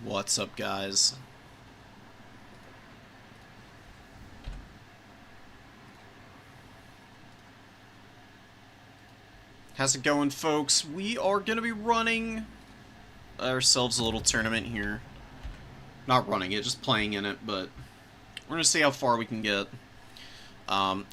What's up, guys? How's it going, folks? We are going to be running ourselves a little tournament here. Not running it, just playing in it, but we're going to see how far we can get.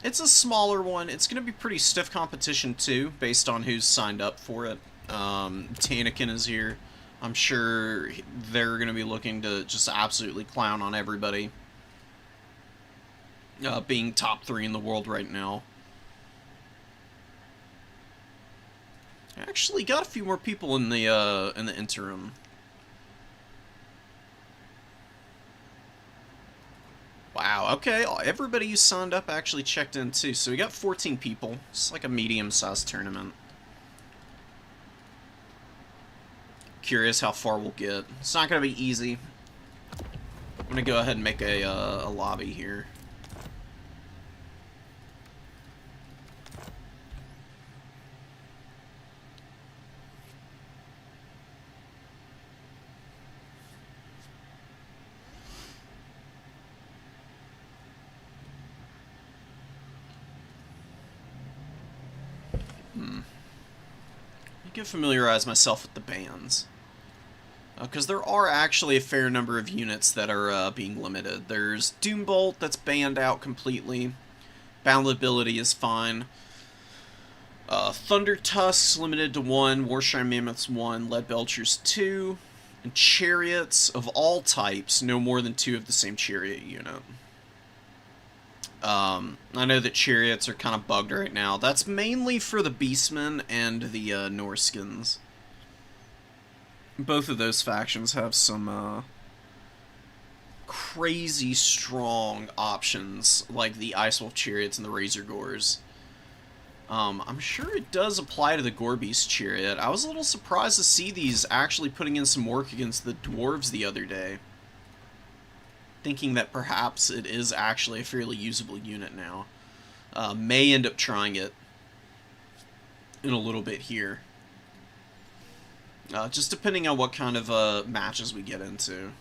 It's a smaller one. It's going to be pretty stiff competition, too, based on who's signed up for it. Tanakin is here. I'm sure they're going to be looking to just absolutely clown on everybody. Being top 3 in the world right now. Actually, got a few more people in the interim. Wow, okay, everybody who signed up actually checked in too, so we got 14 people. It's like a medium-sized tournament. Curious how far we'll get. It's not going to be easy. I'm going to go ahead and make a lobby here. I can familiarize myself with the bans. Because there are actually a fair number of units that are being limited. There's Doombolt that's banned out completely. Bounded ability is fine. Thunder Tusks limited to 1, Warshine Mammoths 1, Lead Belchers 2, and Chariots of all types, no more than 2 of the same Chariot unit. I know that Chariots are kind of bugged right now. That's mainly for the Beastmen and the Norskins. Both of those factions have some crazy strong options, like the Ice Wolf Chariots and the Razor Gores. I'm sure it does apply to the Gorebeast Chariot. I was a little surprised to see these actually putting in some work against the Dwarves the other day. Thinking that perhaps it is actually a fairly usable unit now. May end up trying it in a little bit here. Just depending on what kind of matches we get into.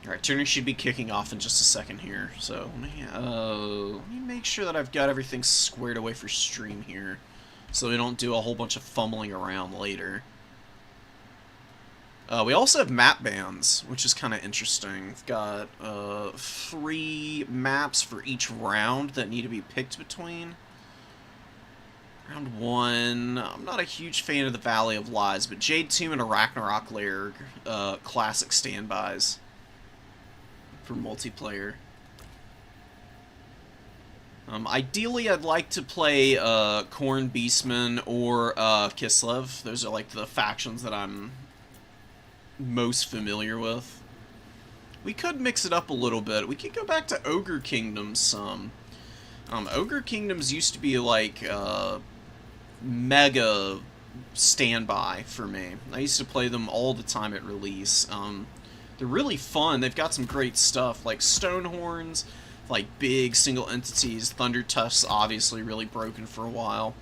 Alright, Tourney should be kicking off in just a second here, so let me make sure that I've got everything squared away for stream here, so we don't do a whole bunch of fumbling around later. We also have map bans, which is kind of interesting. We've got 3 maps for each round that need to be picked between. Round 1, I'm not a huge fan of the Valley of Lies, but Jade Tomb and a Ragnarok Lair classic standbys for multiplayer. Ideally, I'd like to play Khorne Beastman or Kislev. Those are like the factions that I'm most familiar with. We could mix it up a little bit. We could go back to Ogre Kingdoms some. Ogre Kingdoms used to be like mega standby for me. I used to play them all the time at release. They're really fun. They've got some great stuff, like Stonehorns, like big single entities. Thunder Tusks, obviously, really broken for a while.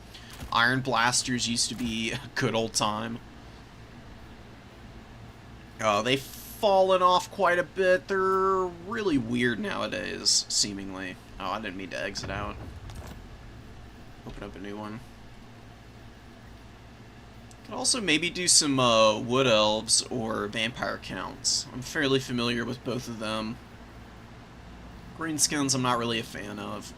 Iron Blasters used to be a good old time. They've fallen off quite a bit. They're really weird nowadays, seemingly. Oh, I didn't mean to exit out. Open up a new one. Could also maybe do some Wood Elves or Vampire Counts. I'm fairly familiar with both of them. Greenskins I'm not really a fan of.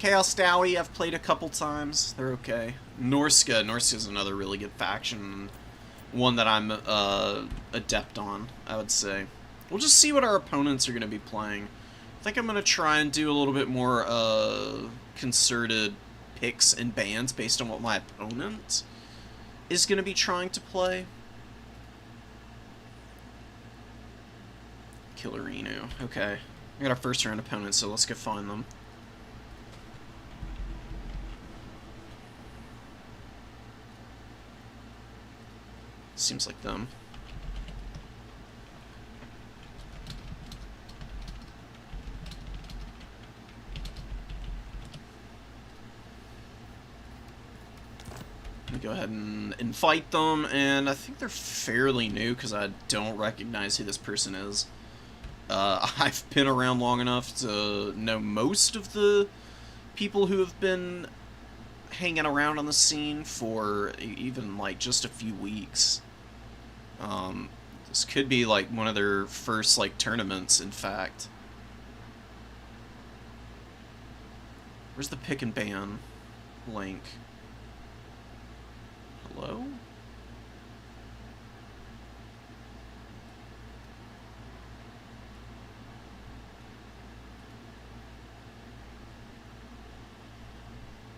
Chaos Dowie I've played a couple times. They're okay. Norska's another really good faction. One that I'm adept on, I would say. We'll just see what our opponents are going to be playing. I think I'm going to try and do a little bit more concerted picks and bans based on what my opponent is going to be trying to play. Killer Inu. Okay. We got our first round opponents, so let's go find them. Seems like them. Go ahead and invite them, and I think they're fairly new because I don't recognize who this person is. I've been around long enough to know most of the people who have been hanging around on the scene for even like just a few weeks. This could be like one of their first like tournaments, in fact. Where's the pick and ban link? Hello?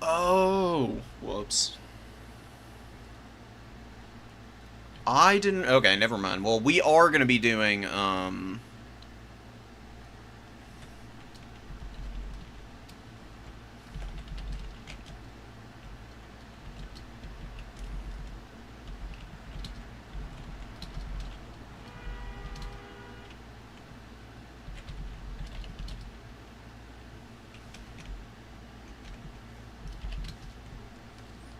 Oh, whoops. I didn't... Okay, never mind. Well, we are going to be doing,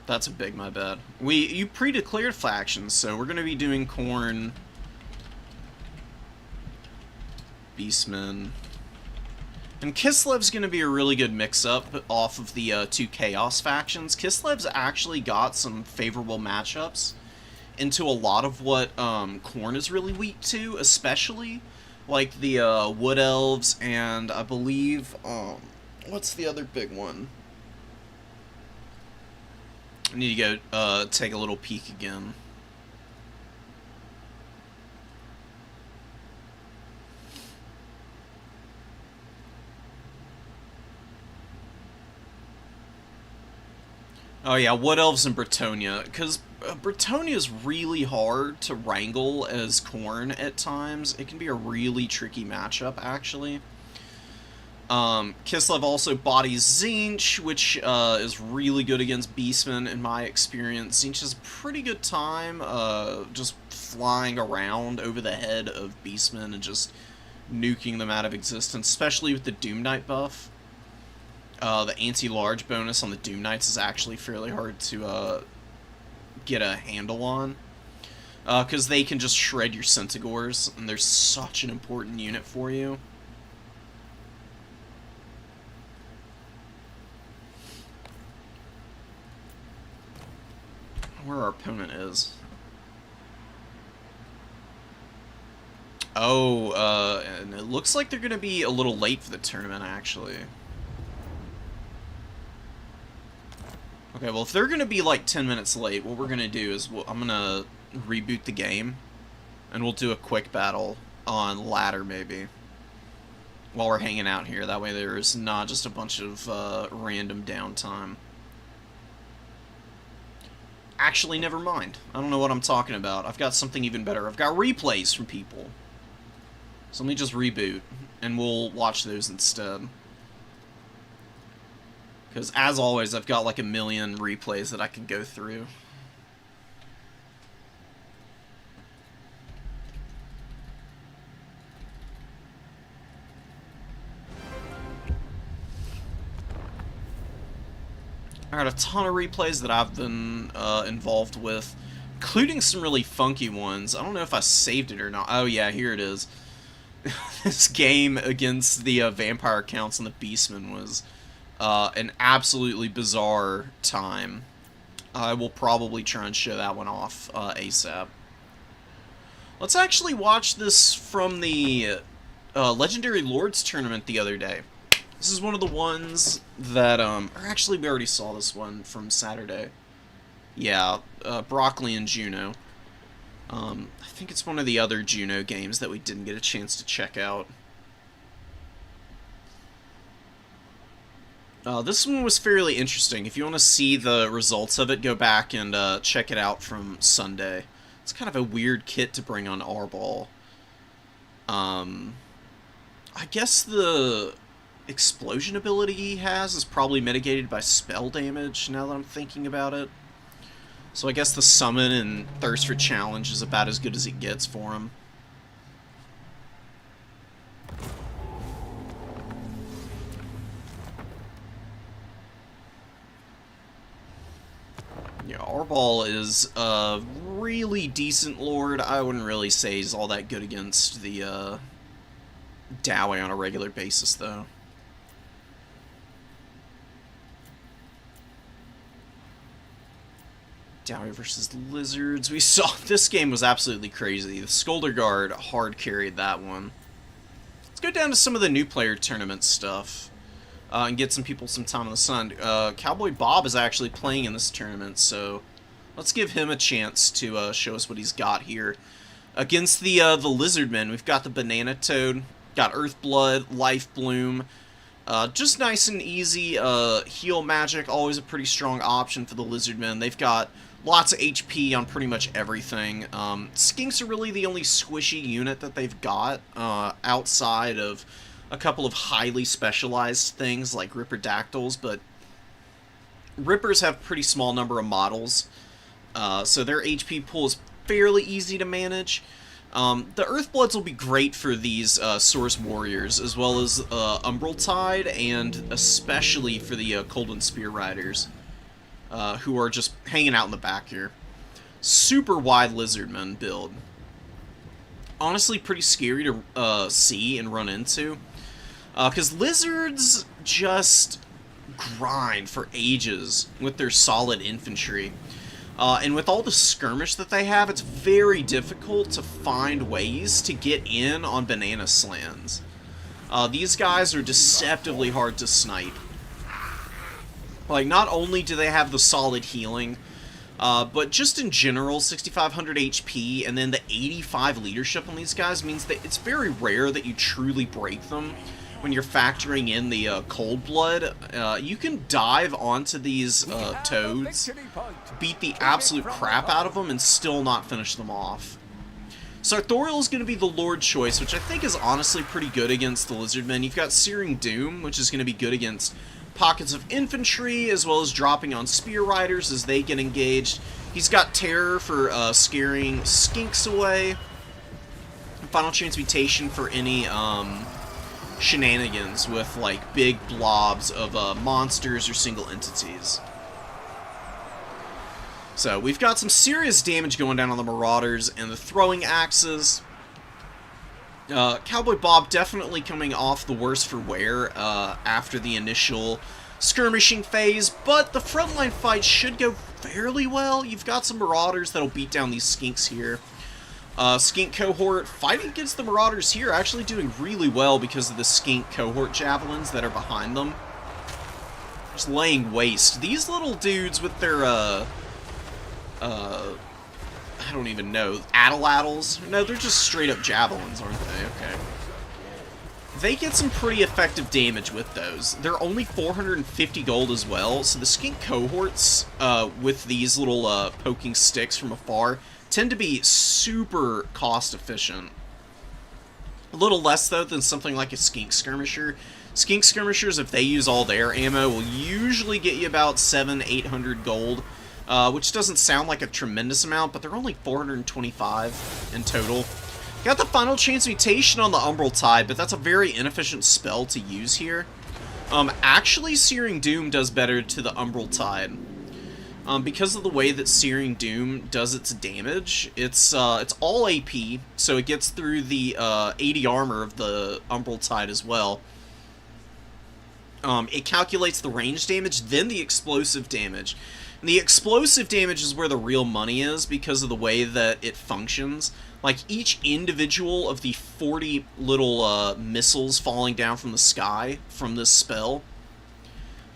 That's a big my bad. You pre-declared factions, so we're gonna be doing Khorne, Beastmen, and Kislev's gonna be a really good mix-up off of the two Chaos factions. Kislev's actually got some favorable matchups into a lot of what Khorne is really weak to, especially like the Wood Elves and I believe what's the other big one? I need to go take a little peek again. Oh yeah, Wood Elves and Bretonnia, because Bretonnia is really hard to wrangle as Khorne at times. It can be a really tricky matchup, actually. Kislev also bodies Tzeentch, which is really good against Beastmen in my experience. Tzeentch has a pretty good time just flying around over the head of Beastmen and just nuking them out of existence, especially with the Doom Knight buff. The anti-large bonus on the Doom Knights is actually fairly hard to get a handle on, because they can just shred your Centaurs, and they're such an important unit for you. Where our opponent is. Oh, and it looks like they're going to be a little late for the tournament, actually. Okay, well, if they're going to be like 10 minutes late, what we're going to do is I'm going to reboot the game, and we'll do a quick battle on ladder, maybe, while we're hanging out here. That way there's not just a bunch of random downtime. Actually, never mind. I don't know what I'm talking about. I've got something even better. I've got replays from people. So let me just reboot, and we'll watch those instead. Because, as always, I've got like a million replays that I can go through. I got a ton of replays that I've been involved with, including some really funky ones. I don't know if I saved it or not. Oh yeah, here it is. This game against the vampire counts and the Beastmen was an absolutely bizarre time. I will probably try and show that one off ASAP. Let's actually watch this from the Legendary Lords tournament the other day. This is one of the ones that, or actually we already saw this one from Saturday. Yeah, Broccoli and Juno. I think it's one of the other Juno games that we didn't get a chance to check out. This one was fairly interesting. If you want to see the results of it, go back and check it out from Sunday. It's kind of a weird kit to bring on R-Ball. I guess the explosion ability he has is probably mitigated by spell damage, now that I'm thinking about it. So I guess the summon and Thirst for Challenge is about as good as it gets for him. Yeah, Arbol is a really decent lord. I wouldn't really say he's all that good against the Dowie on a regular basis, though. Dowie versus Lizards. We saw this game was absolutely crazy. The Scolder Guard hard carried that one. Let's go down to some of the new player tournament stuff. And get some people some time in the sun. Cowboy Bob is actually playing in this tournament, so let's give him a chance to show us what he's got here. Against the Lizardmen, we've got the Banana Toad, got Earthblood, Life Bloom. Just nice and easy. Heal magic, always a pretty strong option for the Lizardmen. They've got lots of HP on pretty much everything. Skinks are really the only squishy unit that they've got outside of a couple of highly specialized things like Ripperdactyls, but Rippers have pretty small number of models, so their HP pool is fairly easy to manage. The Earthbloods will be great for these Source Warriors, as well as Umbral Tide, and especially for the Coldwind Spear Riders, who are just hanging out in the back here. Super wide Lizardman build. Honestly, pretty scary to see and run into. Because Lizards just grind for ages with their solid infantry. And with all the skirmish that they have, it's very difficult to find ways to get in on banana slants. These guys are deceptively hard to snipe. Like, not only do they have the solid healing, but just in general, 6,500 HP and then the 85 leadership on these guys means that it's very rare that you truly break them. When you're factoring in the cold blood, you can dive onto these toads, beat the absolute crap out of them, and still not finish them off. Sartorial is going to be the Lord choice, which I think is honestly pretty good against the Lizardmen. You've got Searing Doom, which is going to be good against pockets of infantry, as well as dropping on Spear Riders as they get engaged. He's got Terror for scaring skinks away. Final Transmutation for any shenanigans with like big blobs of monsters or single entities. So we've got some serious damage going down on the Marauders and the throwing axes. Cowboy Bob definitely coming off the worse for wear after the initial skirmishing phase, but the frontline fight should go fairly well. You've got some Marauders that'll beat down these skinks here. Skink cohort fighting against the Marauders here, actually doing really well because of the skink cohort javelins that are behind them. Just laying waste. These little dudes with their, I don't even know, Atlatls? No, they're just straight up javelins, aren't they? Okay. They get some pretty effective damage with those. They're only 450 gold as well, so the skink cohorts with these little poking sticks from afar tend to be super cost efficient. A little less, though, than something like a Skink Skirmisher. Skink Skirmishers, if they use all their ammo, will usually get you about 700-800 gold, which doesn't sound like a tremendous amount, but they're only 425 in total. Got the Final Transmutation on the Umbral Tide, but that's a very inefficient spell to use here. Actually, Searing Doom does better to the Umbral Tide. Because of the way that Searing Doom does its damage, it's all AP, so it gets through the 80 armor of the Umbral Tide as well. It calculates the range damage, then the explosive damage. And the explosive damage is where the real money is because of the way that it functions. Like, each individual of the 40 little missiles falling down from the sky from this spell,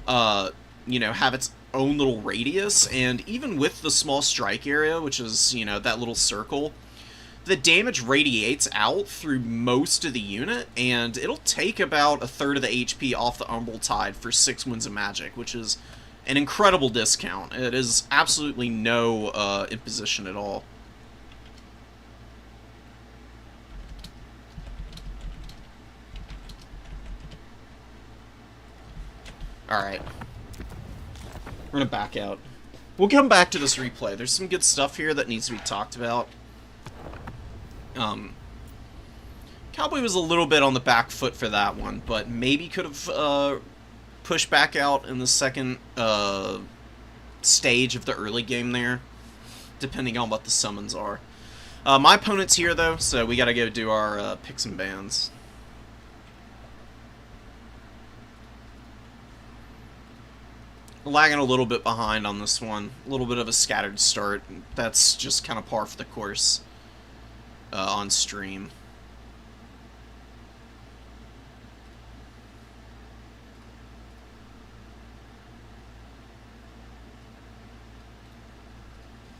you know, have its own little radius, and even with the small strike area, which is, you know, that little circle, the damage radiates out through most of the unit, and it'll take about a third of the HP off the Umbral Tide for 6 Winds of Magic, which is an incredible discount. It is absolutely no imposition at all. Alright. We're gonna back out. We'll come back to this replay. There's some good stuff here that needs to be talked about. Cowboy was a little bit on the back foot for that one, but maybe could have pushed back out in the second stage of the early game there, depending on what the summons are. My opponent's here, though, so we gotta go do our picks and bans. Lagging a little bit behind on this one. A little bit of a scattered start. That's just kind of par for the course on stream.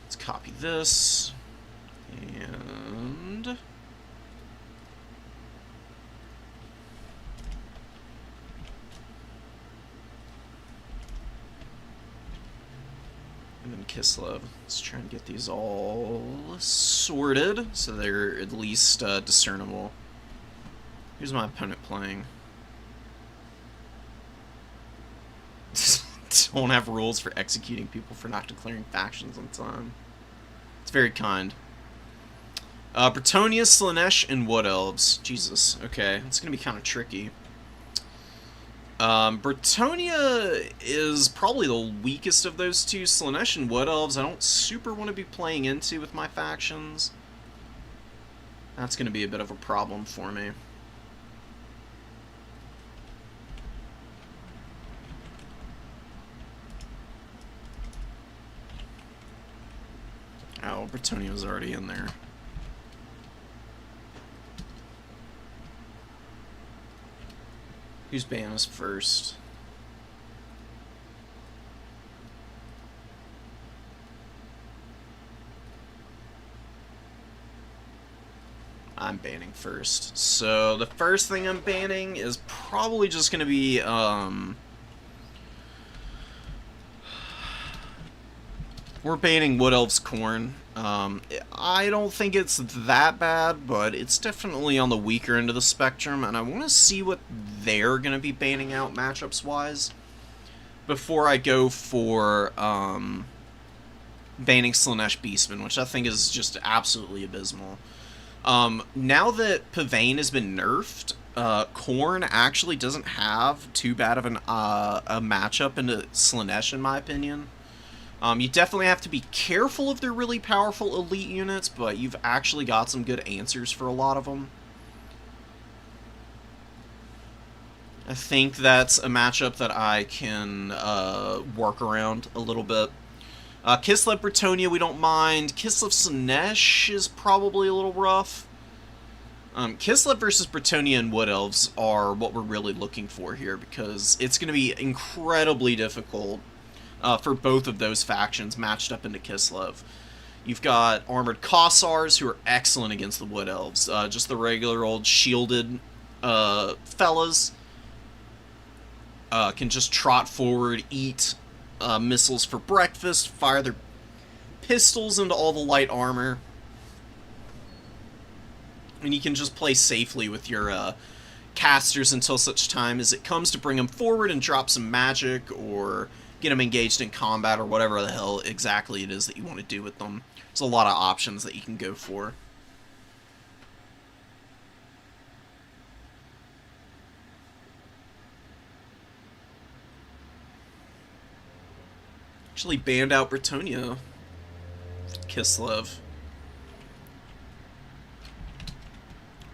Let's copy this. And then Kislev. Let's try and get these all sorted so they're at least discernible. Here's my opponent playing. Don't have rules for executing people for not declaring factions on time. It's very kind. Bretonnia, Slaanesh, and Wood Elves. Jesus, okay. It's going to be kind of tricky. Bretonnia is probably the weakest of those two. Slaanesh and Wood Elves I don't super want to be playing into with my factions. That's going to be a bit of a problem for me. Oh, Bretonnia was already in there. Whose ban is first? I'm banning first. So the first thing I'm banning is probably just going to be we're banning Wood Elves Corn. I don't think it's that bad, but it's definitely on the weaker end of the spectrum, and I want to see what they're going to be banning out matchups-wise before I go for banning Slaanesh Beastman, which I think is just absolutely abysmal. Now that Pavane has been nerfed, Corn actually doesn't have too bad of a matchup into Slaanesh, in my opinion. You definitely have to be careful if they're really powerful elite units, but you've actually got some good answers for a lot of them. I think that's a matchup that I can work around a little bit. Kislev Bretonnia we don't mind. Kislev Slaanesh is probably a little rough. Kislev versus Bretonnia and Wood Elves are what we're really looking for here, because it's going to be incredibly difficult for both of those factions matched up into Kislev. You've got Armored Kossars, who are excellent against the Wood Elves. Just the regular old shielded fellas. Can just trot forward, eat missiles for breakfast, fire their pistols into all the light armor. And you can just play safely with your casters until such time as it comes to bring them forward and drop some magic, or get them engaged in combat, or whatever the hell exactly it is that you want to do with them. There's a lot of options that you can go for. Actually banned out Bretonnia. Kislev.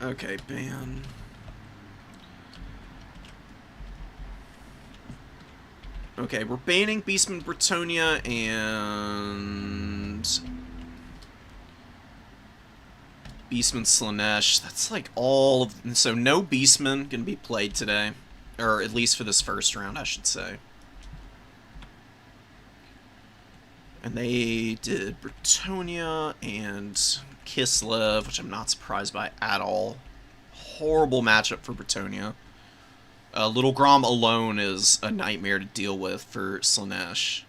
Okay, ban. Okay, we're banning Beastman Bretonnia and Beastman Slaanesh. That's like all of... So no Beastman gonna be played today. Or at least for this first round, I should say. And they did Bretonnia and Kislev, which I'm not surprised by at all. Horrible matchup for Bretonnia. Little Grom alone is a nightmare to deal with for Slaanesh.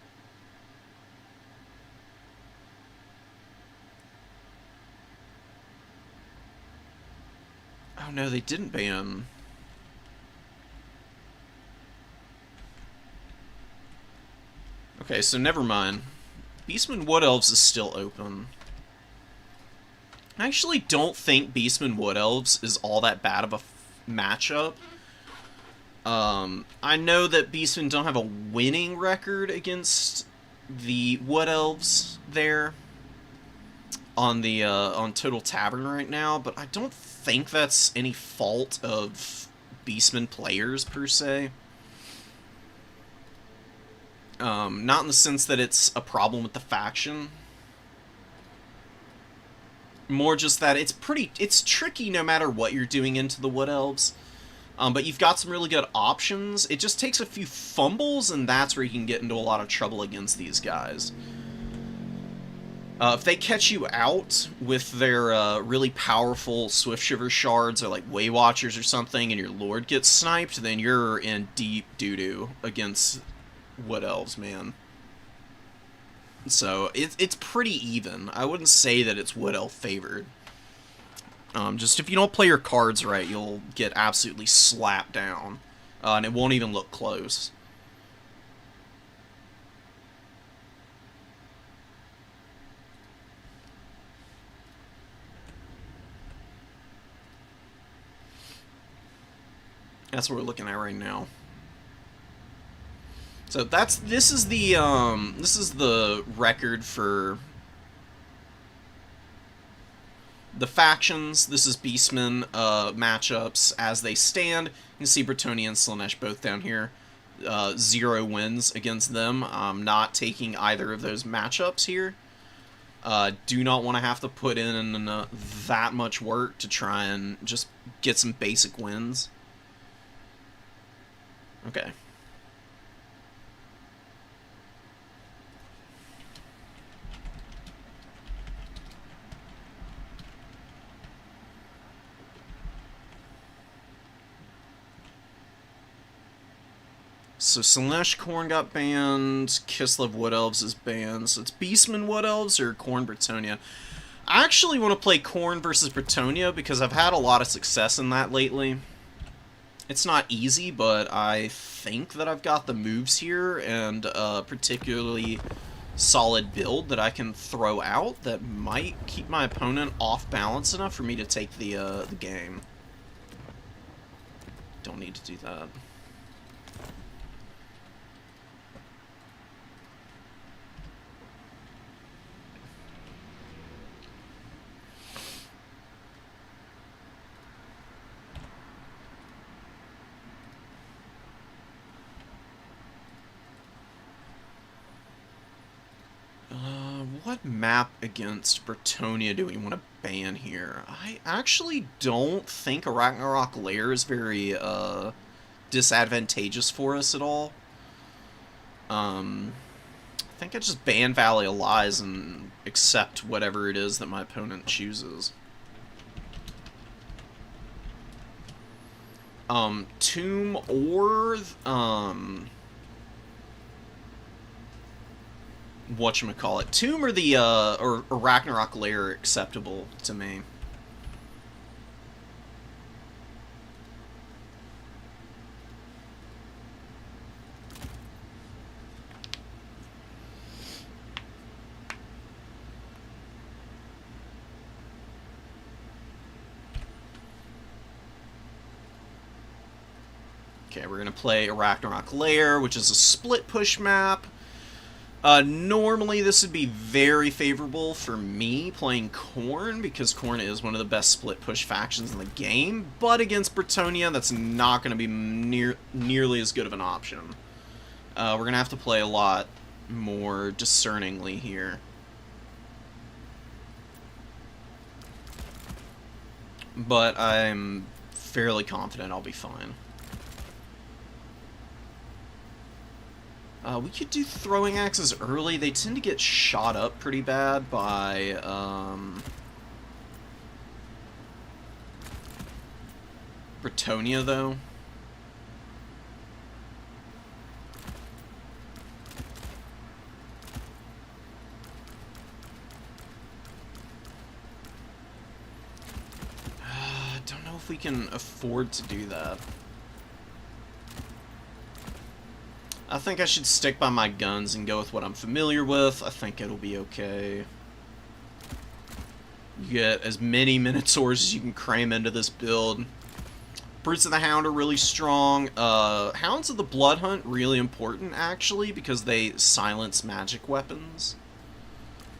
Oh no, they didn't ban. Okay, so never mind. Beastman Wood Elves is still open. I actually don't think Beastman Wood Elves is all that bad of a matchup. I know that Beastmen don't have a winning record against the Wood Elves there on the on Total Tavern right now, but I don't think that's any fault of Beastman players per se. Not in the sense that it's a problem with the faction. More just that it's tricky no matter what you're doing into the Wood Elves. But you've got some really good options. It just takes a few fumbles, and that's where you can get into a lot of trouble against these guys. If they catch you out with their really powerful Swift Shiver shards or like Way Watchers or something, and your Lord gets sniped, then you're in deep doo-doo against Wood Elves, man. So it's pretty even. I wouldn't say that it's Wood Elf favored. Just if you don't play your cards right, you'll get absolutely slapped down, and it won't even look close. That's what we're looking at right now. So this is the record for the factions. This is Beastmen matchups as they stand. You can see Bretonnia and Slaanesh both down here. 0 wins against them. I'm not taking either of those matchups here. Do not want to have to put in that much work to try and just get some basic wins. Okay. So Slaanesh Khorne got banned, Kislev Wood Elves is banned, so it's Beastman Wood Elves or Khorne Bretonnia. I actually want to play Khorne versus Bretonnia because I've had a lot of success in that lately. It's not easy, but I think that I've got the moves here and a particularly solid build that I can throw out that might keep my opponent off balance enough for me to take the game. Don't need to do that. What map against Bretonnia do we want to ban here? I actually don't think a Ragnarok Lair is very disadvantageous for us at all. I think I just ban Valley of Lies and accept whatever it is that my opponent chooses. Tomb or whatchamacallit, Tomb or the or Ragnarok Lair are acceptable to me. Okay, we're gonna play a Ragnarok Lair, which is a split push map. Normally this would be very favorable for me playing Khorne, because Khorne is one of the best split push factions in the game, but against Bretonnia, that's not going to be nearly as good of an option. We're going to have to play a lot more discerningly here. But I'm fairly confident I'll be fine. We could do throwing axes early. They tend to get shot up pretty bad by Bretonnia, though. Don't know if we can afford to do that. I think I should stick by my guns and go with what I'm familiar with. I think it'll be okay. You get as many Minotaurs as you can cram into this build. Brutes of the Hound are really strong. Hounds of the Blood Hunt, really important, actually, because they silence magic weapons.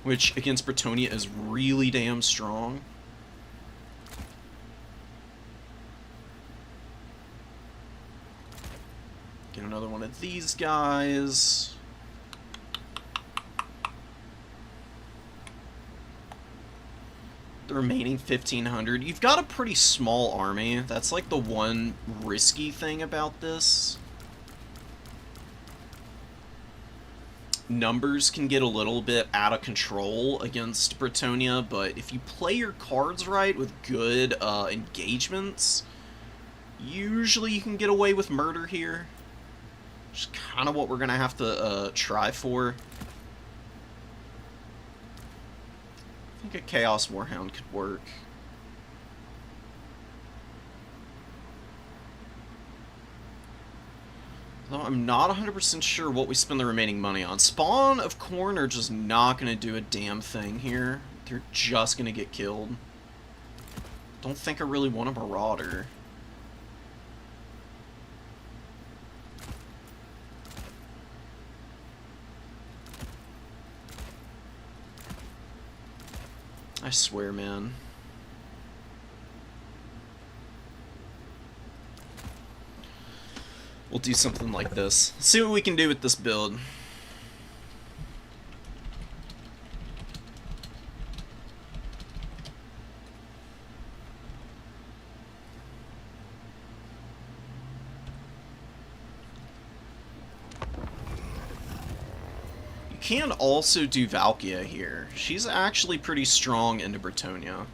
Which, against Bretonnia, is really damn strong. Get another one of these guys. The remaining 1,500. You've got a pretty small army. That's like the one risky thing about this. Numbers can get a little bit out of control against Bretonnia, but if you play your cards right with good engagements, usually you can get away with murder here. Which is kind of what we're going to have to try for. I think a Chaos Warhound could work. Though I'm not 100% sure what we spend the remaining money on. Spawn of Khorne are just not going to do a damn thing here. They're just going to get killed. Don't think I really want a Marauder. I swear, man. We'll do something like this. See what we can do with this build. You can also do Valkia here. She's actually pretty strong into Bretonnia.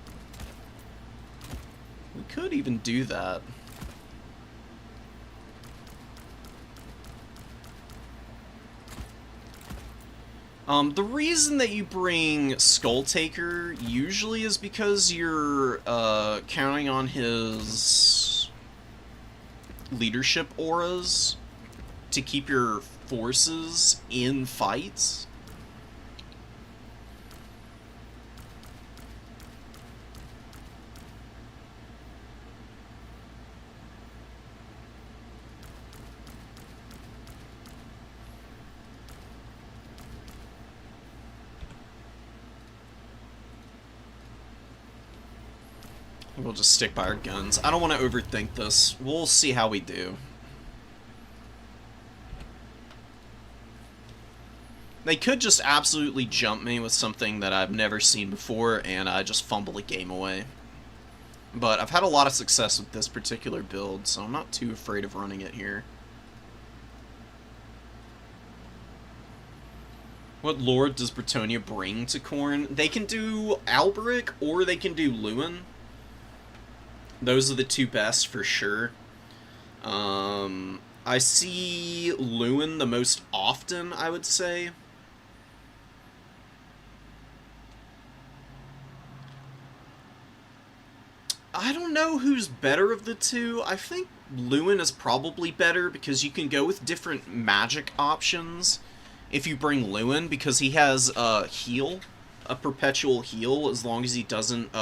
We could even do that. The reason that you bring Skull Taker usually is because you're counting on his leadership auras to keep your forces in fights. We'll just stick by our guns. I don't want to overthink this. We'll see how we do. They could just absolutely jump me with something that I've never seen before, and I just fumble the game away. But I've had a lot of success with this particular build, so I'm not too afraid of running it here. What lord does Bretonnia bring to Khorne? They can do Alberic, or they can do Lewin. Those are the two best for sure. I see Lewin the most often, I would say. I don't know who's better of the two. I think Lewin is probably better because you can go with different magic options if you bring Lewin, because he has a perpetual heal, as long as he doesn't,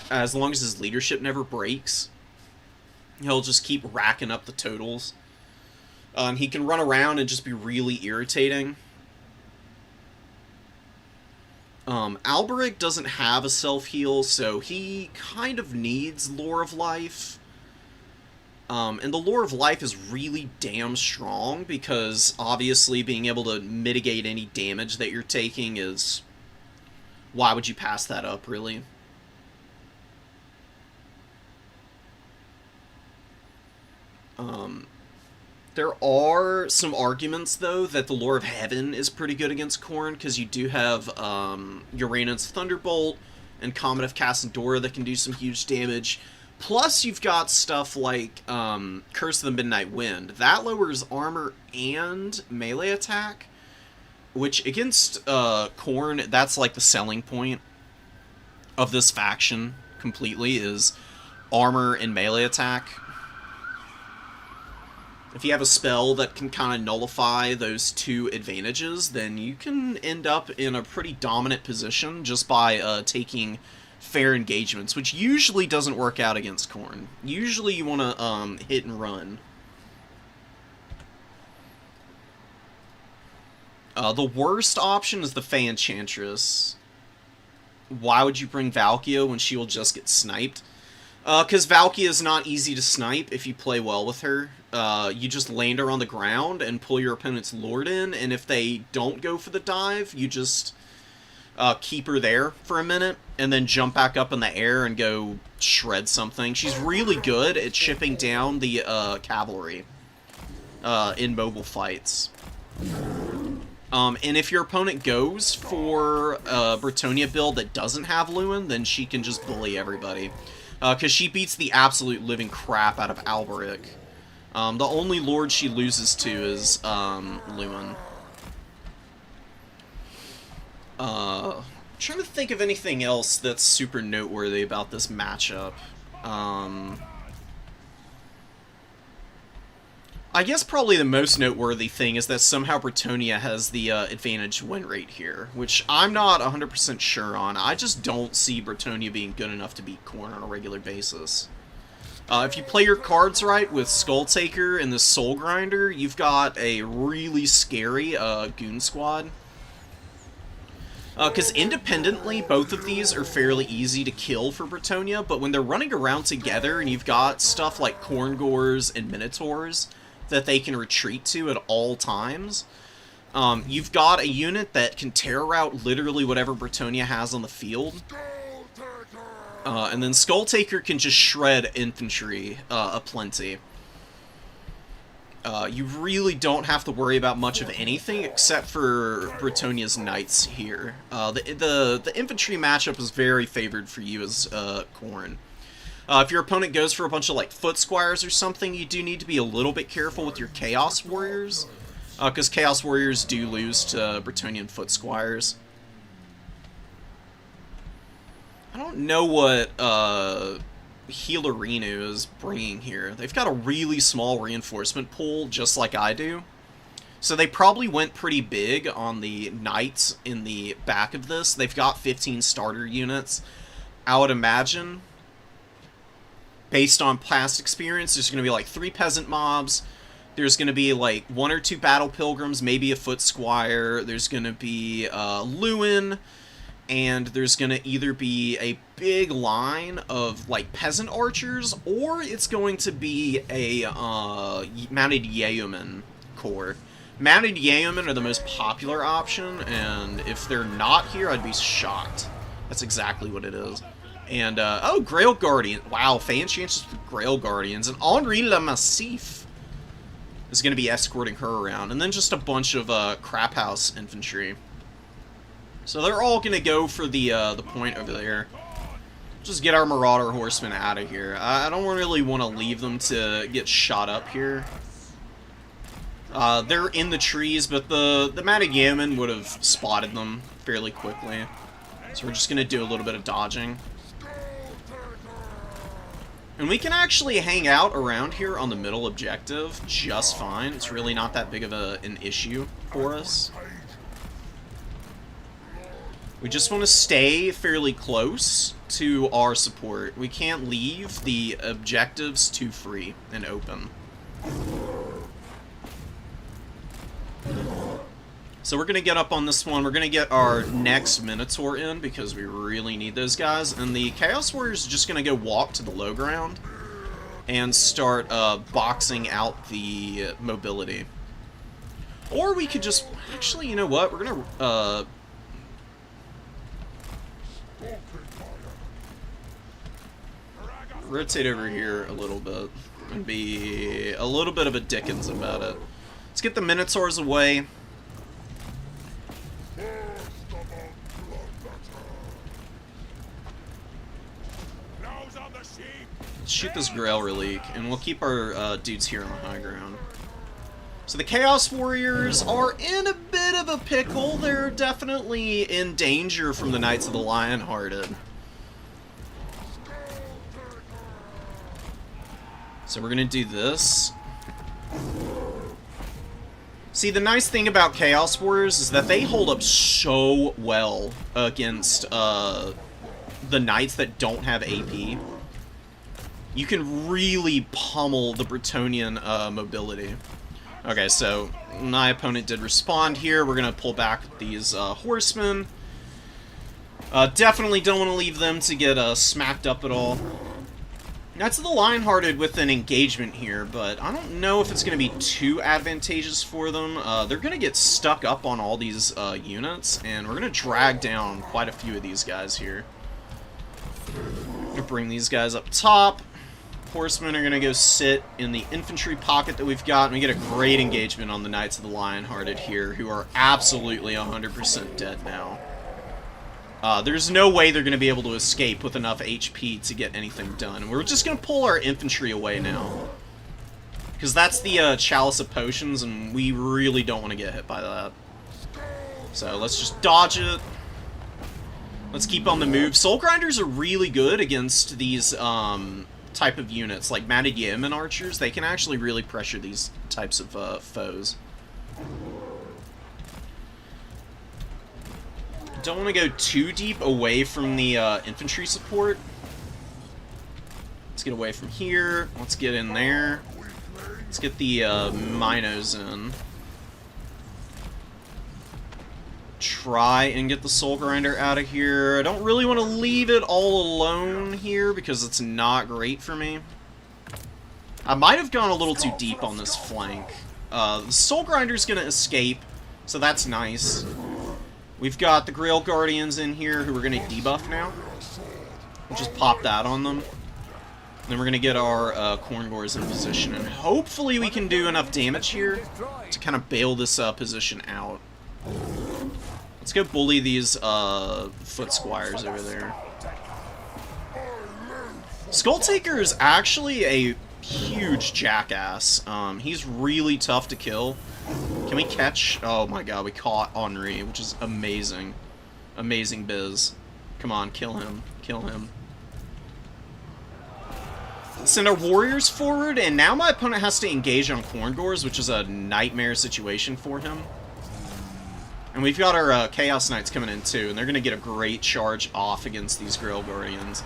as long as his leadership never breaks. He'll just keep racking up the totals. He can run around and just be really irritating. Alberic doesn't have a self-heal, so he kind of needs Lore of Life. And the Lore of Life is really damn strong, because obviously being able to mitigate any damage that you're taking is... Why would you pass that up, really? There are some arguments, though, that the Lore of Heaven is pretty good against Khorne, because you do have Uranus Thunderbolt and Comet of Cassandora that can do some huge damage. Plus, you've got stuff like Curse of the Midnight Wind. That lowers armor and melee attack, which against Khorne, that's like the selling point of this faction completely, is armor and melee attack. If you have a spell that can kind of nullify those two advantages, then you can end up in a pretty dominant position just by taking fair engagements, which usually doesn't work out against Khorne. Usually you want to hit and run. The worst option is the Fey Enchantress. Why would you bring Valkia when she will just get sniped? Because Valkia is not easy to snipe if you play well with her. You just land her on the ground and pull your opponent's Lord in, and if they don't go for the dive, you just keep her there for a minute, and then jump back up in the air and go shred something. She's really good at chipping down the cavalry in mobile fights. And if your opponent goes for a Bretonnia build that doesn't have Luin, then she can just bully everybody. Because she beats the absolute living crap out of Alberic. The only lord she loses to is Luin. Trying to think of anything else that's super noteworthy about this matchup. I guess probably the most noteworthy thing is that somehow Bretonnia has the advantage win rate here, which I'm not 100% sure on. I just don't see Bretonnia being good enough to beat Khorne on a regular basis. If you play your cards right with Skulltaker and the Soul Grinder, you've got a really scary goon squad. Because independently, both of these are fairly easy to kill for Bretonnia, but when they're running around together and you've got stuff like Khorngors and Minotaurs that they can retreat to at all times, you've got a unit that can tear out literally whatever Bretonnia has on the field. And then Skulltaker can just shred infantry aplenty. You really don't have to worry about much of anything except for Bretonnia's knights here. The infantry matchup is very favored for you as Khorne. If your opponent goes for a bunch of like foot squires or something, you do need to be a little bit careful with your Chaos Warriors, because Chaos Warriors do lose to Bretonnian foot squires. I don't know what Healerinu is bringing here. They've got a really small reinforcement pool, just like I do. So they probably went pretty big on the knights in the back of this. They've got 15 starter units. I would imagine, based on past experience, there's going to be like 3 peasant mobs. There's going to be like 1 or 2 battle pilgrims, maybe a foot squire. There's going to be Luin. And there's going to either be a big line of, like, peasant archers, or it's going to be a mounted yeoman corps. Mounted yeomen are the most popular option, and if they're not here, I'd be shocked. That's exactly what it is. And, oh, Grail Guardian. Wow, Fey Enchantress with Grail Guardians. And Henri Le Massif is going to be escorting her around. And then just a bunch of Crap House infantry. So they're all going to go for the point over there. Just get our Marauder Horsemen out of here. I don't really want to leave them to get shot up here. They're in the trees, but the mounted yeoman would have spotted them fairly quickly. So we're just going to do a little bit of dodging. And we can actually hang out around here on the middle objective just fine. It's really not that big of an issue for us. We just want to stay fairly close to our support. We can't leave the objectives too free and open. So we're going to get up on this one. We're going to get our next Minotaur in because we really need those guys. And the Chaos Warriors are just going to go walk to the low ground and start boxing out the mobility. Or we could just... Actually, you know what? We're going to... rotate over here a little bit and be a little bit of a Dickens about it. Let's get the Minotaurs away. Let's shoot this Grail Relic, and we'll keep our dudes here on the high ground. So the Chaos Warriors are in a bit of a pickle. They're definitely in danger from the Knights of the Lionhearted. So we're going to do this. See, the nice thing about Chaos Warriors is that they hold up so well against the knights that don't have AP. You can really pummel the Bretonnian mobility. Okay, so my opponent did respond here. We're going to pull back these horsemen. Definitely don't want to leave them to get smacked up at all. Knights of the Lionhearted with an engagement here, but I don't know if it's going to be too advantageous for them. They're going to get stuck up on all these units, and we're going to drag down quite a few of these guys here. I'm going to bring these guys up top. Horsemen are going to go sit in the infantry pocket that we've got, and we get a great engagement on the Knights of the Lionhearted here, who are absolutely 100% dead now. There's no way they're going to be able to escape with enough HP to get anything done. We're just going to pull our infantry away now. Because that's the Chalice of Potions, and we really don't want to get hit by that. So let's just dodge it. Let's keep on the move. Soul Grinders are really good against these type of units, like Matted Yeoman archers. They can actually really pressure these types of foes. Don't want to go too deep away from the infantry support. Let's get away from here. Let's get in there. Let's get the Minos in. Try and get the Soul Grinder out of here. I don't really want to leave it all alone here because it's not great for me. I might have gone a little too deep on this flank. The Soul Grinder's going to escape, so that's nice. We've got the Grail Guardians in here who we're going to debuff now. We'll just pop that on them. And then we're going to get our Corngors in position. And hopefully we can do enough damage here to kind of bail this position out. Let's go bully these foot squires over there. Skulltaker is actually a huge jackass. He's really tough to kill. Can we catch? Oh my god, we caught Henri, which is amazing. Amazing biz. Come on, kill him. Kill him. Send our warriors forward, and now my opponent has to engage on Corngors, which is a nightmare situation for him. And we've got our Chaos Knights coming in too, and they're going to get a great charge off against these Grail Guardians.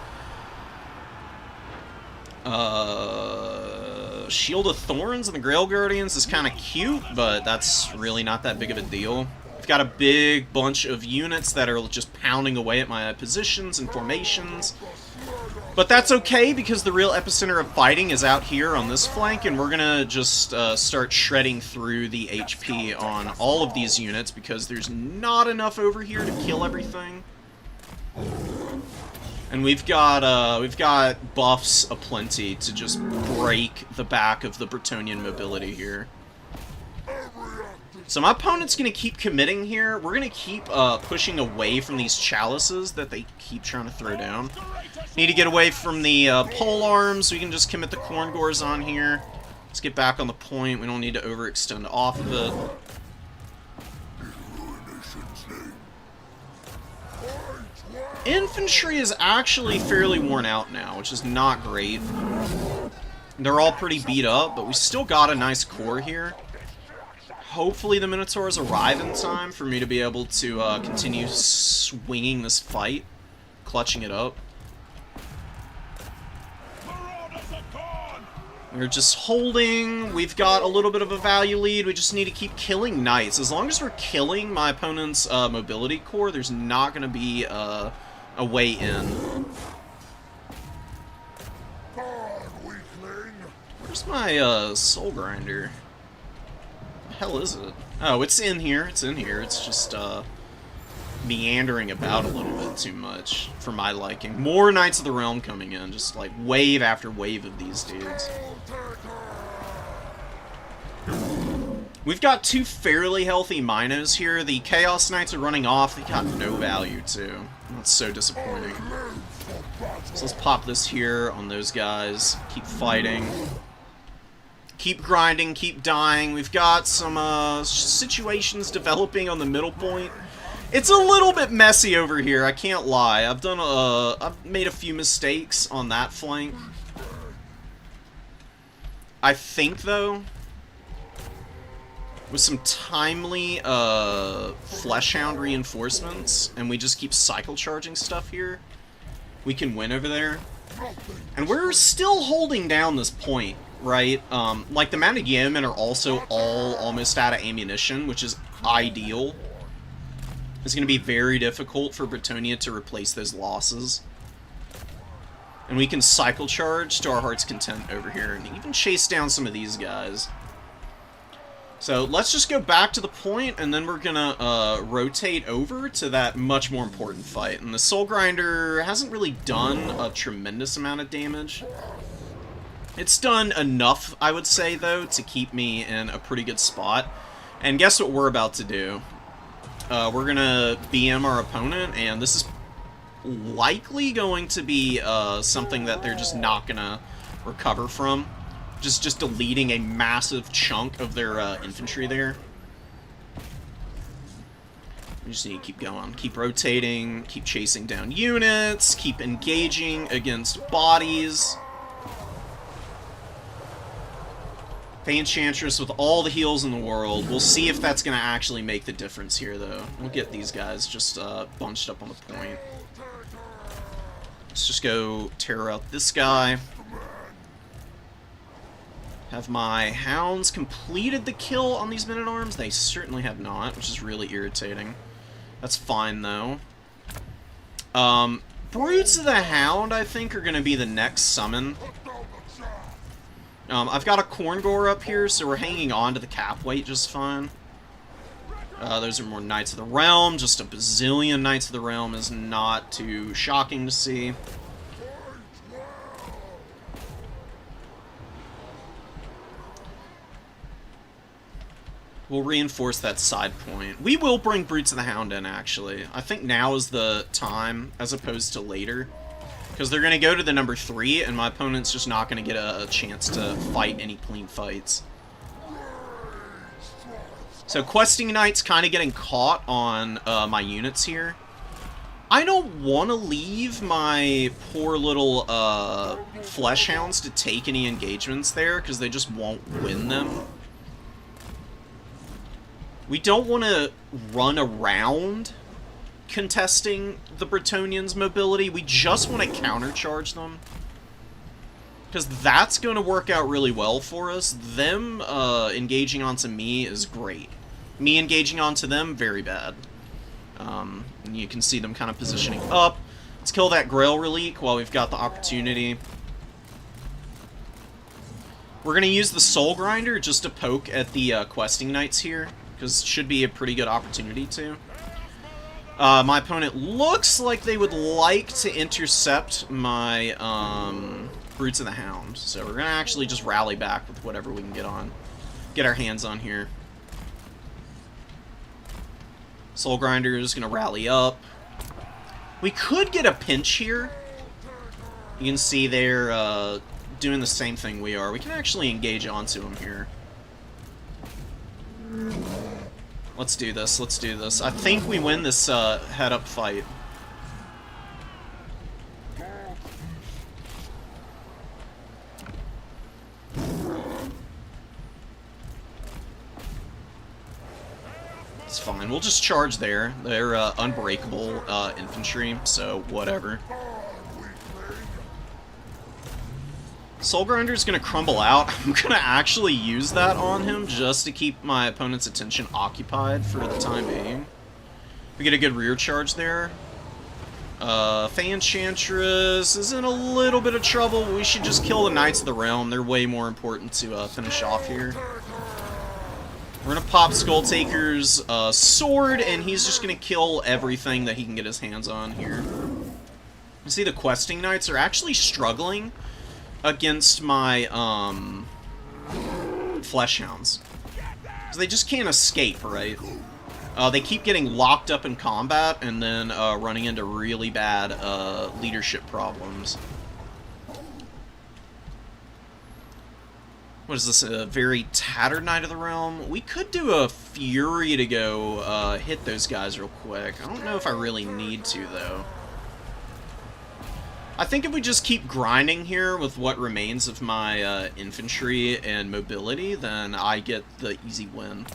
Shield of Thorns and the Grail Guardians is kind of cute, but that's really not that big of a deal. We've got a big bunch of units that are just pounding away at my positions and formations. But that's okay, because the real epicenter of fighting is out here on this flank, and we're gonna just start shredding through the HP on all of these units, because there's not enough over here to kill everything. And we've got buffs aplenty to just break the back of the Bretonnian mobility here. So my opponent's going to keep committing here. We're going to keep pushing away from these chalices that they keep trying to throw down. Need to get away from the pole arms. We can just commit the Corngors on here. Let's get back on the point. We don't need to overextend off of it. Infantry is actually fairly worn out now, which is not great. They're all pretty beat up, but we still got a nice core here. Hopefully the Minotaurs arrive in time for me to be able to continue swinging this fight, clutching it up. We're just holding. We've got a little bit of a value lead. We just need to keep killing knights. As long as we're killing my opponent's mobility core, there's not going to be a way in. Where's my Soul Grinder? What the hell is it? Oh, it's in here. It's in here. It's just meandering about a little bit too much for my liking. More Knights of the Realm coming in, just like wave after wave of these dudes. We've got two fairly healthy Minos here. The Chaos Knights are running off. They got no value too. That's so disappointing. So let's pop this here on those guys. Keep fighting. Keep grinding, keep dying. We've got some situations developing on the middle point. It's a little bit messy over here, I can't lie. I've made a few mistakes on that flank. I think, though, with some timely Fleshhound reinforcements, and we just keep cycle charging stuff here, we can win over there. And we're still holding down this point, right? Like, the Mounted Yeomen are also all almost out of ammunition, which is ideal. It's going to be very difficult for Bretonnia to replace those losses. And we can cycle charge to our heart's content over here, and even chase down some of these guys. So let's just go back to the point, and then we're gonna rotate over to that much more important fight. And the Soul Grinder hasn't really done a tremendous amount of damage. It's done enough, I would say, though, to keep me in a pretty good spot. And guess what we're about to do? We're gonna BM our opponent, and this is likely going to be something that they're just not gonna recover from. Just deleting a massive chunk of their infantry there. We just need to keep going, keep rotating, keep chasing down units, keep engaging against bodies. Fey Enchantress with all the heals in the world. We'll see if that's going to actually make the difference here, though. We'll get these guys just bunched up on the point. Let's just go terror out this guy. Have my hounds completed the kill on these men-at-arms? They certainly have not, which is really irritating. That's fine, though. Brutes of the Hound, I think, are going to be the next summon. I've got a Corngore up here, so we're hanging on to the cap weight just fine. Those are more Knights of the Realm. Just a bazillion Knights of the Realm is not too shocking to see. We'll reinforce that side point. We will bring Brutes of the Hound in, actually. I think now is the time, as opposed to later. Because they're going to go to the number 3, and my opponent's just not going to get a chance to fight any clean fights. So Questing Knight's kind of getting caught on my units here. I don't want to leave my poor little Fleshhounds to take any engagements there, because they just won't win them. We don't want to run around contesting the Bretonians' mobility. We just want to countercharge them. Because that's going to work out really well for us. Them engaging onto me is great. Me engaging onto them, very bad. And you can see them kind of positioning up. Let's kill that Grail Relique while we've got the opportunity. We're going to use the Soul Grinder just to poke at the Questing Knights here. Because it should be a pretty good opportunity to. My opponent looks like they would like to intercept my Brutes of the Hound. So we're going to actually just rally back with whatever we can get our hands on here. Soul Grinder is going to rally up. We could get a pinch here. You can see they're doing the same thing we are. We can actually engage onto them here. Let's do this, let's do this. I think we win this head-up fight. It's fine, we'll just charge there. They're unbreakable infantry, so whatever. Soul Grinder's gonna crumble out. I'm gonna actually use that on him just to keep my opponent's attention occupied for the time being. We get a good rear charge there. Fey Enchantress is in a little bit of trouble. We should just kill the Knights of the Realm. They're way more important to finish off here. We're gonna pop Skull Taker's sword, and he's just gonna kill everything that he can get his hands on here. You see the Questing Knights are actually struggling against my Fleshhounds. So they just can't escape, right? They keep getting locked up in combat and then running into really bad leadership problems. What is this, a very tattered Knight of the Realm? We could do a Fury to go hit those guys real quick. I don't know if I really need to, though. I think if we just keep grinding here with what remains of my infantry and mobility, then I get the easy win.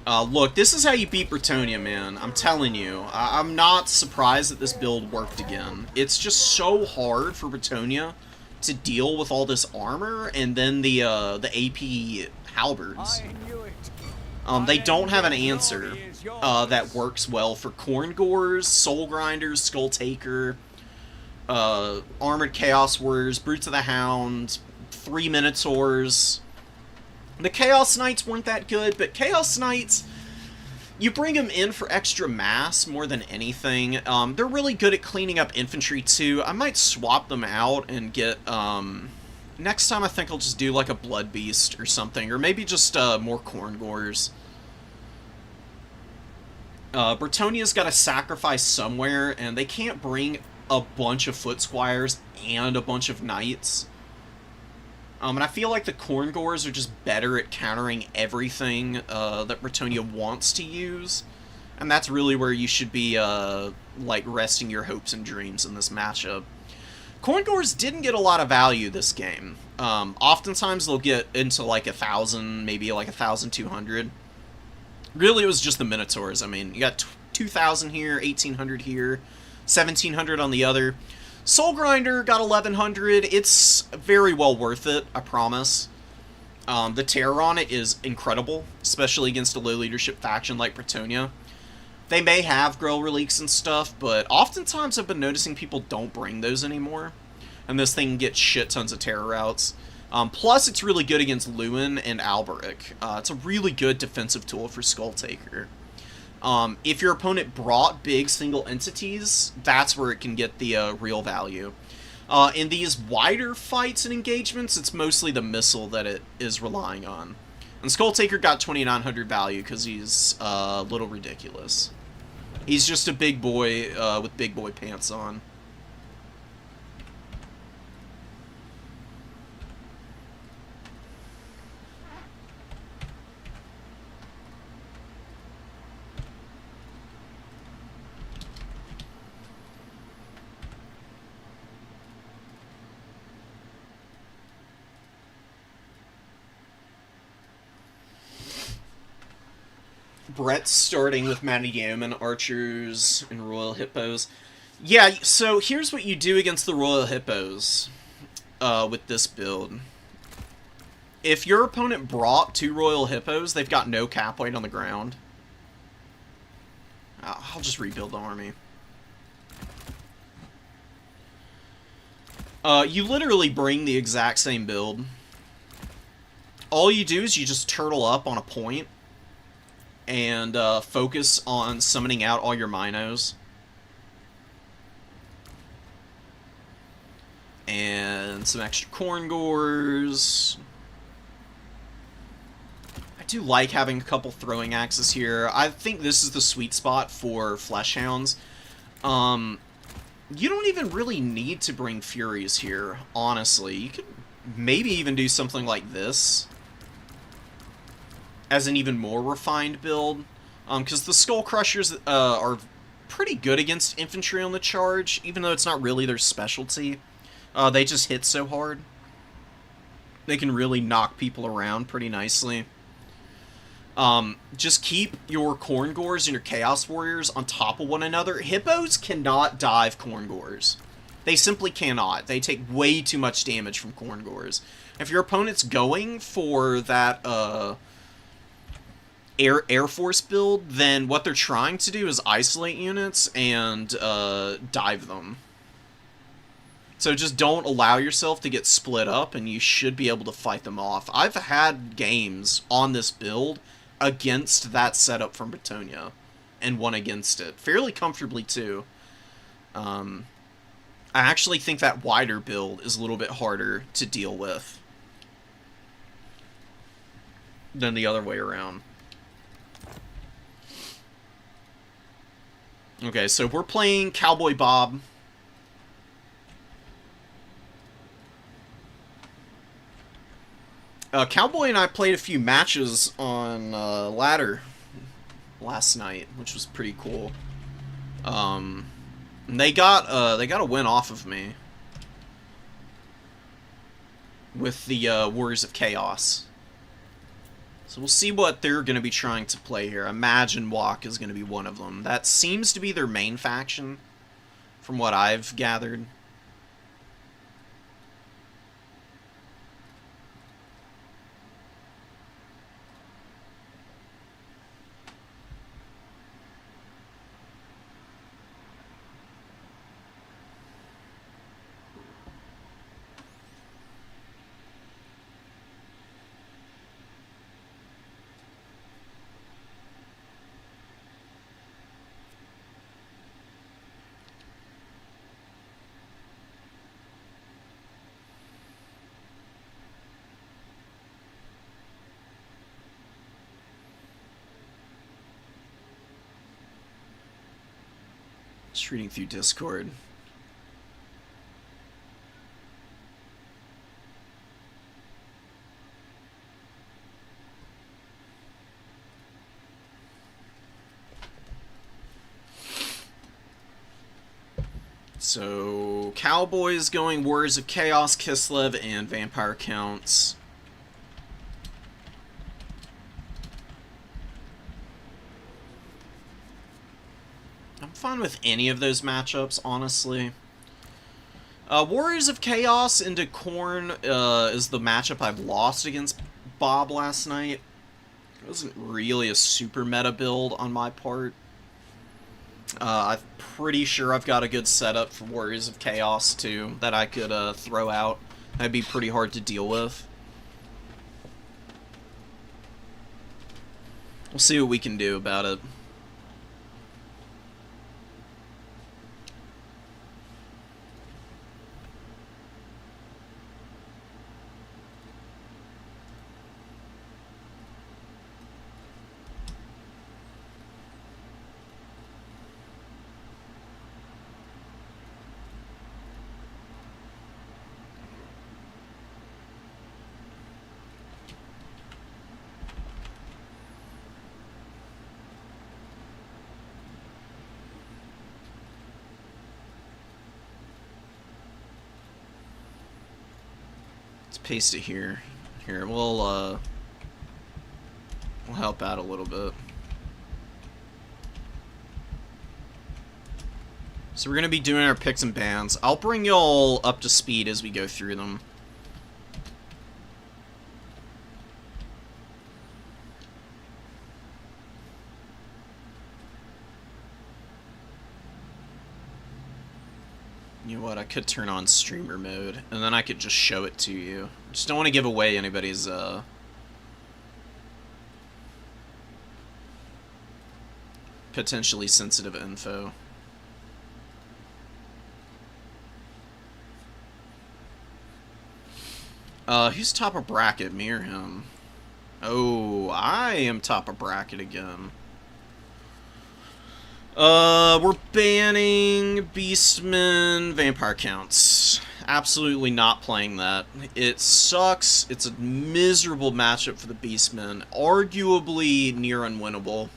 Look, this is how you beat Bretonnia, man. I'm telling you. I'm not surprised that this build worked again. It's just so hard for Bretonnia to deal with all this armor and then the AP halberds. They don't have an answer that works well for Corngors, Soul Grinders, Skull Taker, Armored Chaos Warriors, Brutes of the Hound, 3 Minotaurs. The Chaos Knights weren't that good, but Chaos Knights, you bring them in for extra mass more than anything. They're really good at cleaning up infantry too. I might swap them out and get, next time I think I'll just do like a Blood Beast or something, or maybe just more Corngors. Bretonnia's got to sacrifice somewhere, and they can't bring a bunch of Foot Squires and a bunch of Knights. And I feel like the Corngors are just better at countering everything that Bretonnia wants to use. And that's really where you should be, like, resting your hopes and dreams in this matchup. Corngors didn't get a lot of value this game. Oftentimes they'll get into, like, 1,000, maybe, like, 1,200. Really, it was just the Minotaurs. I mean, you got 2,000 here, 1,800 here, 1,700 on the other. Soul Grinder got 1,100. It's very well worth it, I promise. The terror on it is incredible, especially against a low leadership faction like Bretonnia. They may have Grell Reliques and stuff, but oftentimes I've been noticing people don't bring those anymore. And this thing gets shit tons of terror routes. Plus, it's really good against Lewin and Alberic. It's a really good defensive tool for Skull Taker. If your opponent brought big single entities, that's where it can get the real value. In these wider fights and engagements, it's mostly the missile that it is relying on. And Skull Taker got 2,900 value because he's a little ridiculous. He's just a big boy with big boy pants on. Brett's starting with Matty Yeoman, Archers, and Royal Hippos. Yeah, so here's what you do against the Royal Hippos with this build. If your opponent brought 2 Royal Hippos, they've got no cap weight on the ground. I'll just rebuild the army. You literally bring the exact same build. All you do is you just turtle up on a point and focus on summoning out all your Minos. And some extra Corngors. I do like having a couple throwing axes here. I think this is the sweet spot for Fleshhounds. You don't even really need to bring Furies here, honestly. You could maybe even do something like this as an even more refined build, because the Skull Crushers are pretty good against infantry on the charge, even though it's not really their specialty. They just hit so hard. They can really knock people around pretty nicely. Just keep your Corngors and your Chaos Warriors on top of one another. Hippos cannot dive Corngors. They simply cannot. They take way too much damage from Corngors. If your opponent's going for that, Air Force build, then what they're trying to do is isolate units and dive them. So just don't allow yourself to get split up, and you should be able to fight them off. I've had games on this build against that setup from Bretonnia, and won against it. Fairly comfortably, too. I actually think that wider build is a little bit harder to deal with than the other way around. Okay, so we're playing Cowboy Bob. Cowboy and I played a few matches on ladder last night, which was pretty cool. They got a win off of me with the Warriors of Chaos. So we'll see what they're going to be trying to play here. I imagine Walk is going to be one of them. That seems to be their main faction, from what I've gathered. Just reading through Discord. So, Cowboys going Warriors of Chaos, Kislev, and Vampire Counts. I'm fine with any of those matchups, honestly. Warriors of Chaos into Khorne is the matchup I've lost against Bob last night. It wasn't really a super meta build on my part. I'm pretty sure I've got a good setup for Warriors of Chaos, too, that I could throw out. That'd be pretty hard to deal with. We'll see what we can do about it. Paste it here. Here, we'll help out a little bit. So we're gonna be doing our picks and bans. I'll bring y'all up to speed as we go through them. You know what, I could turn on streamer mode, and then I could just show it to you. Just don't want to give away anybody's, potentially sensitive info. Who's top of bracket? Me or him? Oh, I am top of bracket again. We're banning Beastmen, Vampire Counts. Absolutely not playing that. It sucks. It's a miserable matchup for the Beastmen. Arguably near unwinnable.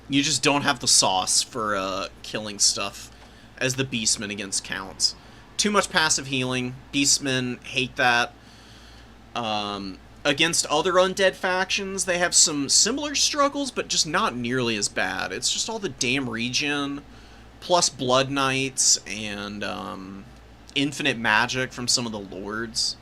You just don't have the sauce for, killing stuff as the Beastmen against Counts. Too much passive healing. Beastmen hate that. Against other undead factions, they have some similar struggles, but just not nearly as bad. It's just all the damn regen, plus Blood Knights, and infinite magic from some of the lords.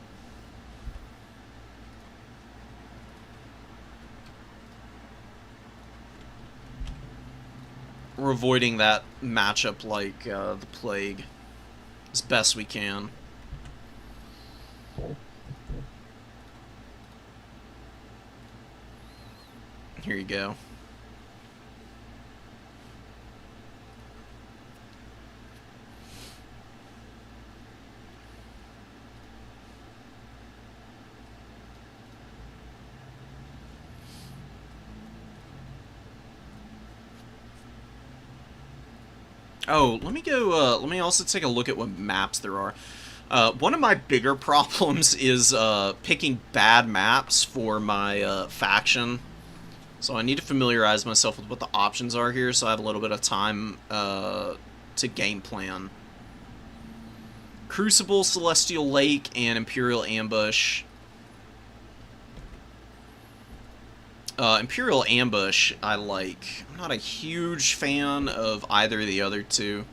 We're avoiding that matchup like the plague as best we can. Here you go. Oh, let me go, let me also take a look at what maps there are. One of my bigger problems is picking bad maps for my faction. So I need to familiarize myself with what the options are here, so I have a little bit of time to game plan. Crucible, Celestial Lake, and Imperial Ambush. Imperial Ambush, I like. I'm not a huge fan of either of the other two.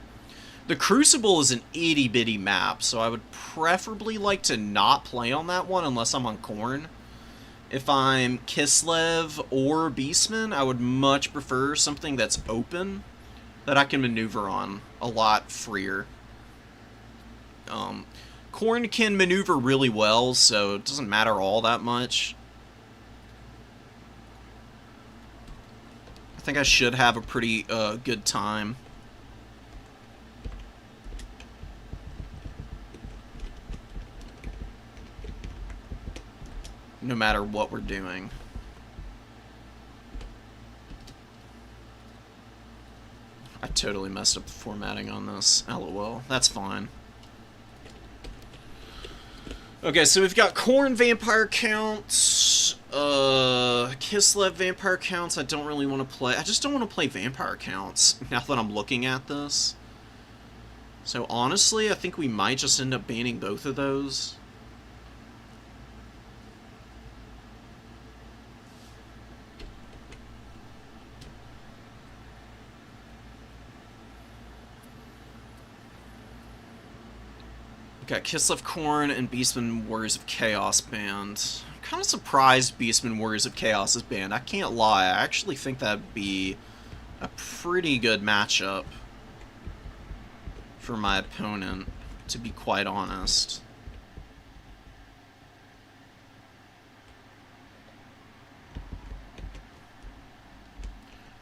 The Crucible is an itty-bitty map, so I would preferably like to not play on that one unless I'm on Khorne. If I'm Kislev or Beastman, I would much prefer something that's open that I can maneuver on a lot freer. Khorne can maneuver really well, so it doesn't matter all that much. I think I should have a pretty good time. No matter what we're doing. I totally messed up the formatting on this. LOL. That's fine. Okay, so we've got Khorne vampire counts, Kislev vampire counts. I don't really want to play. I just don't want to play vampire counts now that I'm looking at this. So honestly, I think we might just end up banning both of those. Got Kislev Khorne and Beastman Warriors of Chaos banned. I'm kind of surprised Beastman Warriors of Chaos is banned. I can't lie, I actually think that'd be a pretty good matchup for my opponent, to be quite honest.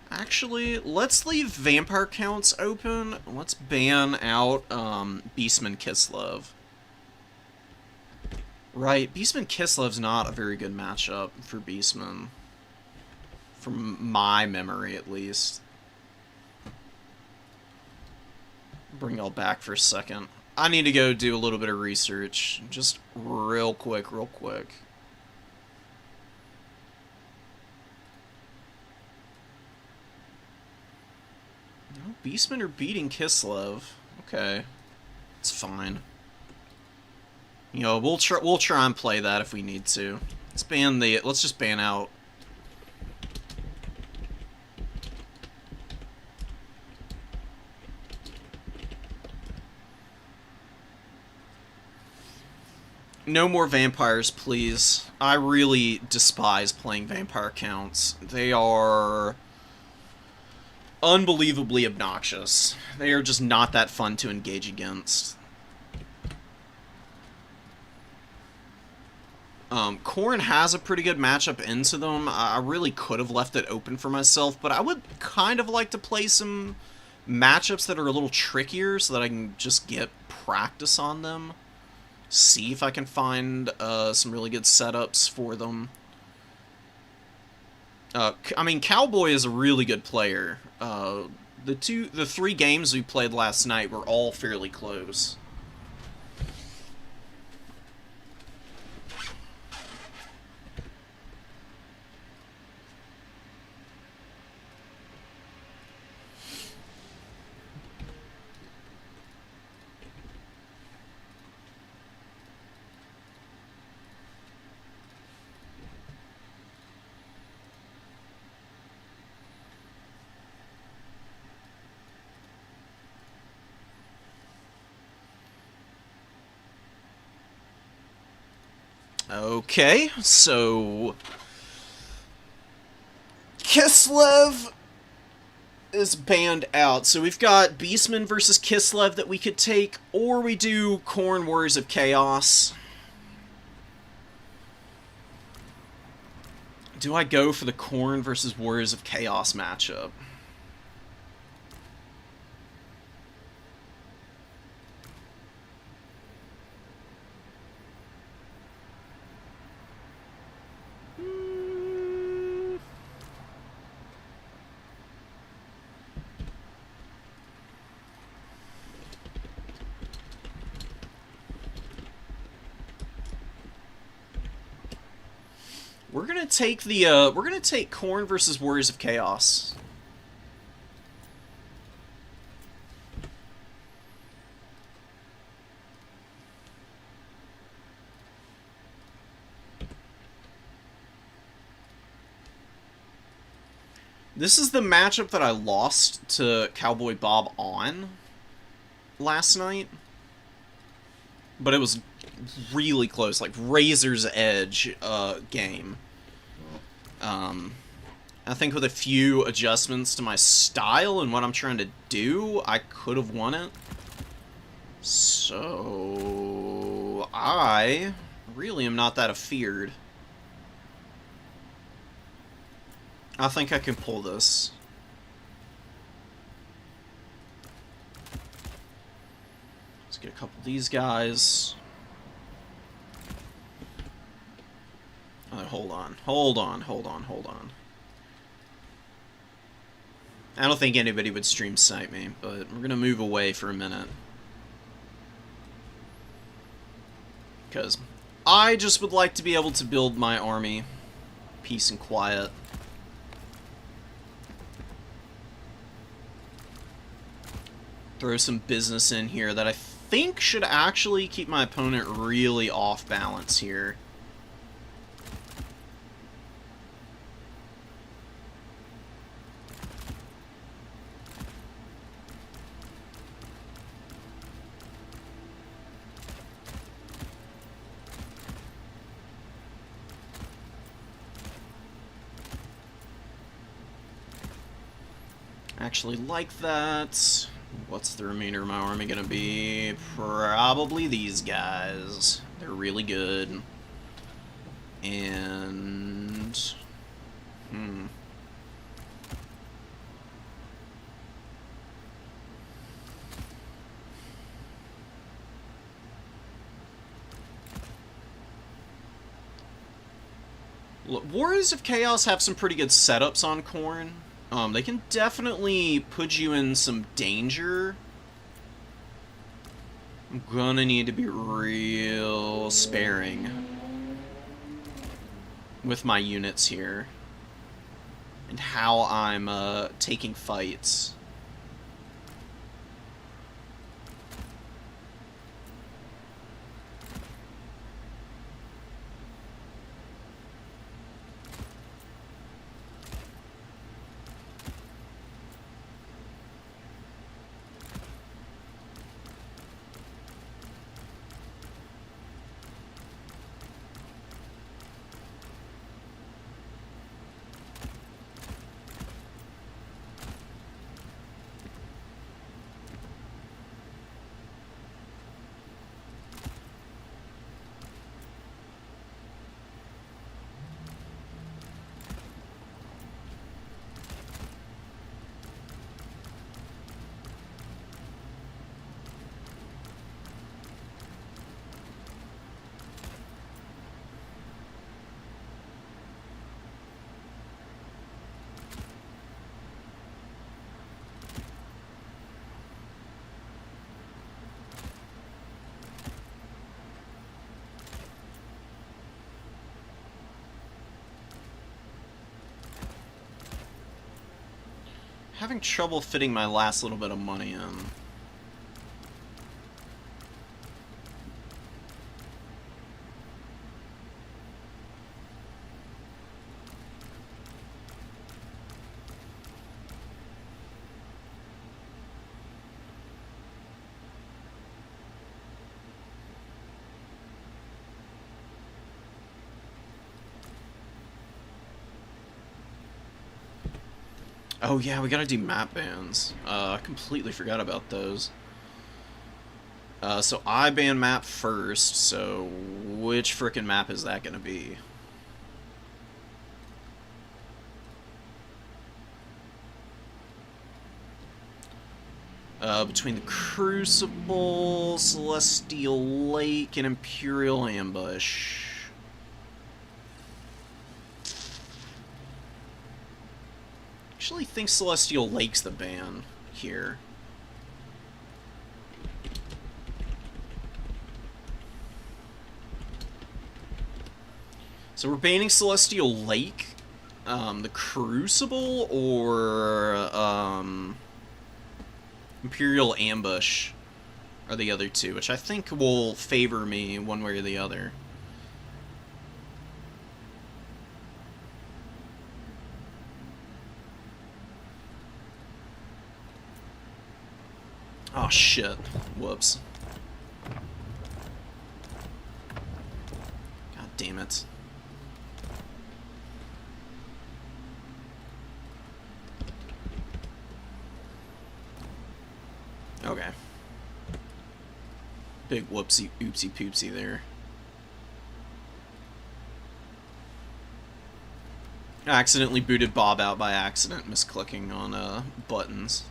Actually, let's leave vampire counts open. Let's ban out Beastman Kislev. Right, Beastman Kislev's not a very good matchup for Beastman. From my memory, at least. Bring y'all back for a second. I need to go do a little bit of research. Just real quick, real quick. No, Beastmen are beating Kislev. Okay. It's fine. You know, we'll try and play that if we need to. Let's just ban out. No more vampires, please. I really despise playing vampire counts. They are unbelievably obnoxious. They are just not that fun to engage against. Khorne has a pretty good matchup into them. I really could have left it open for myself, but I would kind of like to play some matchups that are a little trickier so that I can just get practice on them. See if I can find some really good setups for them. I mean, Cowboy is a really good player. The three games we played last night were all fairly close. Okay, so Kislev is banned out. So we've got Beastman versus Kislev that we could take, or we do Khorne Warriors of Chaos. Do I go for the Khorne versus Warriors of Chaos matchup? We're gonna take Khorne versus Warriors of Chaos. This is the matchup that I lost to Cowboy Bob on last night. But it was really close, like razor's edge game. I think with a few adjustments to my style and what I'm trying to do, I could have won it. So I really am not that afeared. I think I can pull this. Let's get a couple of these guys. Hold on. I don't think anybody would stream snipe me, but we're gonna move away for a minute. Because I just would like to be able to build my army peace and quiet. Throw some business in here that I think should actually keep my opponent really off balance here. Actually like that. What's the remainder of my army gonna be? Probably these guys. They're really good. And... Look, Warriors of Chaos have some pretty good setups on Khorne. They can definitely put you in some danger. I'm gonna need to be real sparing with my units here and how I'm taking fights. Having trouble fitting my last little bit of money in. Oh yeah, we gotta do map bans. I completely forgot about those. So I ban map first, so which frickin' map is that gonna be? Between the Crucible, Celestial Lake, and Imperial Ambush. Actually think Celestial Lake's the ban here. So we're banning Celestial Lake, the Crucible, or Imperial Ambush are the other two, which I think will favor me one way or the other. Oh, shit. Whoops. God damn it. Okay. Big whoopsie, oopsie poopsie there. I accidentally booted Bob out by accident, misclicking on buttons.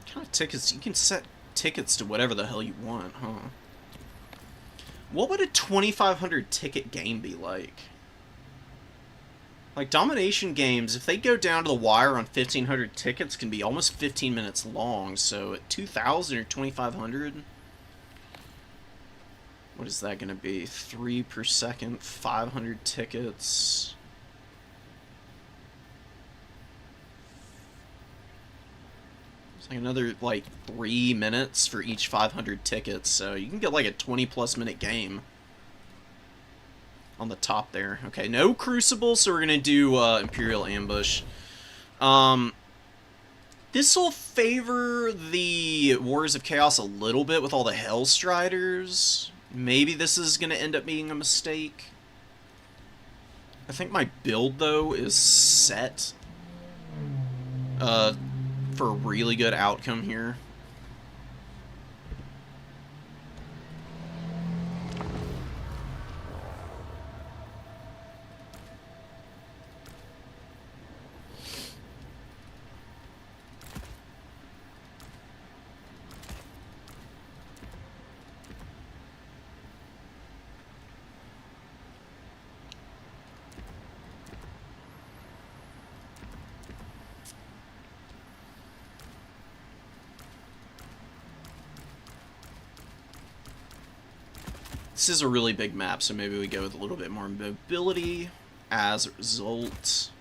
What kind of tickets? You can set tickets to whatever the hell you want, huh? What would a 2,500 ticket game be like? Like, domination games, if they go down to the wire on 1,500 tickets, can be almost 15 minutes long, so at 2,000 or 2,500... What is that going to be? 3 per second, 500 tickets... It's like another, like, 3 minutes for each 500 tickets, so you can get, like, a 20-plus minute game. On the top there. Okay, no Crucible, so we're gonna do Imperial Ambush. This will favor the Warriors of Chaos a little bit with all the Hellstriders. Maybe this is gonna end up being a mistake. I think my build, though, is set for a really good outcome here. This is a really big map, so maybe we go with a little bit more mobility as a result.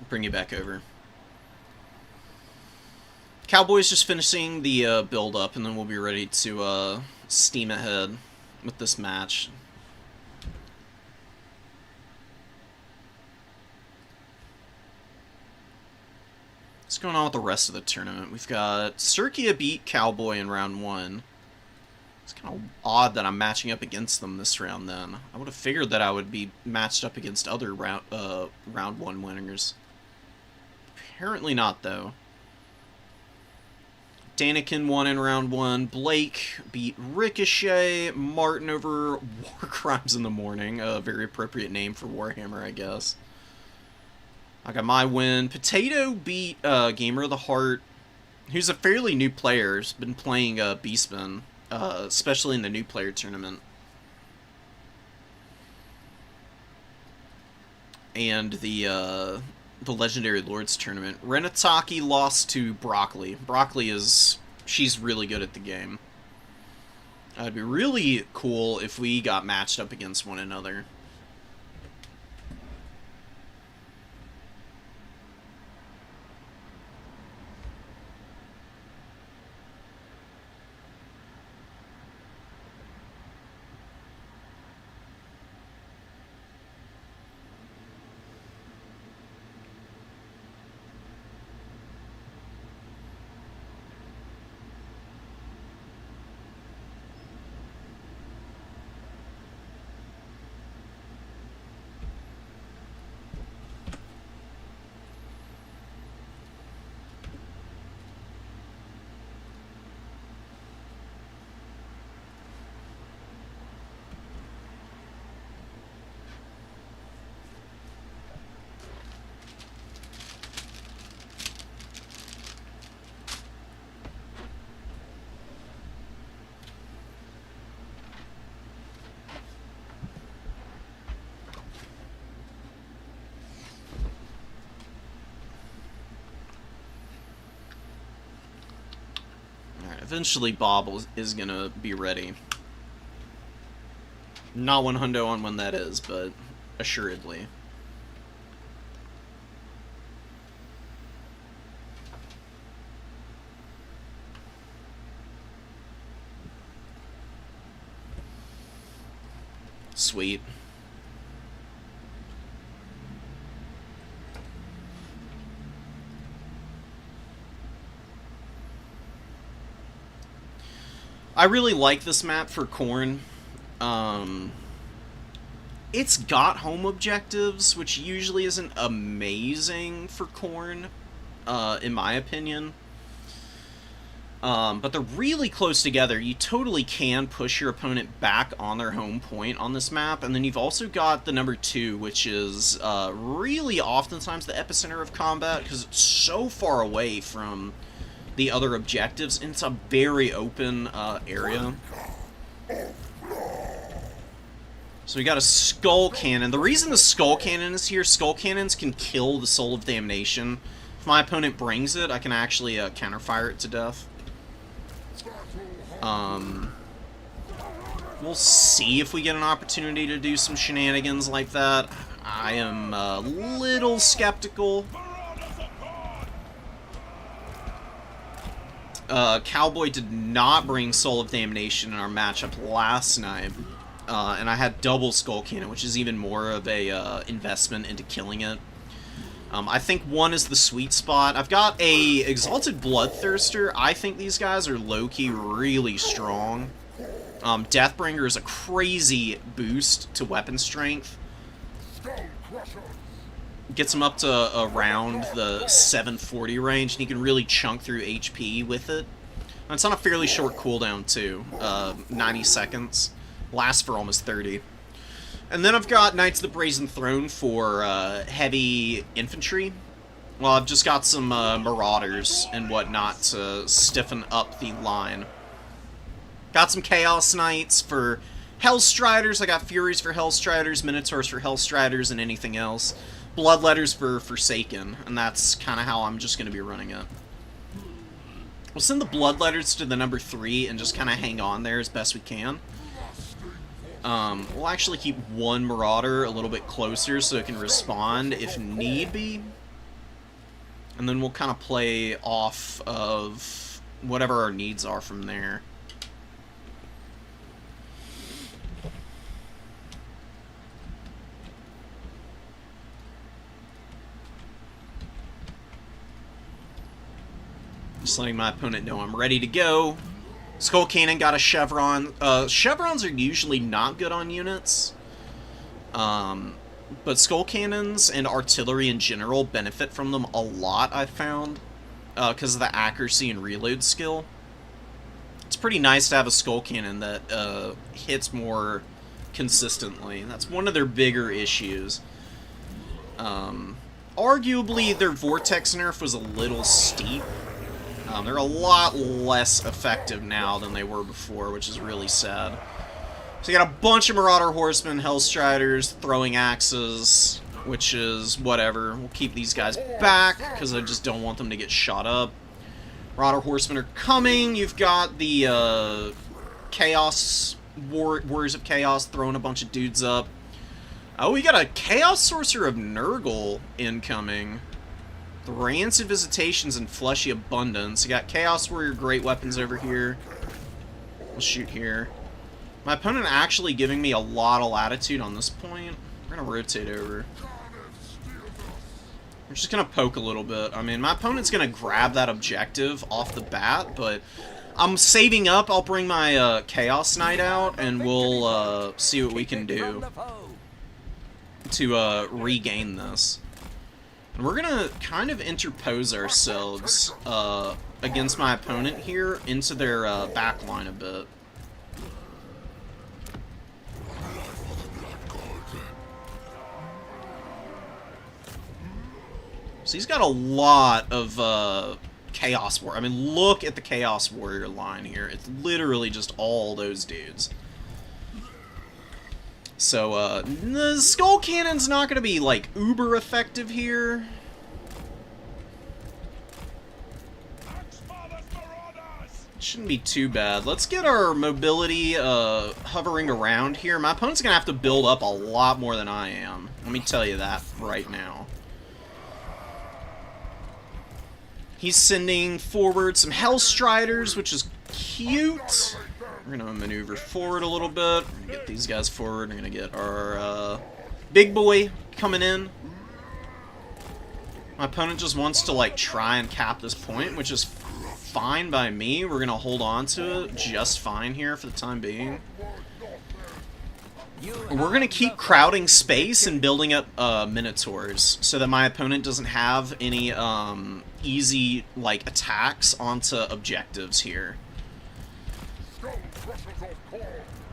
Bring you back over. Cowboys just finishing the build up, and then we'll be ready to steam ahead with this match. What's going on with the rest of the tournament? We've got Circia beat Cowboy in round 1. It's kind of odd that I'm matching up against them this round then. I would have figured that I would be matched up against other round 1 winners. Apparently not, though. Danikin won in round 1. Blake beat Ricochet. Martin over War Crimes in the Morning. A very appropriate name for Warhammer, I guess. I got my win. Potato beat Gamer of the Heart, who's a fairly new player. He's been playing Beastman, especially in the new player tournament. And the Legendary Lords tournament. Renataki lost to Broccoli. Broccoli she's really good at the game. It'd be really cool if we got matched up against one another. Eventually Bob is gonna be ready. Not 100 on when that is, but assuredly. Sweet. I really like this map for Khorne. It's got home objectives, which usually isn't amazing for Khorne, in my opinion. But they're really close together. You totally can push your opponent back on their home point on this map. And then you've also got the number 2, which is really oftentimes the epicenter of combat, because it's so far away from the other objectives, and it's a very open area. So we got a Skull Cannon. The reason the Skull Cannon is here, Skull Cannons can kill the Soul of Damnation. If my opponent brings it, I can actually counterfire it to death. We'll see if we get an opportunity to do some shenanigans like that. I am a little skeptical. Cowboy did not bring Soul of Damnation in our matchup last night. And I had double Skull Cannon, which is even more of a investment into killing it. I think 1 is the sweet spot. I've got a Exalted Bloodthirster. I think these guys are low-key really strong. Deathbringer is a crazy boost to weapon strength. Gets him up to around the 740 range, and he can really chunk through HP with it. And it's on a fairly short cooldown, too. 90 seconds. Lasts for almost 30. And then I've got Knights of the Brazen Throne for heavy infantry. Well, I've just got some Marauders and whatnot to stiffen up the line. Got some Chaos Knights for Hellstriders. I got Furies for Hellstriders, Minotaurs for Hellstriders, and anything else. Bloodletters for Forsaken, and that's kind of how I'm just going to be running it. We'll send the Bloodletters to the number 3 and just kind of hang on there as best we can. We'll actually keep 1 Marauder a little bit closer so it can respond if need be. And then we'll kind of play off of whatever our needs are from there. Just letting my opponent know I'm ready to go. Skull Cannon got a Chevron. Chevrons are usually not good on units. But Skull Cannons and artillery in general benefit from them a lot, I've found. Because of the accuracy and reload skill. It's pretty nice to have a Skull Cannon that hits more consistently. That's one of their bigger issues. Arguably, their Vortex nerf was a little steep. They're a lot less effective now than they were before, which is really sad. So you got a bunch of Marauder Horsemen, Hellstriders, throwing axes, which is whatever. We'll keep these guys back, because I just don't want them to get shot up. Marauder Horsemen are coming. You've got the Chaos, Warriors of Chaos throwing a bunch of dudes up. Oh, we got a Chaos Sorcerer of Nurgle incoming. The Rancid Visitations and Fleshy Abundance. You got Chaos Warrior Great Weapons over here. We'll shoot here. My opponent actually giving me a lot of latitude on this point. We're going to rotate over. We're just going to poke a little bit. I mean, my opponent's going to grab that objective off the bat, but I'm saving up. I'll bring my Chaos Knight out, and we'll see what we can do to regain this. And we're going to kind of interpose ourselves against my opponent here into their back line a bit. So he's got a lot of Chaos Warrior. I mean, look at the Chaos Warrior line here. It's literally just all those dudes. So, the Skull Cannon's not going to be, like, uber effective here. Shouldn't be too bad. Let's get our mobility hovering around here. My opponent's going to have to build up a lot more than I am. Let me tell you that right now. He's sending forward some Hellstriders, which is cute. We're going to maneuver forward a little bit. We're going to get these guys forward. We're going to get our big boy coming in. My opponent just wants to, like, try and cap this point, which is fine by me. We're going to hold on to it just fine here for the time being. We're going to keep crowding space and building up Minotaurs so that my opponent doesn't have any easy, like, attacks onto objectives here.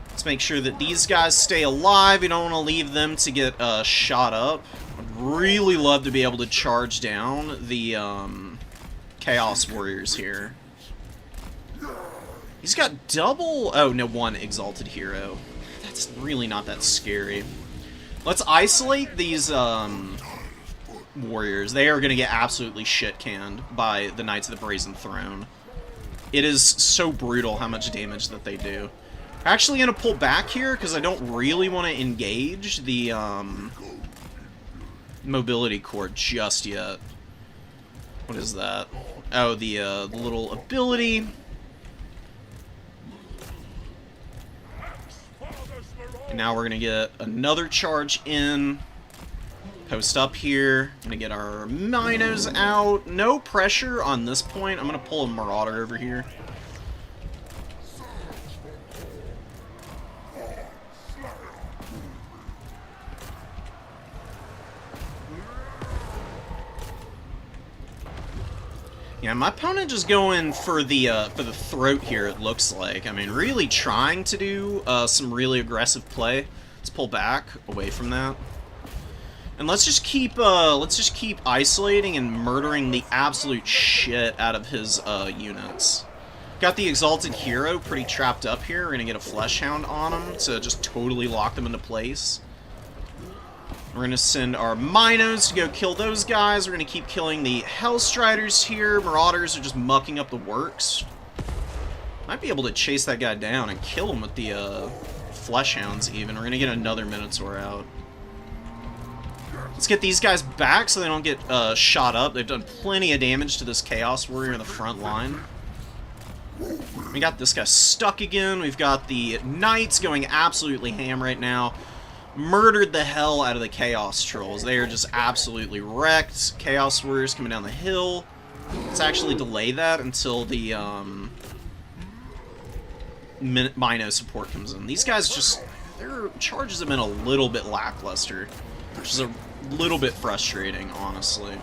Let's make sure that these guys stay alive. We don't want to leave them to get shot up. I'd really love to be able to charge down the Chaos Warriors here. He's got double... Oh, no, one Exalted Hero. That's really not that scary. Let's isolate these warriors. They are going to get absolutely shit-canned by the Knights of the Brazen Throne. It is so brutal how much damage that they do. I'm actually going to pull back here because I don't really want to engage the mobility core just yet. What is that? Oh, the little ability. And now we're going to get another charge in. Post up here. Going to get our Minos out. No pressure on this point. I'm going to pull a Marauder over here. Yeah, my opponent just going for the throat here, it looks like. I mean, really trying to do some really aggressive play. Let's pull back away from that. And let's just keep isolating and murdering the absolute shit out of his units. Got the Exalted Hero pretty trapped up here. We're gonna get a Fleshhound on him to just totally lock them into place. We're going to send our Minos to go kill those guys. We're going to keep killing the Hellstriders here. Marauders are just mucking up the works. Might be able to chase that guy down and kill him with the Fleshhounds even. We're going to get another Minotaur out. Let's get these guys back so they don't get shot up. They've done plenty of damage to this Chaos Warrior in the front line. We got this guy stuck again. We've got the Knights going absolutely ham right now. Murdered the hell out of the Chaos Trolls. They are just absolutely wrecked. Chaos Warriors coming down the hill. Let's actually delay that until the Mino support comes in. These guys just... their charges have been a little bit lackluster, which is a little bit frustrating, honestly.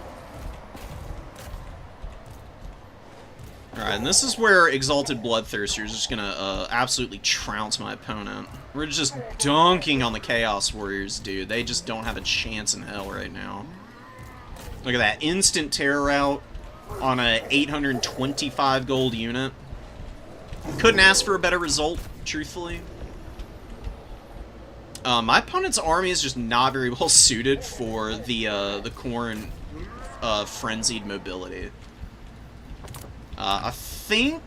Alright, and this is where Exalted Bloodthirster is just gonna absolutely trounce my opponent. We're just dunking on the Chaos Warriors, dude. They just don't have a chance in hell right now. Look at that. Instant terror out on a 825 gold unit. Couldn't ask for a better result, truthfully. My opponent's army is just not very well suited for the Khorne frenzied mobility. I think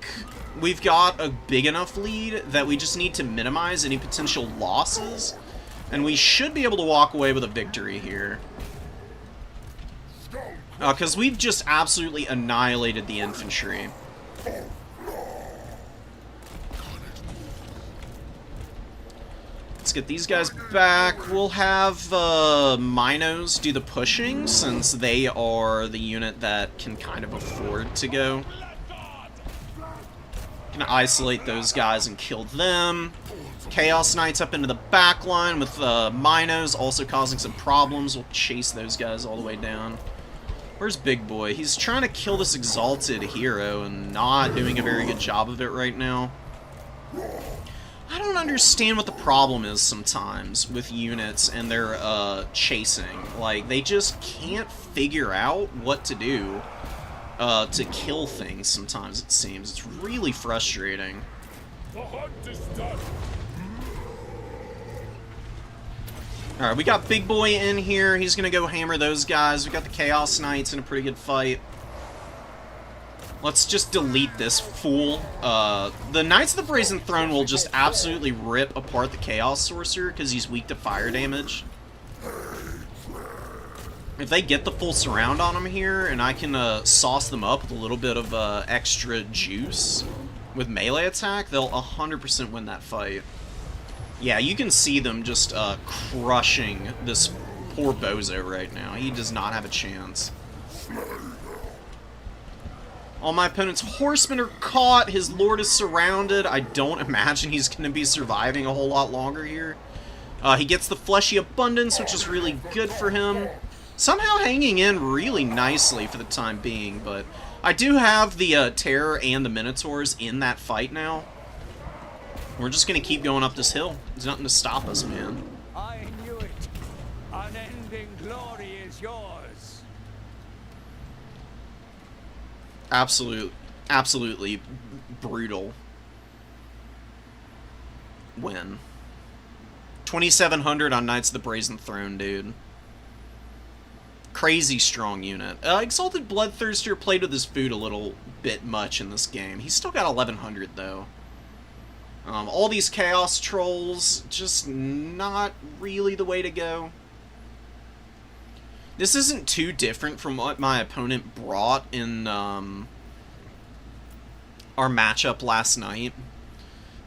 we've got a big enough lead that we just need to minimize any potential losses, and we should be able to walk away with a victory here. Because we've just absolutely annihilated the infantry. Let's get these guys back. We'll have Minos do the pushing, since they are the unit that can kind of afford to go. Gonna isolate those guys and kill them. Chaos Knights up into the back line with Minos also causing some problems. We'll chase those guys all the way down. Where's Big Boy? He's trying to kill this Exalted Hero and not doing a very good job of it right now. I don't understand what the problem is sometimes with units and their chasing. Like, they just can't figure out what to do to kill things sometimes, it seems. It's really frustrating. The hunt is done. Alright, we got Big Boy in here. He's gonna go hammer those guys. We got the Chaos Knights in a pretty good fight. Let's just delete this fool. The Knights of the Brazen Throne will just absolutely rip apart the Chaos Sorcerer because he's weak to fire damage. If they get the full surround on him here, and I can sauce them up with a little bit of extra juice with melee attack, they'll 100% win that fight. Yeah, you can see them just crushing this poor bozo right now. He does not have a chance. All my opponent's horsemen are caught. His lord is surrounded. I don't imagine he's going to be surviving a whole lot longer here. He gets the Fleshy Abundance, which is really good for him. Somehow hanging in really nicely for the time being, but I do have the Terror and the Minotaurs in that fight now. We're just going to keep going up this hill. There's nothing to stop us, man. I knew it. Unending glory is yours. Absolutely brutal win. 2,700 on Knights of the Brazen Throne, dude. Crazy strong unit. Exalted Bloodthirster played with his food a little bit much in this game. He's still got 1,100, though. All these Chaos Trolls, just not really the way to go. This isn't too different from what my opponent brought in our matchup last night.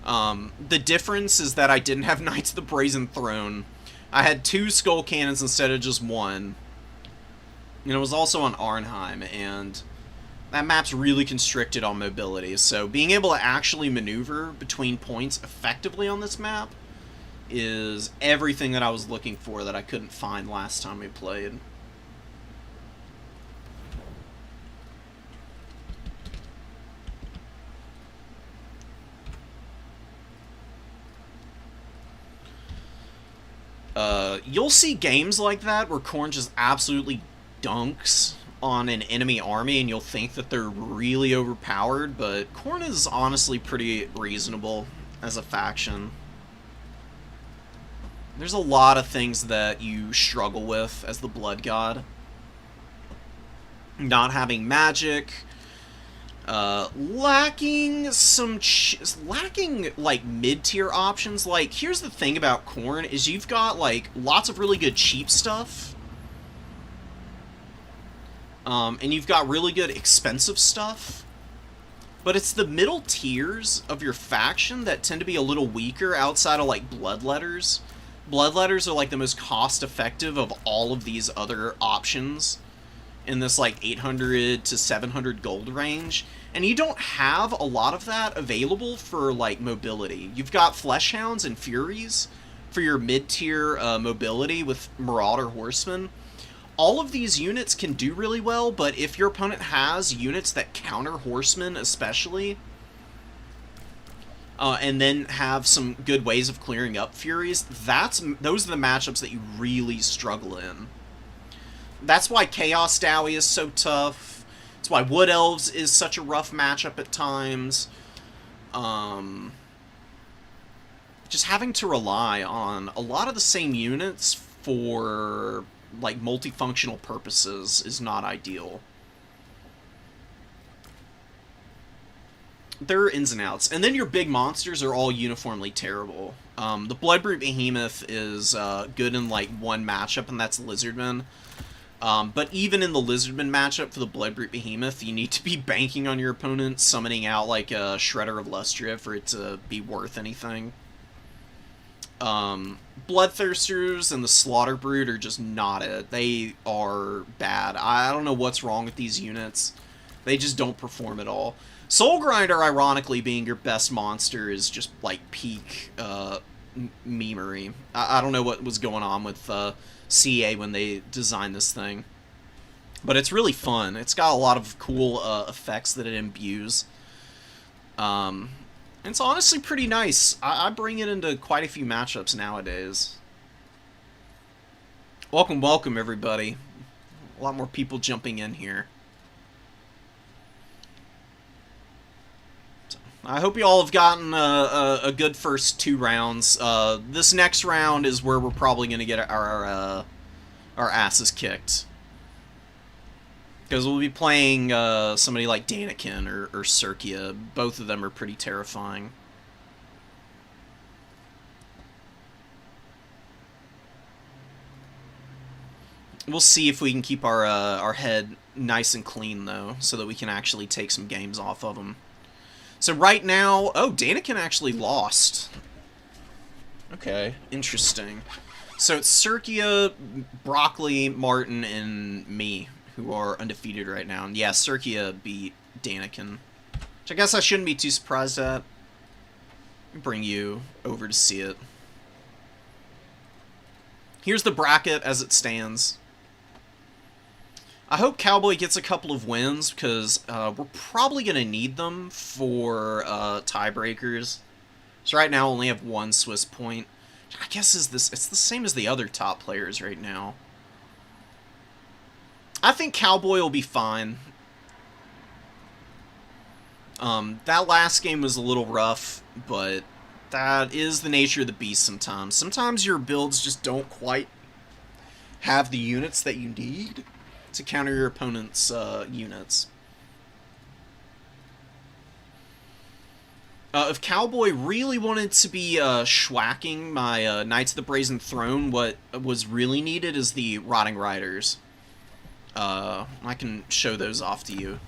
The difference is that I didn't have Knights of the Brazen Throne. I had 2 Skull Cannons instead of just 1. And it was also on Arnheim, and that map's really constricted on mobility. So being able to actually maneuver between points effectively on this map is everything that I was looking for that I couldn't find last time we played. You'll see games like that where Khorne just absolutely dunks on an enemy army and you'll think that they're really overpowered, but Khorne is honestly pretty reasonable as a faction. There's a lot of things that you struggle with as the Blood God. Not having magic, lacking like mid-tier options. Like, here's the thing about Khorne is you've got like lots of really good cheap stuff, and you've got really good expensive stuff, but it's the middle tiers of your faction that tend to be a little weaker outside of like Bloodletters. Bloodletters are like the most cost-effective of all of these other options in this like 800 to 700 gold range, and you don't have a lot of that available for like mobility. You've got Fleshhounds and Furies for your mid-tier mobility with Marauder Horsemen. All of these units can do really well, but if your opponent has units that counter Horsemen especially, and then have some good ways of clearing up Furies, those are the matchups that you really struggle in. That's why Chaos Dowie is so tough. That's why Wood Elves is such a rough matchup at times. Just having to rely on a lot of the same units for like multifunctional purposes is not ideal. There are ins and outs. And then your big monsters are all uniformly terrible. The Bloodbrute Behemoth is good in like one matchup, and that's Lizardman. But even in the Lizardman matchup for the Bloodbrute Behemoth, you need to be banking on your opponent summoning out like a Shredder of Lustria for it to be worth anything. Bloodthirsters and the Slaughter Brood are just not it. They are bad. I don't know what's wrong with these units. They just don't perform at all. Soul Grinder, ironically, being your best monster is just like peak memery. I don't know what was going on with CA when they designed this thing, but it's really fun. It's got a lot of cool effects that it imbues. It's honestly pretty nice. I bring it into quite a few matchups nowadays. Welcome, welcome, everybody. A lot more people jumping in here. I hope you all have gotten a good first 2 rounds. This next round is where we're probably going to get our asses kicked. Because we'll be playing somebody like Daniken or Circia. Both of them are pretty terrifying. We'll see if we can keep our head nice and clean, though, so that we can actually take some games off of them. So right now... Oh, Daniken actually lost. Okay, interesting. So it's Circia, Broccoli, Martin, and me who are undefeated right now. And yeah, Circia beat Daniken, which I guess I shouldn't be too surprised at. Bring you over to see it. Here's the bracket as it stands. I hope Cowboy gets a couple of wins, because we're probably going to need them for tiebreakers. So right now, I only have one Swiss point. I guess it's the same as the other top players right now. I think Cowboy will be fine. That last game was a little rough, but that is the nature of the beast sometimes. Sometimes your builds just don't quite have the units that you need to counter your opponent's units. If Cowboy really wanted to be schwacking my Knights of the Brazen Throne, what was really needed is the Rotting Riders. I can show those off to you.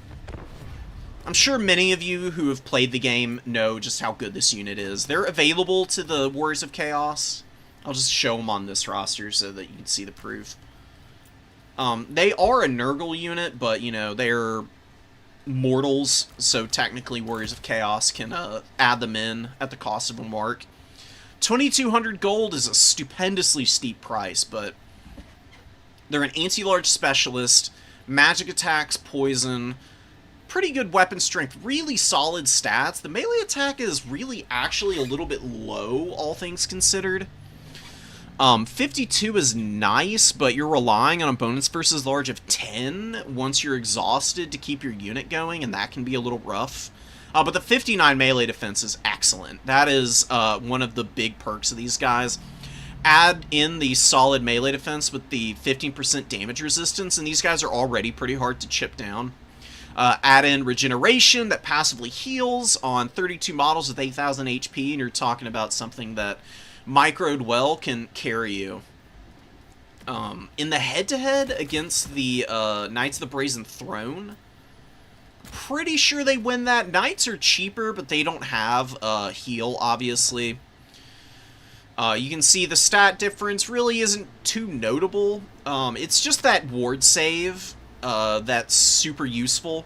I'm sure many of you who have played the game know just how good this unit is. They're available to the Warriors of Chaos. I'll just show them on this roster so that you can see the proof. They are a Nurgle unit, but, you know, they're mortals, so technically Warriors of Chaos can add them in at the cost of a mark. 2,200 gold is a stupendously steep price, but they're an anti-large specialist, magic attacks, poison, pretty good weapon strength, really solid stats. The melee attack is really actually a little bit low, all things considered. 52 is nice, but you're relying on a bonus versus large of 10 once you're exhausted to keep your unit going, and that can be a little rough. But the 59 melee defense is excellent. That is one of the big perks of these guys. Add in the solid melee defense with the 15% damage resistance, and these guys are already pretty hard to chip down. Add in regeneration that passively heals on 32 models with 8,000 HP, and you're talking about something that microed well can carry you. In the head-to-head against the Knights of the Brazen Throne, pretty sure they win that. Knights are cheaper, but they don't have heal, obviously. You can see the stat difference really isn't too notable. It's just that ward save that's super useful.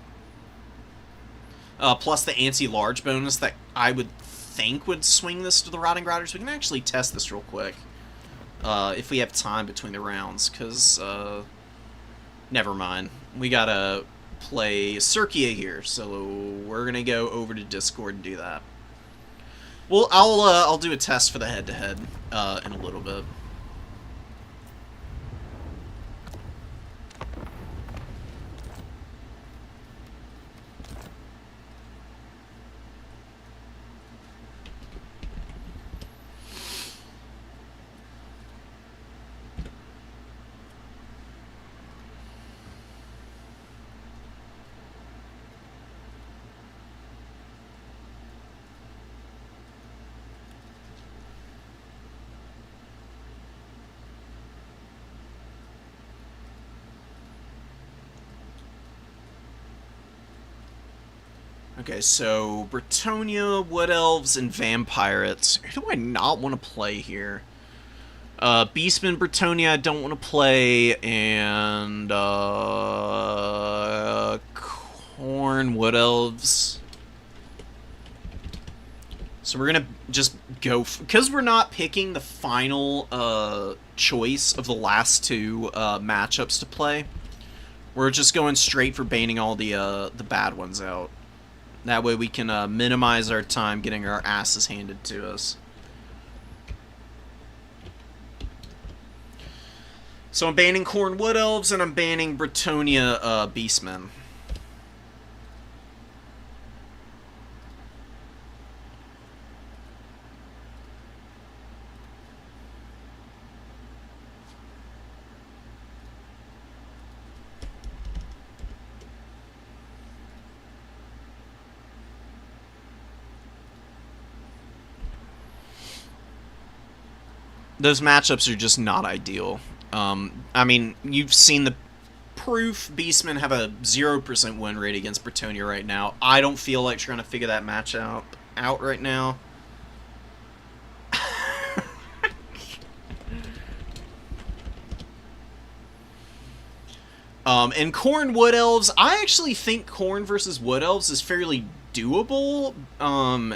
Plus the anti-large bonus that I would think would swing this to the Rotting Riders. We can actually test this real quick. If we have time between the rounds, because never mind. We gotta play Circia here, so we're gonna go over to Discord and do that. Well, I'll do a test for the head-to-head in a little bit. Okay, so Bretonia, Wood Elves, and Vampirates. Who do I not want to play here? Beastman, Bretonia, I don't want to play, and Khorne, Wood Elves. So we're gonna just go, because we're not picking the final choice of the last two matchups to play. We're just going straight for banning all the bad ones out. That way we can minimize our time getting our asses handed to us. So I'm banning Khorne Wood Elves, and I'm banning Bretonia Beastmen. Those matchups are just not ideal. I mean, you've seen the proof. Beastmen have a 0% win rate against Bretonnia right now. I don't feel like trying to figure that match out right now. And Khorne Wood Elves, I actually think Khorne versus Wood Elves is fairly doable.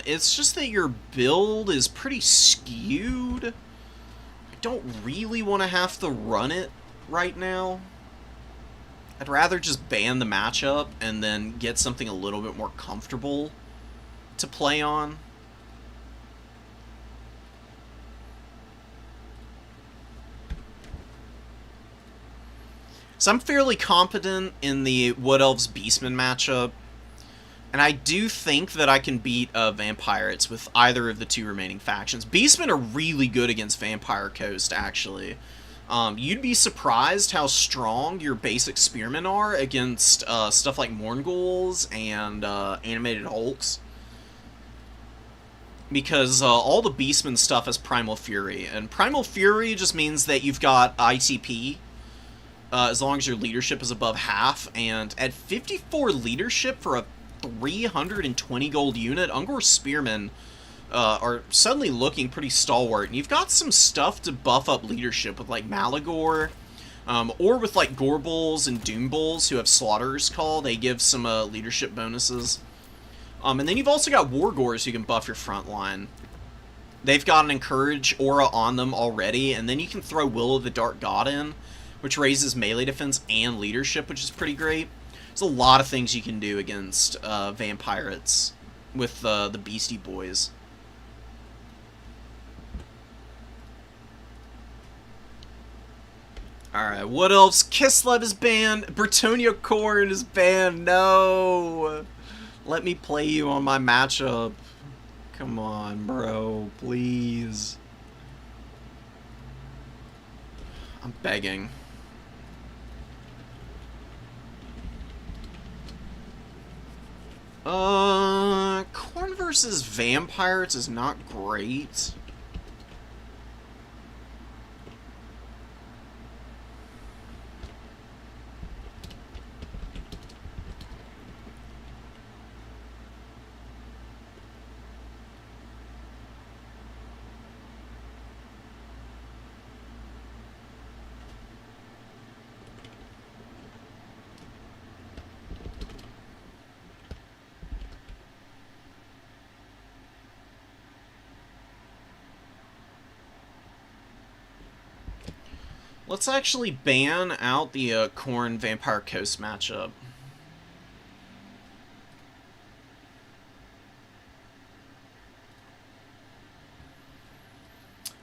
It's just that your build is pretty skewed. I don't really want to have to run it right now. I'd rather just ban the matchup and then get something a little bit more comfortable to play on. So I'm fairly competent in the Wood Elves Beastmen matchup, and I do think that I can beat Vampirates with either of the two remaining factions. Beastmen are really good against Vampire Coast, actually. You'd be surprised how strong your basic Spearmen are against stuff like Mournghouls and Animated Hulks. Because all the Beastmen stuff is Primal Fury, and Primal Fury just means that you've got ITP, as long as your leadership is above half, and at 54 leadership for a 320 gold unit, Ungor's Spearmen are suddenly looking pretty stalwart, and you've got some stuff to buff up leadership with, like, Malagor, or with, like, Gorbulls and Doombulls, who have Slaughterer's Call. They give some leadership bonuses. And then you've also got Wargors who can buff your front line. They've got an Encourage aura on them already, and then you can throw Will of the Dark God in, which raises melee defense and leadership, which is pretty great. There's a lot of things you can do against Vampirates with the Beastie Boys. Alright, Wood Elves, Kislev is banned, Bretonnia Khorne is banned, no! Let me play you on my matchup. Come on, bro, please. I'm begging. Khorne versus Vampires is not great. Let's actually ban out the Khorne Vampire Coast matchup.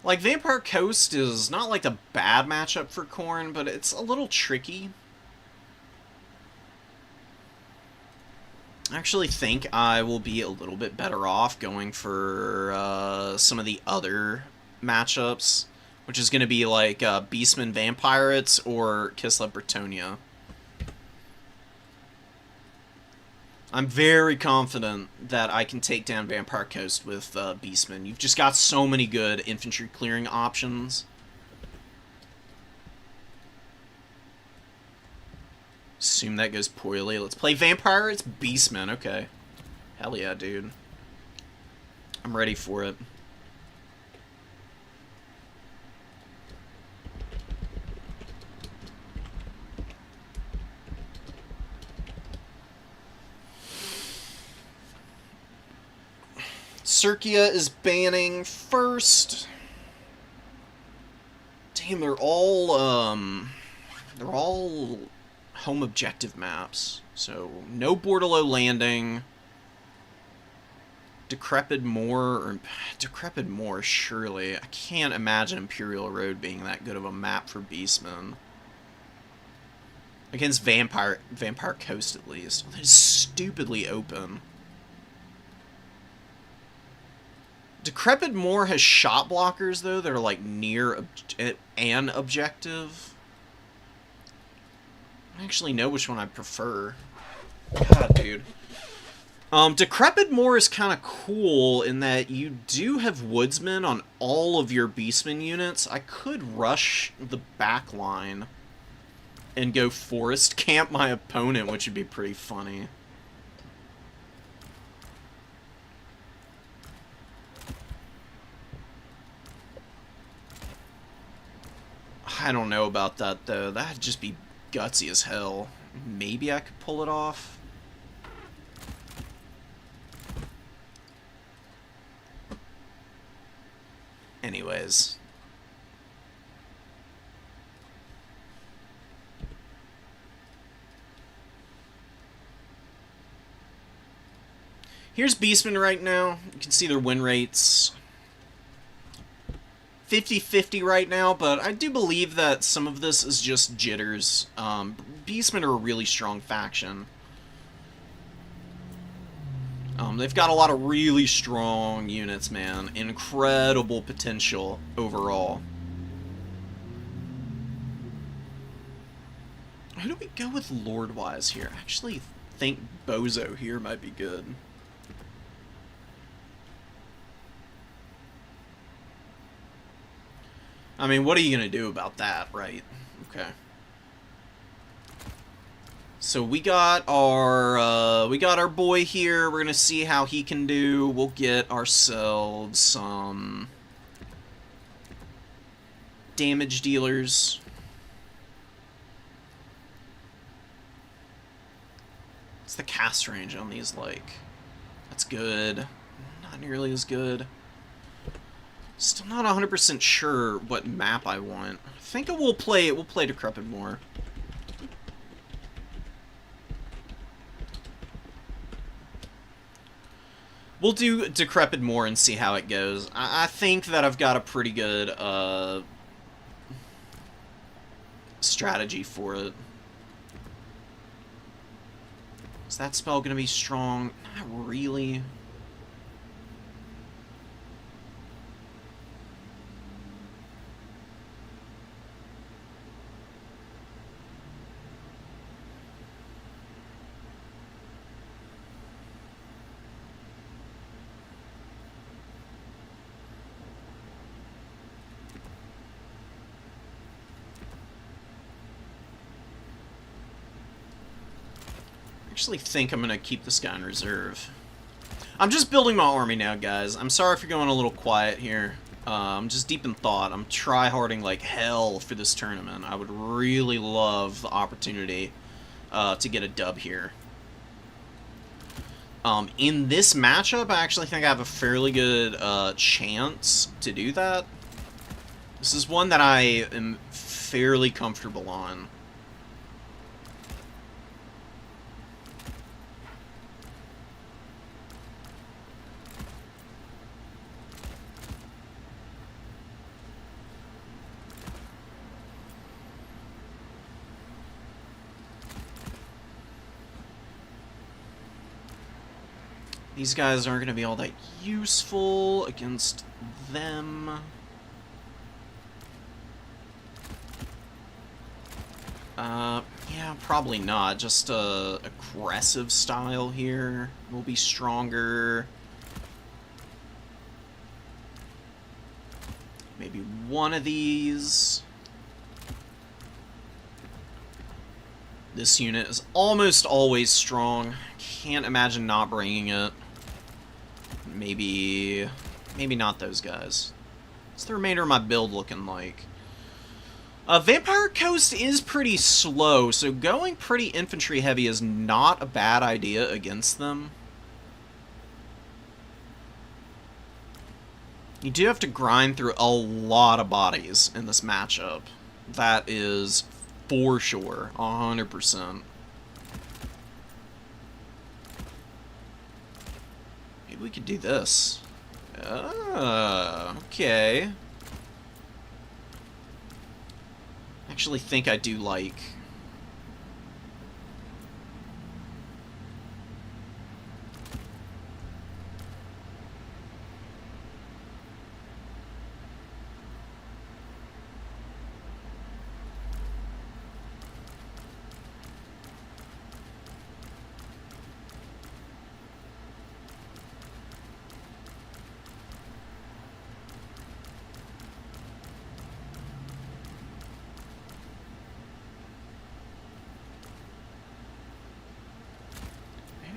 Like, Vampire Coast is not like a bad matchup for Khorne, but it's a little tricky. I actually think I will be a little bit better off going for some of the other matchups, which is going to be like Beastmen Vampirates or Kislev Bretonnia. I'm very confident that I can take down Vampire Coast with Beastmen. You've just got so many good infantry clearing options. Assume that goes poorly. Let's play Vampire. It's Beastmen. Okay. Hell yeah, dude. I'm ready for it. Circia is banning first. Damn, they're all home objective maps. So no Bordello Landing. Decrepit Moor, surely. I can't imagine Imperial Road being that good of a map for Beastmen. Against Vampire Coast, at least. That is stupidly open. Decrepit Moor has shot blockers, though, that are, like, near an objective. I don't actually know which one I prefer. God, dude. Decrepit Moor is kind of cool in that you do have woodsmen on all of your beastman units. I could rush the back line and go forest camp my opponent, which would be pretty funny. I don't know about that, though. That'd just be gutsy as hell. Maybe I could pull it off. Anyways. Here's Beastmen right now. You can see their win rates. 50-50 right now, but I do believe that some of this is just jitters. Beastmen are a really strong faction. They've got a lot of really strong units, man. Incredible potential overall. Who do we go with Lord-wise here? I actually think Bozo here might be good. I mean, what are you gonna do about that, right? Okay. So we got our boy here. We're gonna see how he can do. We'll get ourselves some damage dealers. What's the cast range on these like? That's good. Not nearly as good. Still not 100% sure what map I want. I think we'll play Decrepit Moor. We'll do Decrepit Moor and see how it goes. I think that I've got a pretty good strategy for it. Is that spell gonna be strong? Not really. I actually think I'm gonna keep this guy in reserve. I'm just building my army now, guys. I'm sorry if you're going a little quiet here. I'm just deep in thought. I'm try-harding like hell for this tournament. I would really love the opportunity to get a dub here. In this matchup, I actually think I have a fairly good chance to do that. This is one that I am fairly comfortable on. These guys aren't going to be all that useful against them. Yeah, probably not. Just aggressive style here will be stronger. Maybe one of these. This unit is almost always strong. Can't imagine not bringing it. Maybe not those guys. What's the remainder of my build looking like? Vampire Coast is pretty slow, so going pretty infantry heavy is not a bad idea against them. You do have to grind through a lot of bodies in this matchup. That is for sure, 100%. Maybe we could do this. Okay. Actually think I do like...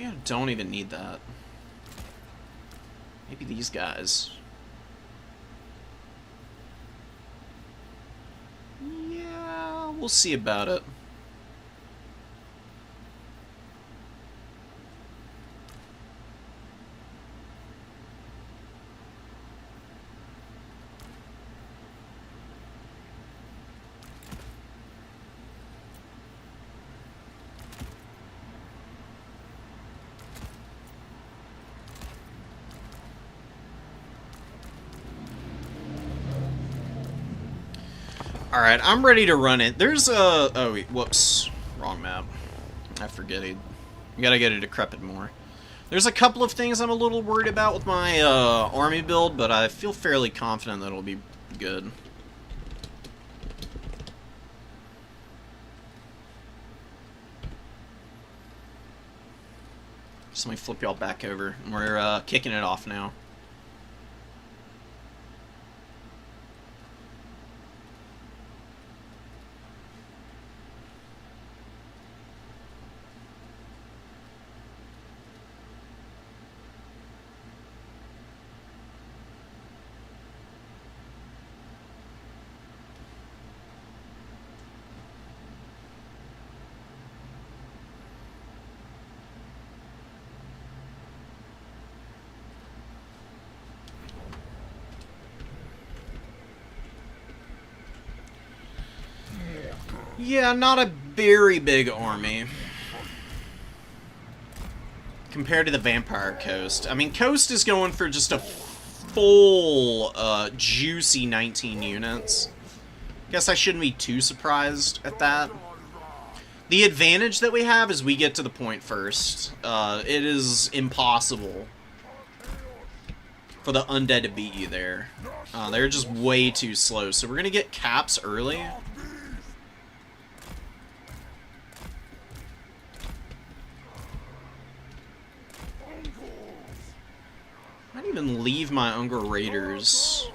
Maybe I don't even need that. Maybe these guys. Yeah, we'll see about it. Alright, I'm ready to run it. There's a... Oh, wait, whoops. Wrong map. I forget it. You gotta get a decrepit more. There's a couple of things I'm a little worried about with my army build, but I feel fairly confident that it'll be good. Just let me flip y'all back over. We're kicking it off now. Yeah, not a very big army. Compared to the Vampire Coast. I mean, Coast is going for just a full, juicy 19 units. Guess I shouldn't be too surprised at that. The advantage that we have is we get to the point first. It is impossible for the undead to beat you there. They're just way too slow. So we're going to get caps early. I might even leave my Unger Raiders.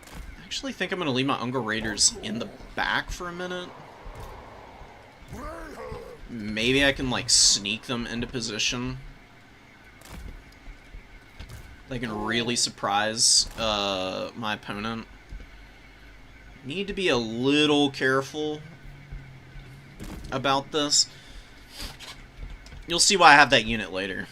I actually think I'm going to leave my Unger Raiders in the back for a minute. Maybe I can, like, sneak them into position. They can really surprise my opponent. Need to be a little careful about this. You'll see why I have that unit later.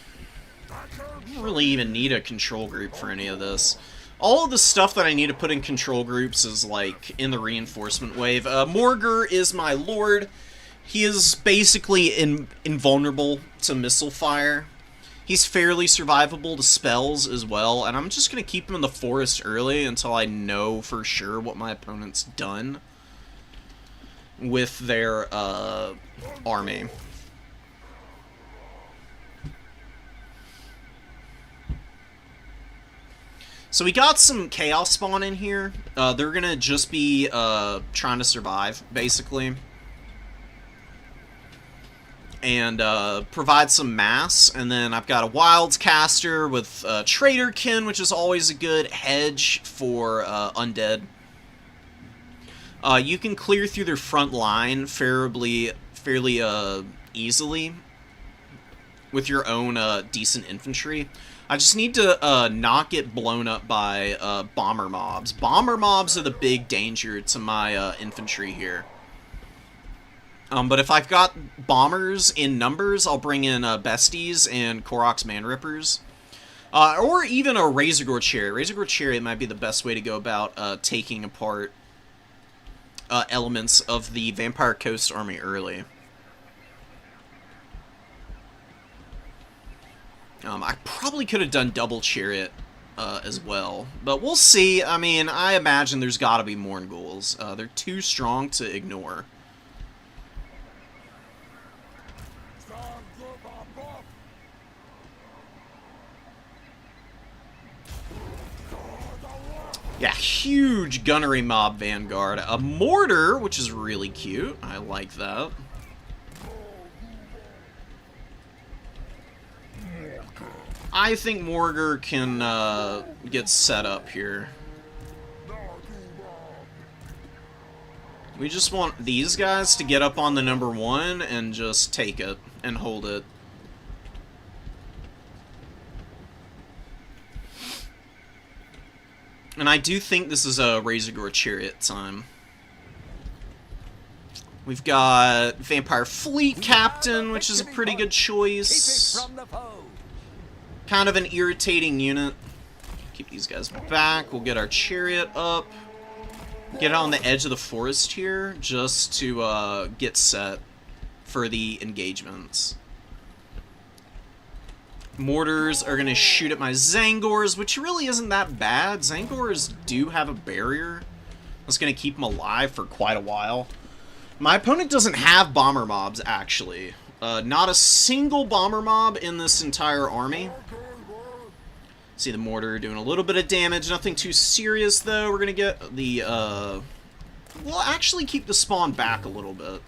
I don't really even need a control group for any of this. All of the stuff that I need to put in control groups is, like, in the reinforcement wave. Morgur is my lord. He is basically invulnerable to missile fire. He's fairly survivable to spells as well, and I'm just going to keep him in the forest early until I know for sure what my opponent's done with their army. So we got some Chaos Spawn in here. They're going to just be trying to survive, basically. And provide some mass. And then I've got a Wilds Caster with Traderkin, which is always a good hedge for undead. You can clear through their front line fairly easily with your own decent infantry. I just need to not get blown up by bomber mobs. Bomber mobs are the big danger to my infantry here. But if I've got bombers in numbers, I'll bring in Besties and Korok's Manrippers. Or even a Razorgore Chariot. Razorgore Chariot might be the best way to go about taking apart elements of the Vampire Coast army early. I probably could have done double Chariot as well, but we'll see. I mean, I imagine there's got to be Morn Ghouls. They're too strong to ignore. Yeah, huge gunnery mob vanguard. A mortar, which is really cute. I like that. I think Morgur can get set up here. We just want these guys to get up on the number 1 and just take it. and hold it. And I do think this is a Razorgore Chariot time. We've got Vampire Fleet Captain, which is a pretty good choice. Kind of an irritating unit. Keep these guys back. We'll get our chariot up. Get on the edge of the forest here, just to get set for the engagements. Mortars are going to shoot at my Zangors, which really isn't that bad. Zangors do have a barrier that's going to keep them alive for quite a while. My opponent doesn't have bomber mobs, actually. Not a single bomber mob in this entire army. See the mortar doing a little bit of damage. Nothing too serious, though. We're going to get the... We'll actually keep the spawn back a little bit.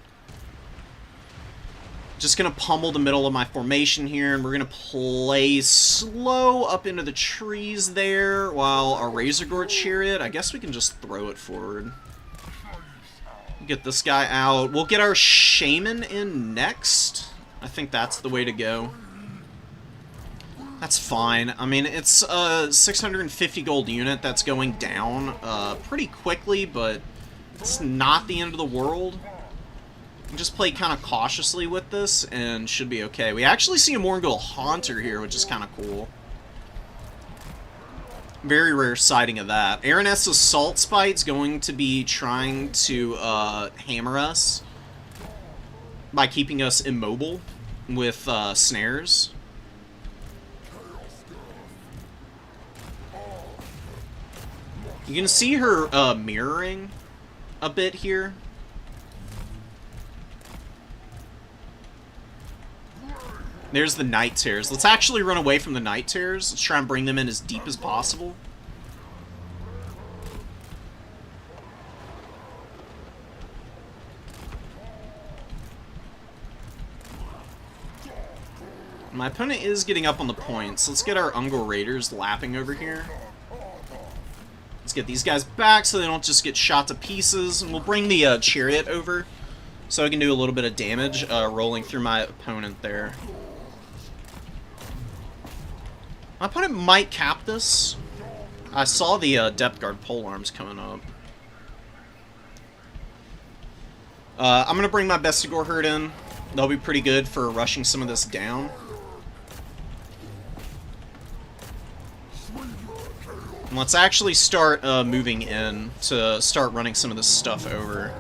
Just going to pummel the middle of my formation here, and we're going to play slow up into the trees there, while our Razorgore Chariot, I guess we can just throw it forward. Get this guy out. We'll get our Shaman in next. I think that's the way to go. That's fine. I mean, it's a 650 gold unit that's going down pretty quickly, but it's not the end of the world. Just play kind of cautiously with this, and should be okay. We actually see a Morgul Haunter here, which is kind of cool. Very rare sighting of that. Araneth's Assault Spite's going to be trying to hammer us by keeping us immobile with snares. You can see her mirroring a bit here. There's the Night Terrors. Let's actually run away from the Night Terrors. Let's try and bring them in as deep as possible. My opponent is getting up on the points. Let's get our Ungor Raiders lapping over here. Let's get these guys back so they don't just get shot to pieces. And we'll bring the Chariot over so I can do a little bit of damage rolling through my opponent there. My opponent might cap this. I saw the Depth Guard polearms coming up. I'm going to bring my Bestigor herd in. They'll be pretty good for rushing some of this down. And let's actually start moving in to start running some of this stuff over.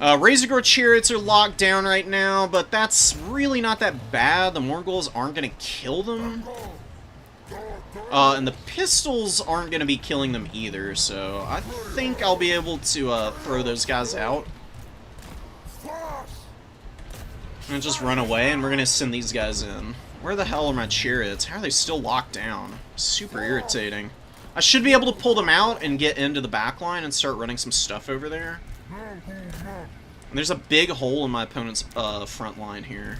Razorgore Chariots are locked down right now, but that's really not that bad. The Morghuls aren't going to kill them. And the pistols aren't going to be killing them either, so I think I'll be able to throw those guys out. And just run away, and we're going to send these guys in. Where the hell are my chariots? How are they still locked down? Super irritating. I should be able to pull them out and get into the back line and start running some stuff over there. And there's a big hole in my opponent's front line here.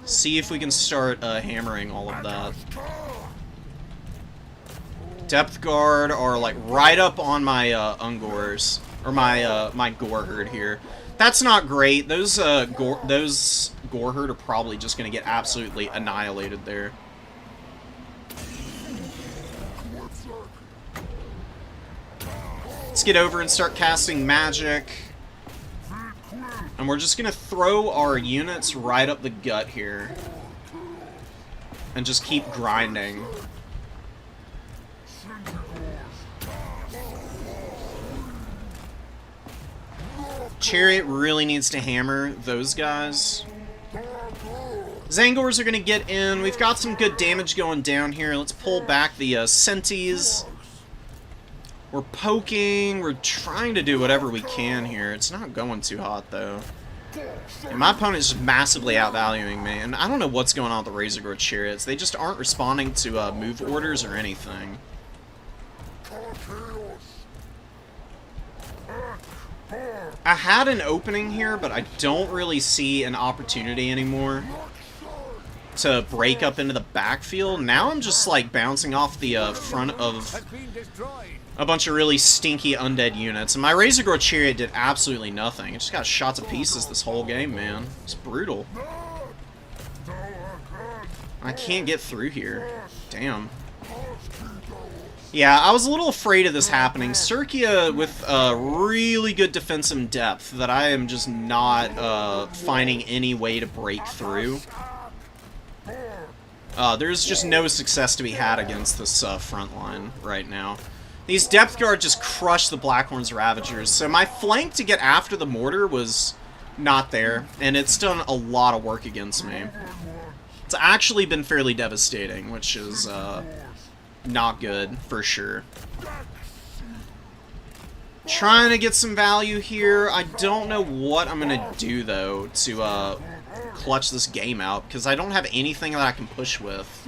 See if we can start hammering all of that. Depth Guard are like right up on my Ungors, or my Gore herd here. That's not great. Those Gore herd are probably just going to get absolutely annihilated there. Let's get over and start casting magic. And we're just going to throw our units right up the gut here. And just keep grinding. Chariot really needs to hammer those guys. Zangors are going to get in. We've got some good damage going down here. Let's pull back the Senties. We're poking. We're trying to do whatever we can here. It's not going too hot, though. And my opponent's just massively outvaluing me. And I don't know what's going on with the Razorgore Chariots. They just aren't responding to move orders or anything. I had an opening here, but I don't really see an opportunity anymore to break up into the backfield. Now I'm just like bouncing off the front of a bunch of really stinky undead units. And my Razorgore Chariot did absolutely nothing. It just got shot to pieces this whole game, man. It's brutal. I can't get through here. Damn. Yeah, I was a little afraid of this happening. Serkia with really good defensive depth that I am just not finding any way to break through. There's just no success to be had against this front line right now. These depth guards just crush the Blackhorn's Ravagers, so my flank to get after the mortar was not there, and it's done a lot of work against me. It's actually been fairly devastating, which is not good, for sure. Trying to get some value here. I don't know what I'm going to do, though, to clutch this game out, because I don't have anything that I can push with.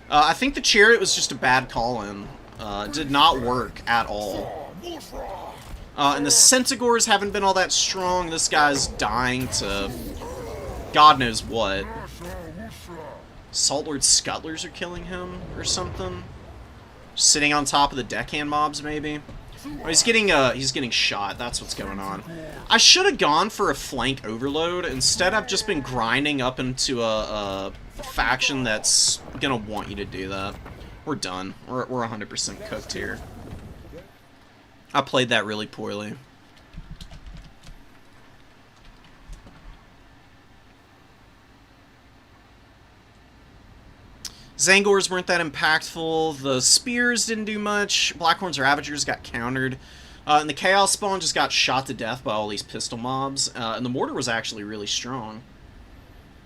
I think the Chariot was just a bad call-in. It did not work at all. And the Centaurs haven't been all that strong. This guy's dying to God knows what. Saltlord Scuttlers are killing him, or something. Sitting on top of the deckhand mobs, maybe. Oh, he's getting shot. That's what's going on. I should have gone for a flank overload. Instead, I've just been grinding up into a faction that's gonna want you to do that. We're done. We're 100% cooked here. I played that really poorly. Zangors weren't that impactful. The spears didn't do much. Blackhorn's Ravagers got countered. And the Chaos Spawn just got shot to death by all these pistol mobs. And the mortar was actually really strong.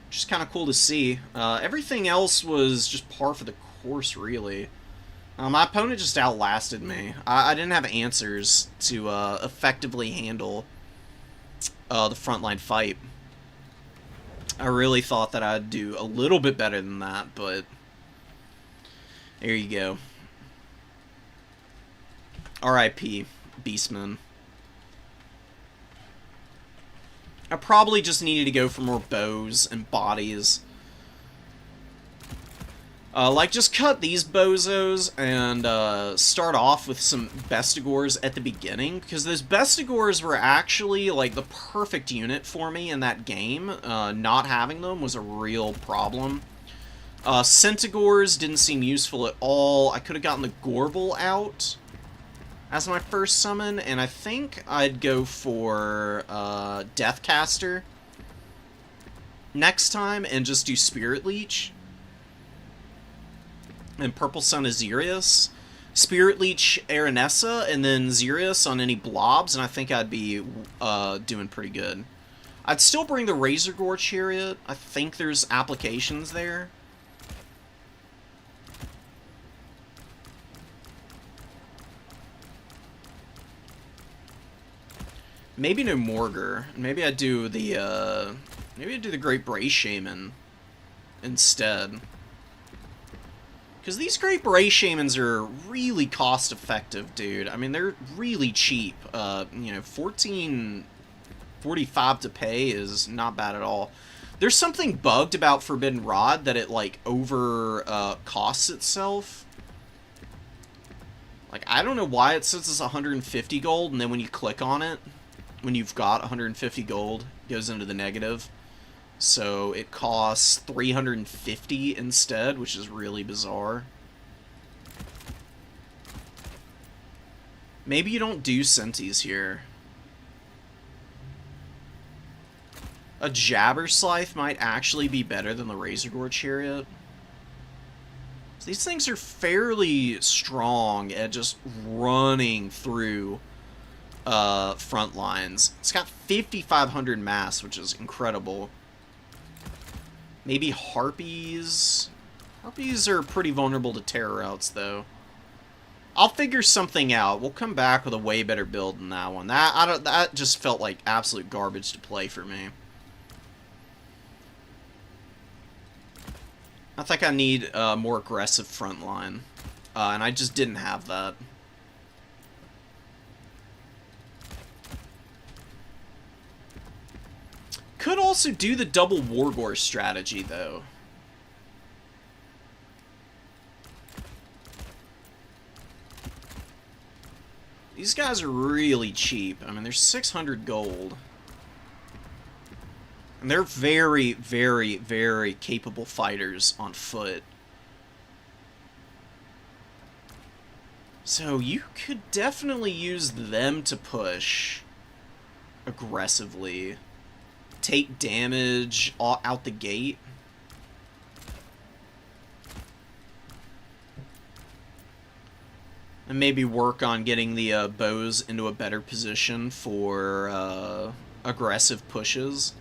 Which is kind of cool to see. Everything else was just par for the course, really. My opponent just outlasted me. I didn't have answers to effectively handle the frontline fight. I really thought that I'd do a little bit better than that, but there you go. R.I.P. Beastman. I probably just needed to go for more bows and bodies. Like, just cut these bozos and start off with some Bestigors at the beginning, because those Bestigors were actually, like, the perfect unit for me in that game. Not having them was a real problem. Centaurs didn't seem useful at all. I could have gotten the Gorbel out as my first summon, and I think I'd go for Deathcaster next time and just do Spirit Leech. And Purple Sun Azirius. Spirit Leech Aranessa, and then Xerius on any blobs, and I think I'd be doing pretty good. I'd still bring the Razorgore Chariot. I think there's applications there. Maybe no Morgar. Maybe I'd do the Great Bray Shaman instead. Because these Great Bray Shamans are really cost-effective, dude. I mean, they're really cheap. You know, $14.45 to pay is not bad at all. There's something bugged about Forbidden Rod that it, like, costs itself. Like, I don't know why it says it's 150 gold, and then when you click on it, when you've got 150 gold, it goes into the negative. So it costs 350 instead, which is really bizarre. Maybe you don't do Senties here. A Jabberslythe might actually be better than the Razorgore Chariot. So these things are fairly strong at just running through front lines. It's got 5,500 mass, which is incredible. Maybe Harpies. Harpies are pretty vulnerable to terror routes, though. I'll figure something out. We'll come back with a way better build than that one. That just felt like absolute garbage to play for me. I think I need a more aggressive front line. And I just didn't have that. Could also do the double Wargore strategy, though. these guys are really cheap. I mean, they're 600 gold. And they're very, very, very capable fighters on foot. So you could definitely use them to push aggressively. Take damage out the gate. And maybe work on getting the bows into a better position for aggressive pushes.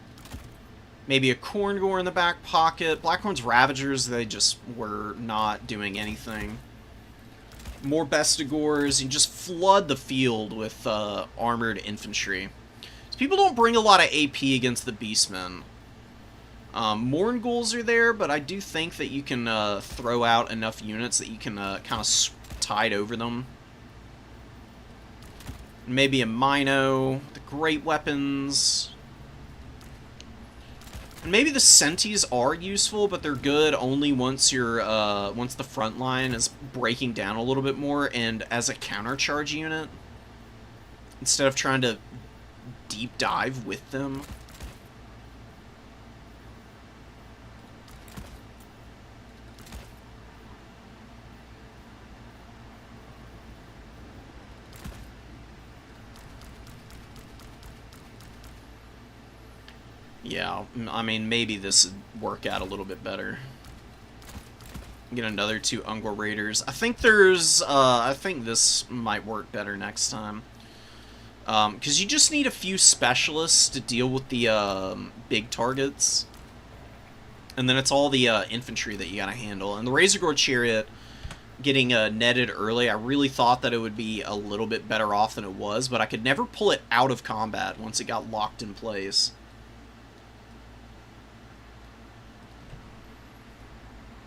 Maybe a Corngore in the back pocket. Blackhorn's Ravagers, they just were not doing anything. More Bestigors, and just flood the field with armored infantry. So people don't bring a lot of AP against the Beastmen. Mournguls are there, but I do think that you can throw out enough units that you can kind of tide over them. Maybe a Mino, the great weapons. And maybe the Sentis are useful, but they're good only once you're once the front line is breaking down a little bit more and as a countercharge unit instead of trying to deep dive with them. Yeah, I mean, maybe this would work out a little bit better. Get another 2 Ungor Raiders. I think I think this might work better next time. Because you just need a few specialists to deal with the big targets. And then it's all the infantry that you gotta handle. And the Razorgore Chariot getting netted early, I really thought that it would be a little bit better off than it was, but I could never pull it out of combat once it got locked in place.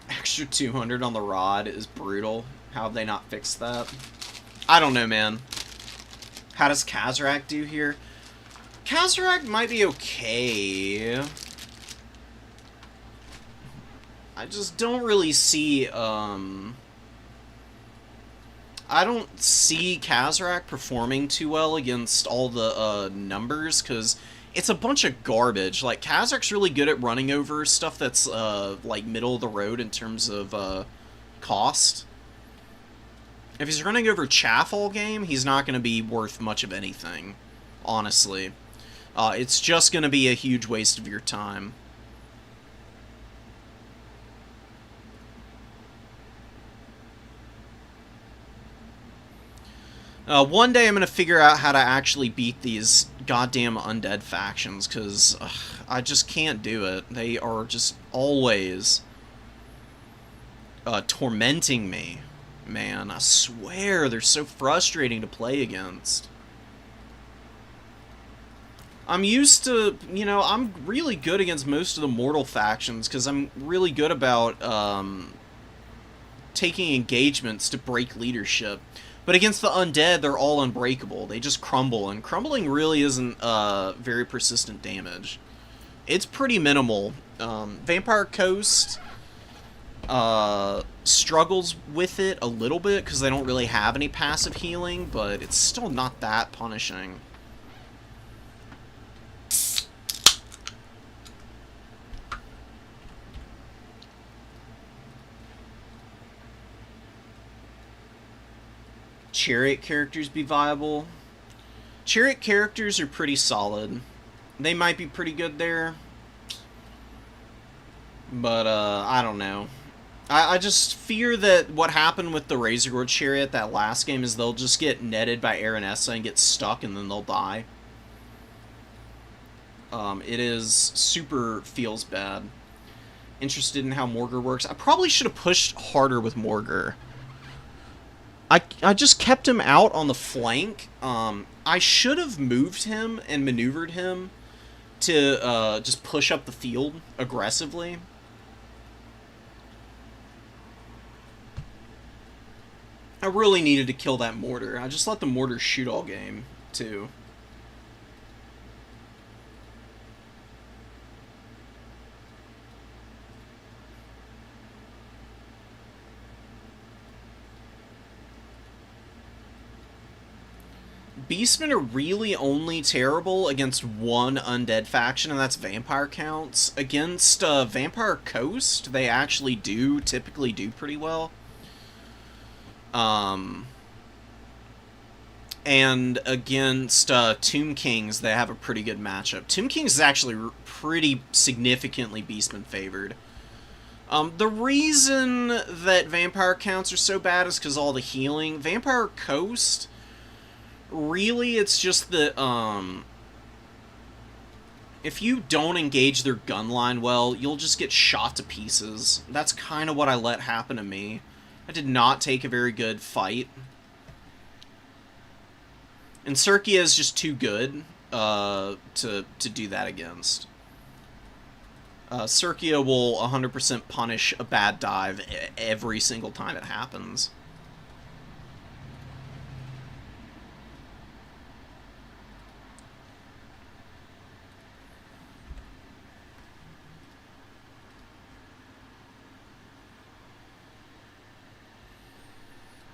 Extra 200 on the rod is brutal. How have they not fixed that? I don't know, man. How does Kazarak do here? Kazarak might be okay. I just don't really see, I don't see Kazarak performing too well against all the numbers, because it's a bunch of garbage. Like, Kazarak's really good at running over stuff that's, like, middle of the road in terms of, cost. If he's running over chaff all game, he's not going to be worth much of anything, honestly. It's just going to be a huge waste of your time. One day I'm going to figure out how to actually beat these goddamn undead factions, because I just can't do it. They are just always tormenting me. Man, I swear, they're so frustrating to play against. I'm used to, you know, I'm really good against most of the mortal factions, because I'm really good about taking engagements to break leadership. But against the undead, they're all unbreakable. They just crumble, and crumbling really isn't very persistent damage. It's pretty minimal. Vampire Coast struggles with it a little bit because they don't really have any passive healing, but it's still not that punishing. Chariot characters be viable? Chariot characters are pretty solid. They might be pretty good there. But, I don't know. I just fear that what happened with the Razorgore Chariot that last game is they'll just get netted by Aranessa and get stuck and then they'll die. It is super feels bad. Interested in how Morgur works. I probably should have pushed harder with Morgur. I just kept him out on the flank. I should have moved him and maneuvered him to just push up the field aggressively. I really needed to kill that mortar. I just let the mortar shoot all game, too. Beastmen are really only terrible against one undead faction, and that's Vampire Counts. Against Vampire Coast, they actually typically do pretty well. And against Tomb Kings, they have a pretty good matchup. Tomb Kings is actually pretty significantly Beastman favored. The reason that Vampire Counts are so bad is because all the healing. Vampire Coast, really, it's just that, if you don't engage their gun line well, you'll just get shot to pieces. That's kind of what I let happen to me. I did not take a very good fight. And Circia is just too good to do that against. Circia will 100% punish a bad dive every single time it happens.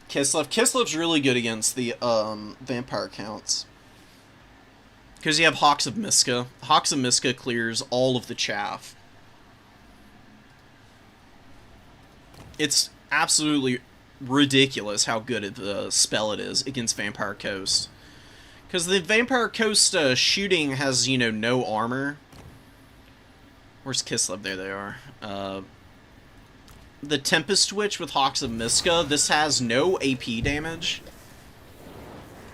Kislev. Kislev's really good against the Vampire Counts. Because you have Hawks of Miska. Hawks of Miska clears all of the chaff. It's absolutely ridiculous how good the spell it is against Vampire Coast. Because the Vampire Coast shooting has, you know, no armor. Where's Kislev? There they are. The Tempest Witch with Hawks of Miska, this has no AP damage.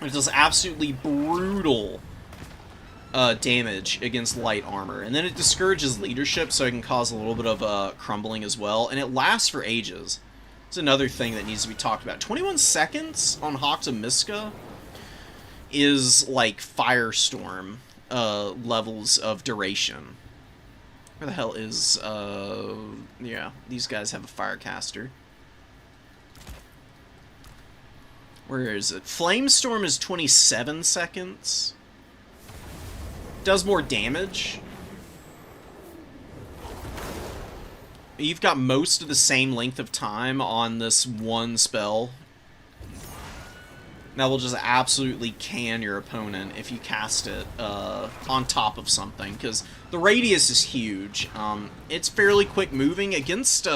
It does absolutely brutal damage against light armor. And then it discourages leadership, so it can cause a little bit of crumbling as well. And it lasts for ages. It's another thing that needs to be talked about. 21 seconds on Hawks of Miska is like Firestorm levels of duration. Where the hell is, yeah, these guys have a Firecaster. Where is it? Flamestorm is 27 seconds. Does more damage. You've got most of the same length of time on this one spell. That will just absolutely can your opponent if you cast it on top of something, because the radius is huge. It's fairly quick moving against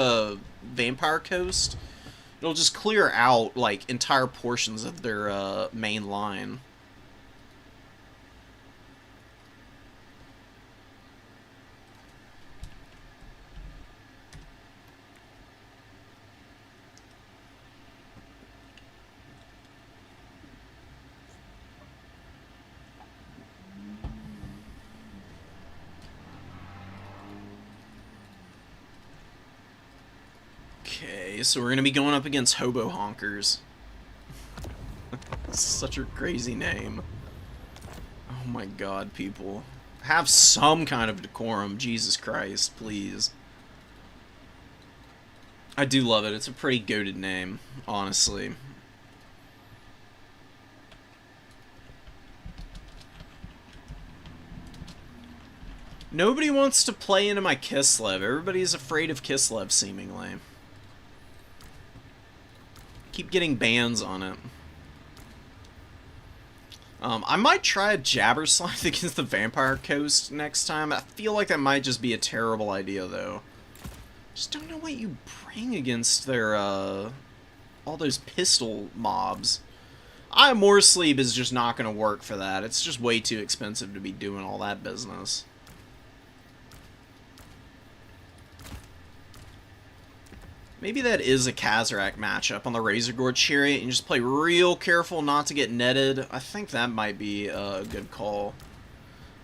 Vampire Coast. It'll just clear out like entire portions of their main line. Okay, so we're gonna be going up against Hobo Honkers. Such a crazy name. Oh my god, people. Have some kind of decorum, Jesus Christ, please. I do love it. It's a pretty goated name, honestly. Nobody wants to play into my Kislev. Everybody's afraid of Kislev, seemingly. Keep getting bans on it. I might try a Jabberslide against the Vampire Coast next time. I feel like that might just be a terrible idea, though. Just don't know what you bring against their, all those pistol mobs. More Sleep is just not going to work for that. It's just way too expensive to be doing all that business. Maybe that is a Kazarak matchup on the Razorgore Chariot, and just play real careful not to get netted. I think that might be a good call.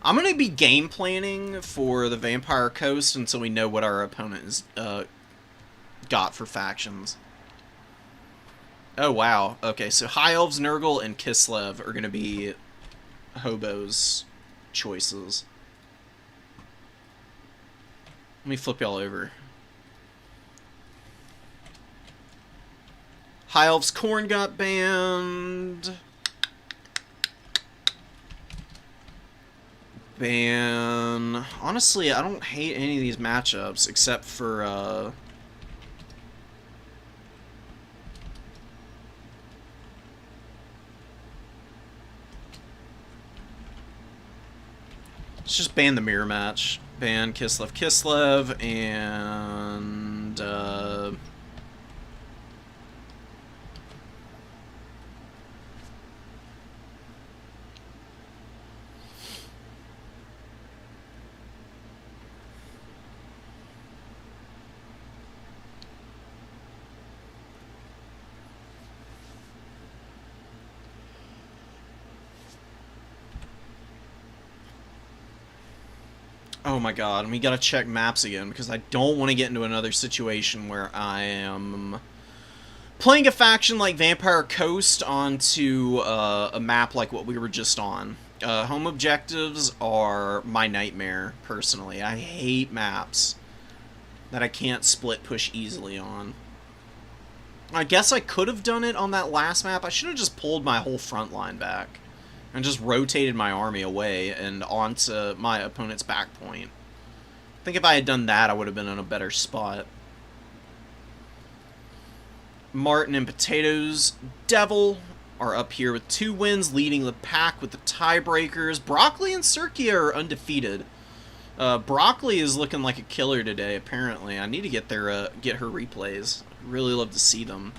I'm going to be game planning for the Vampire Coast until we know what our opponent has got for factions. Oh, wow. Okay, so High Elves, Nurgle, and Kislev are going to be Hobo's choices. Let me flip y'all over. High Elves Khorne got banned. Ban. Honestly, I don't hate any of these matchups except for Let's just ban the mirror match. Ban Kislev, and oh my god, and we gotta check maps again, because I don't want to get into another situation where I am playing a faction like Vampire Coast onto a map like what we were just on. Home objectives are my nightmare, personally. I hate maps that I can't split push easily on. I guess I could have done it on that last map. I should have just pulled my whole front line back and just rotated my army away and onto my opponent's back point. I think if I had done that, I would have been in a better spot. Martin and Potatoes Devil are up here with 2 wins, leading the pack with the tiebreakers. Broccoli and Circia are undefeated. Broccoli is looking like a killer today, apparently. I need to get her replays. I'd really love to see them.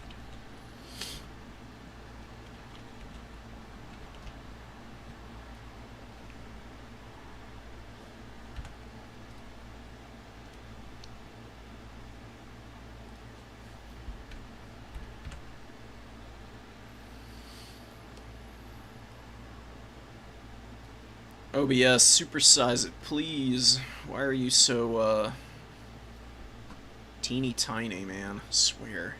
OBS, supersize it, please. Why are you so, teeny tiny, man? I swear.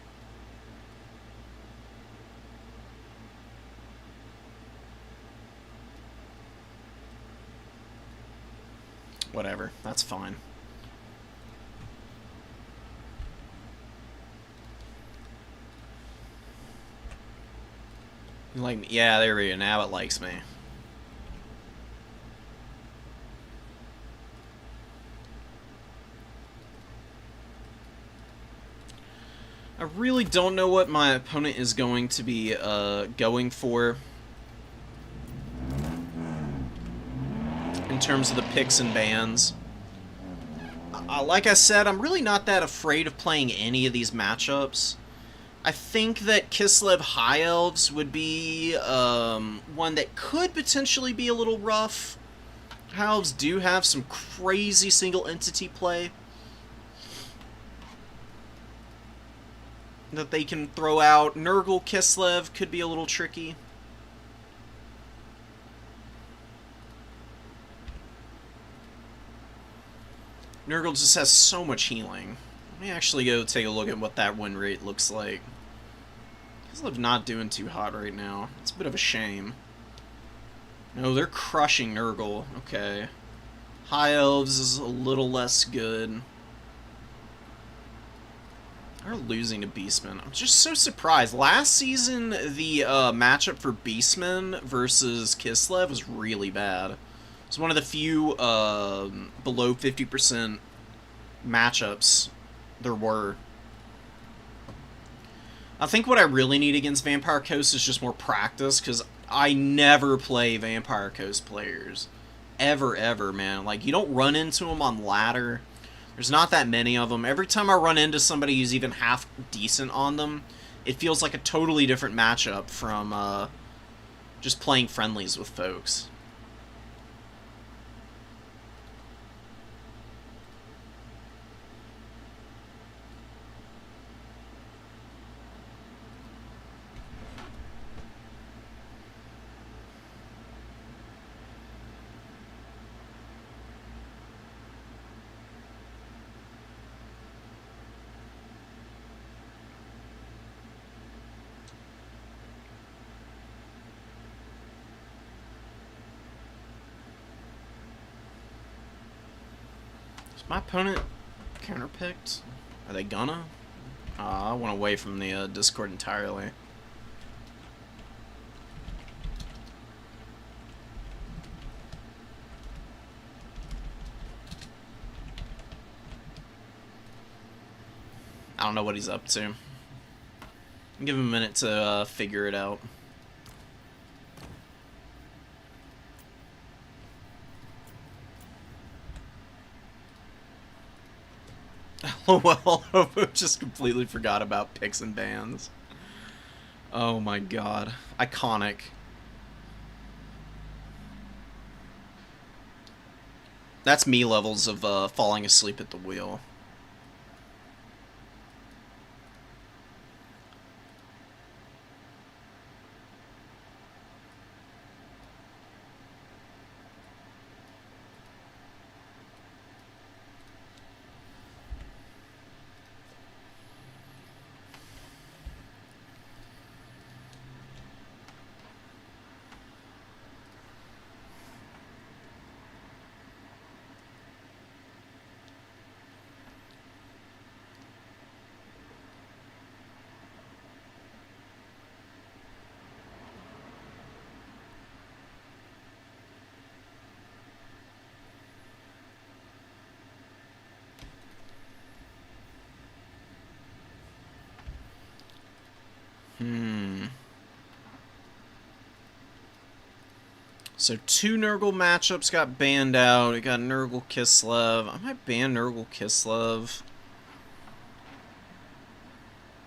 Whatever, that's fine. You like me? Yeah, there we go. Now it likes me. I really don't know what my opponent is going to be going for in terms of the picks and bans. Like I said, I'm really not that afraid of playing any of these matchups. I think that Kislev High Elves would be one that could potentially be a little rough. High Elves do have some crazy single entity play that they can throw out. Nurgle Kislev could be a little tricky. Nurgle just has so much healing. Let me actually go take a look at what that win rate looks like. Kislev's not doing too hot right now. It's a bit of a shame. No, they're crushing Nurgle. Okay. High Elves is a little less good. They're losing to Beastmen. I'm just so surprised. Last season, the matchup for Beastmen versus Kislev was really bad. It's one of the few below 50% matchups there were. I think what I really need against Vampire Coast is just more practice, because I never play Vampire Coast players. Ever, man. Like, you don't run into them on ladder. There's not that many of them. Every time I run into somebody who's even half decent on them, it feels like a totally different matchup from just playing friendlies with folks. My opponent counterpicked? Are they gonna? I went away from the Discord entirely. I don't know what he's up to. Give him a minute to figure it out. Well, I just completely forgot about picks and bans. Oh my god. Iconic. That's me levels of falling asleep at the wheel. So 2 Nurgle matchups got banned out. We got Nurgle Kislev. I might ban Nurgle Kislev.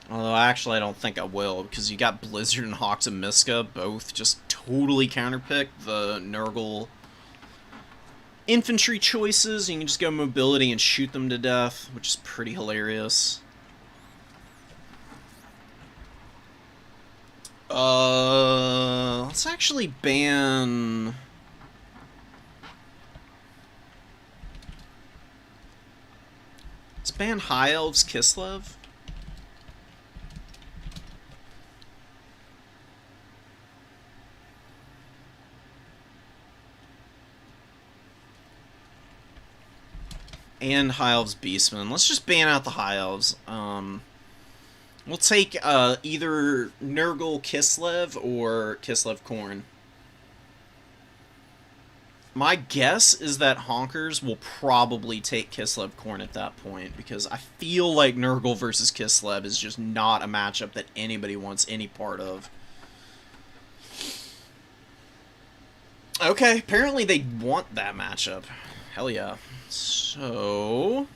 Although actually I don't think I will, because you got Blizzard and Hawks and Miska both just totally counterpick the Nurgle infantry choices. You can just go mobility and shoot them to death, which is pretty hilarious. Let's actually ban... Let's ban High Elves Kislev. And High Elves Beastmen. Let's just ban out the High Elves. We'll take either Nurgle Kislev or Kislev Khorne. My guess is that Honkers will probably take Kislev Khorne at that point, because I feel like Nurgle versus Kislev is just not a matchup that anybody wants any part of. Okay, apparently they want that matchup. Hell yeah. So,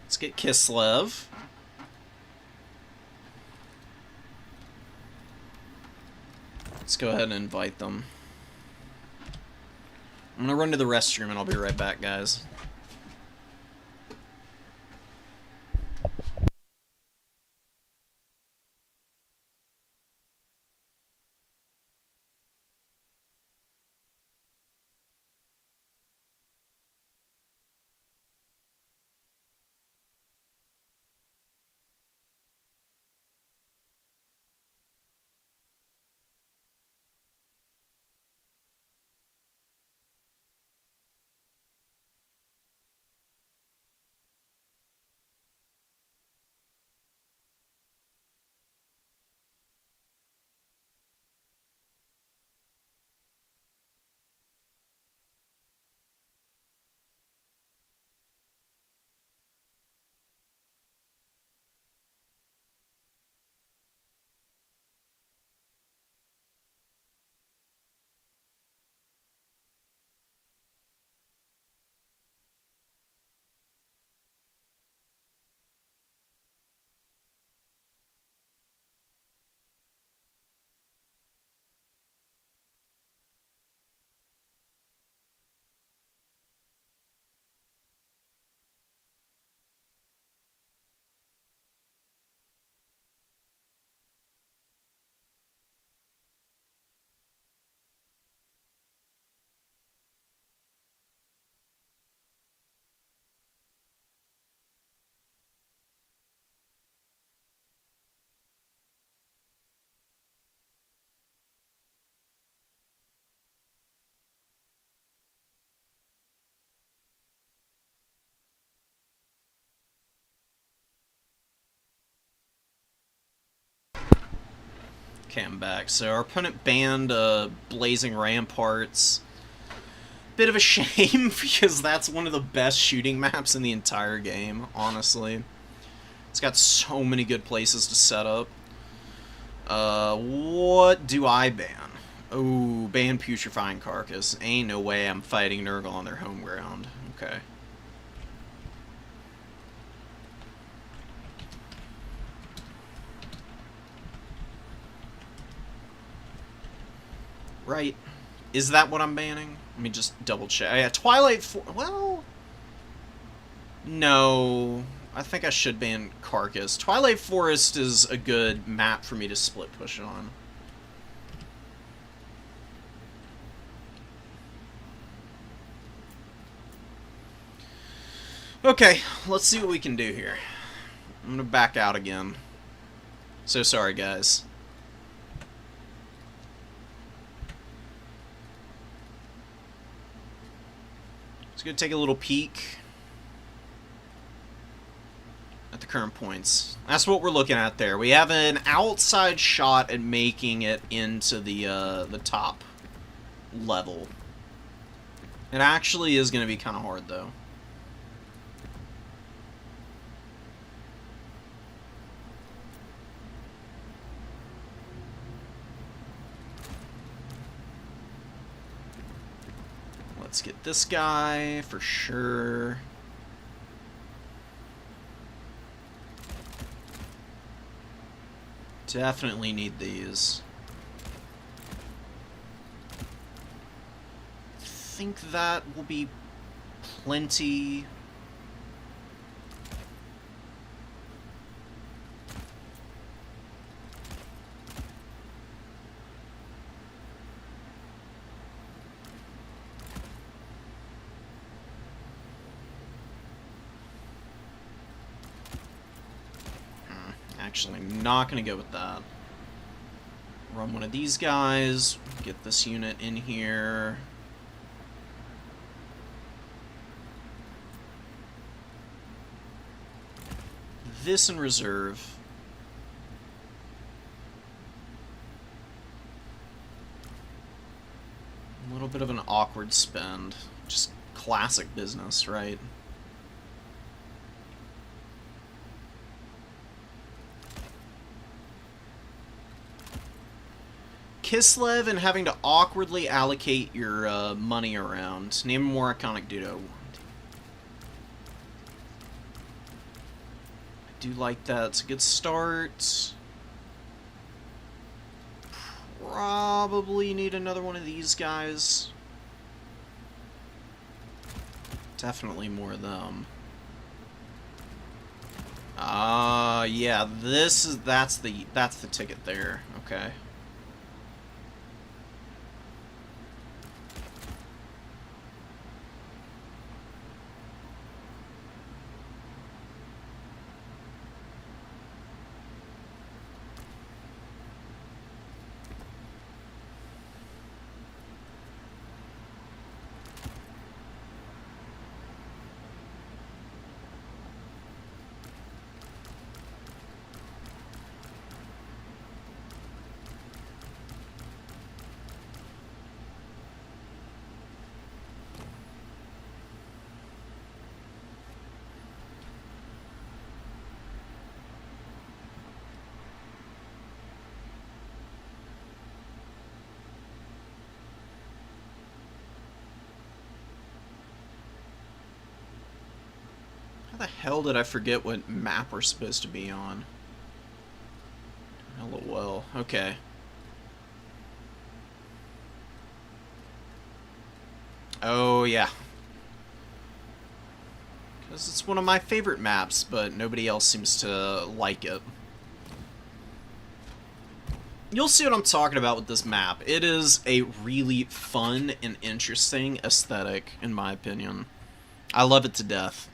let's get Kislev. Let's go ahead and invite them. I'm gonna run to the restroom and I'll be right back, guys. Okay, I'm back. So our opponent banned Blazing Ramparts. Bit of a shame, because that's one of the best shooting maps in the entire game, honestly. It's got so many good places to set up. What do I ban? Oh, ban Putrefying Carcass. Ain't no way I'm fighting Nurgle on their home ground. Okay. Right? Is that what I'm banning? Let me just double check. Yeah, Twilight well... No. I think I should ban Carcass. Twilight Forest is a good map for me to split push on. Okay, let's see what we can do here. I'm gonna back out again. So sorry, guys. Just gonna take a little peek at the current points. That's what we're looking at there. We have an outside shot at making it into the top level. It actually is gonna be kind of hard, though. Let's get this guy for sure. Definitely need these. I think that will be plenty. Actually, I'm not going to go with that. Run one of these guys. Get this unit in here. This in reserve. A little bit of an awkward spend. Just classic business, right? Kislev and having to awkwardly allocate your money around. Name a more iconic duo. I do like that. It's a good start. Probably need another one of these guys. Definitely more of them. Yeah, that's the ticket there. Okay. How the hell did I forget what map we're supposed to be on? Hello, well, okay. Oh, yeah. Because it's one of my favorite maps, but nobody else seems to like it. You'll see what I'm talking about with this map. It is a really fun and interesting aesthetic, in my opinion. I love it to death.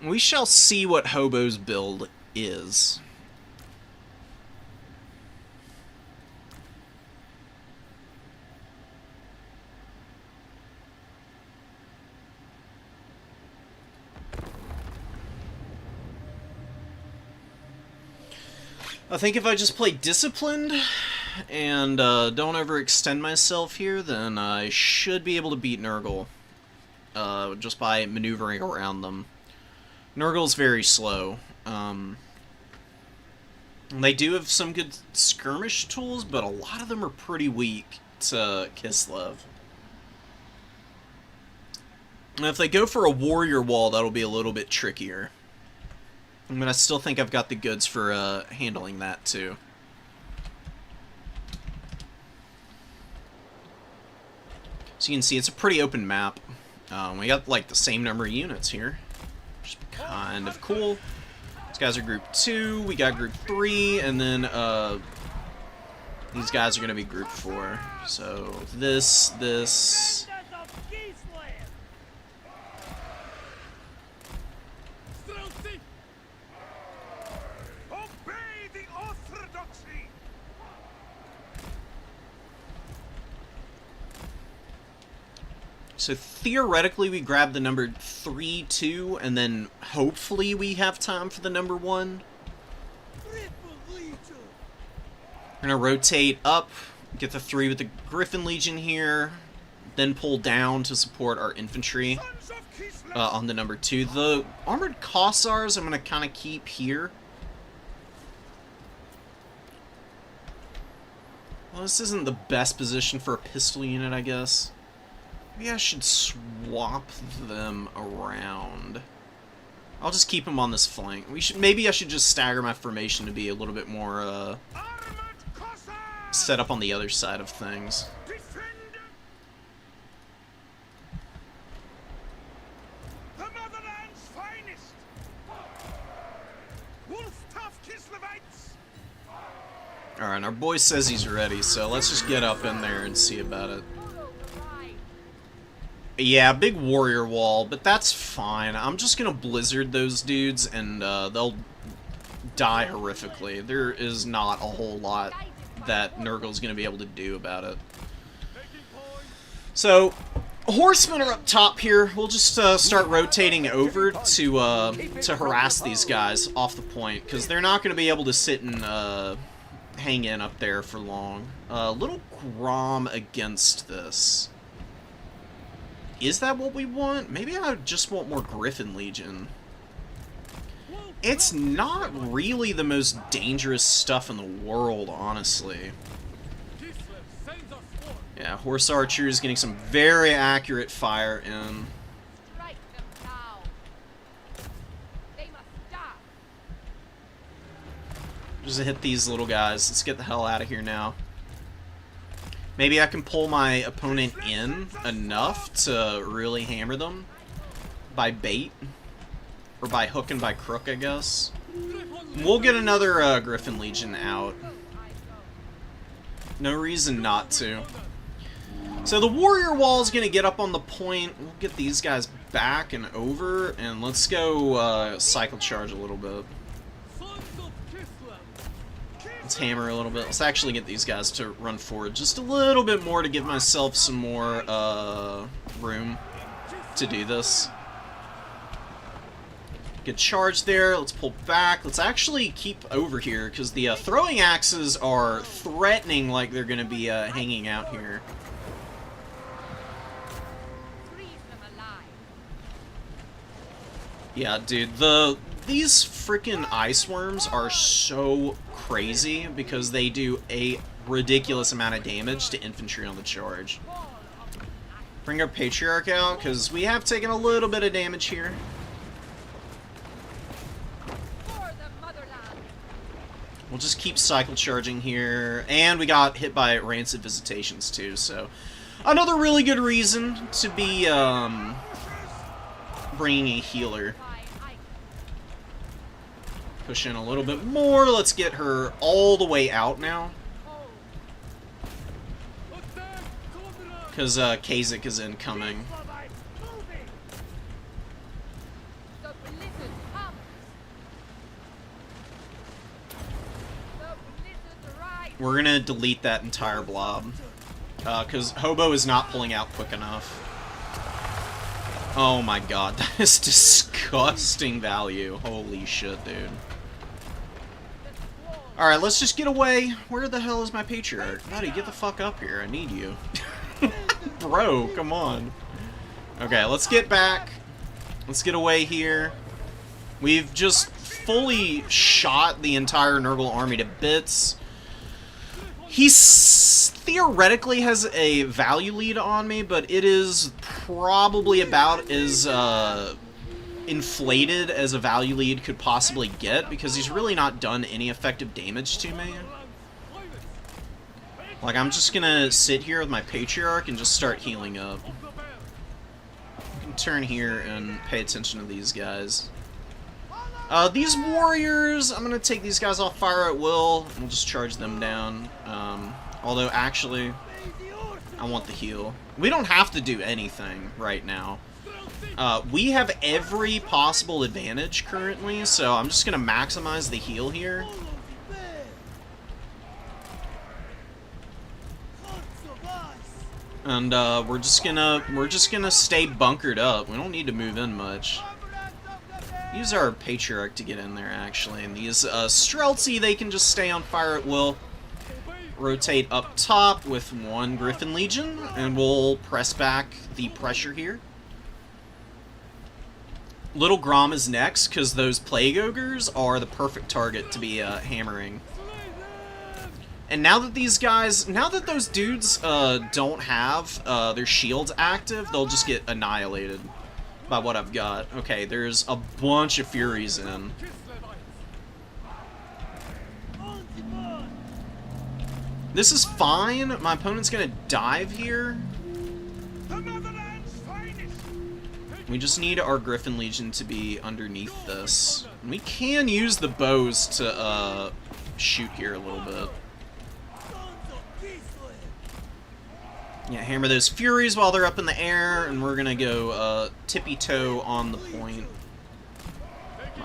We shall see what Hobo's build is. I think if I just play disciplined and don't overextend myself here, then I should be able to beat Nurgle just by maneuvering around them. Nurgle's very slow. They do have some good skirmish tools, but a lot of them are pretty weak to Kislev. And if they go for a warrior wall, that'll be a little bit trickier. But I still think I've got the goods for handling that too. So you can see it's a pretty open map. We got like the same number of units here, which is kind of cool. These guys are group 2, we got group 3, and then these guys are going to be group 4. So this. So theoretically we grab the number 3, 2, and then hopefully we have time for the number 1. We're gonna rotate up, get the 3 with the Griffin Legion here, then pull down to support our infantry on the number 2. The Armored Cossars I'm gonna kind of keep here. Well, this isn't the best position for a pistol unit, I guess. Maybe I should swap them around. I'll just keep them on this flank. Maybe I should just stagger my formation to be a little bit more set up on the other side of things. Alright, our boy says he's ready, so let's just get up in there and see about it. Yeah, big warrior wall, but that's fine. I'm just gonna blizzard those dudes, and they'll die horrifically. There is not a whole lot that Nurgle's gonna be able to do about it. So, horsemen are up top here. We'll just start rotating over to harass these guys off the point, because they're not gonna be able to sit and hang in up there for long. Little Grom against this. Is that what we want? Maybe I just want more Griffin Legion. It's not really the most dangerous stuff in the world, honestly. Yeah, Horse Archer is getting some very accurate fire in. Just hit these little guys. Let's get the hell out of here now. Maybe I can pull my opponent in enough to really hammer them by bait. Or by hook and by crook, I guess. We'll get another Griffin Legion out. No reason not to. So the warrior wall is going to get up on the point. We'll get these guys back and over. And let's go cycle charge a little bit. Let's hammer a little bit. Let's actually get these guys to run forward just a little bit more to give myself some more room to do this. Good charge there. Let's pull back. Let's actually keep over here because the throwing axes are threatening like they're going to be hanging out here. Yeah, dude, these freaking ice worms are so crazy because they do a ridiculous amount of damage to infantry on the charge. Bring our Patriarch out because we have taken a little bit of damage here. We'll just keep cycle charging here, and we got hit by Rancid Visitations too, so another really good reason to be bringing a healer. Push in a little bit more. Let's get her all the way out now. Because Kasich is incoming. We're going to delete that entire blob. Because Hobo is not pulling out quick enough. Oh my god, that is disgusting value. Holy shit, dude. Alright, let's just get away. Where the hell is my patriarch? Buddy, get the fuck up here. I need you. Bro, come on. Okay, let's get back. Let's get away here. We've just fully shot the entire Nurgle army to bits. He theoretically has a value lead on me, but it is probably about as inflated as a value lead could possibly get, because he's really not done any effective damage to me. Like, I'm just gonna sit here with my Patriarch and just start healing up. I can turn here and pay attention to these guys. These warriors, I'm gonna take these guys off fire at will, and we'll just charge them down. Although, actually, I want the heal. We don't have to do anything right now. We have every possible advantage currently, so I'm just gonna maximize the heal here. And we're just gonna stay bunkered up. We don't need to move in much. Use our Patriarch to get in there, actually. And these Streltsy, they can just stay on fire at will. Rotate up top with one Griffin Legion, and we'll press back the pressure here. Little Grom is next, because those Plague Ogres are the perfect target to be hammering. And now that these guys, now that those dudes don't have their shields active, they'll just get annihilated by what I've got. Okay, there's a bunch of Furies in. This is fine. My opponent's gonna dive here. We just need our Griffin Legion to be underneath this. And we can use the bows to shoot here a little bit. Yeah, hammer those Furies while they're up in the air, and we're gonna go tippy-toe on the point.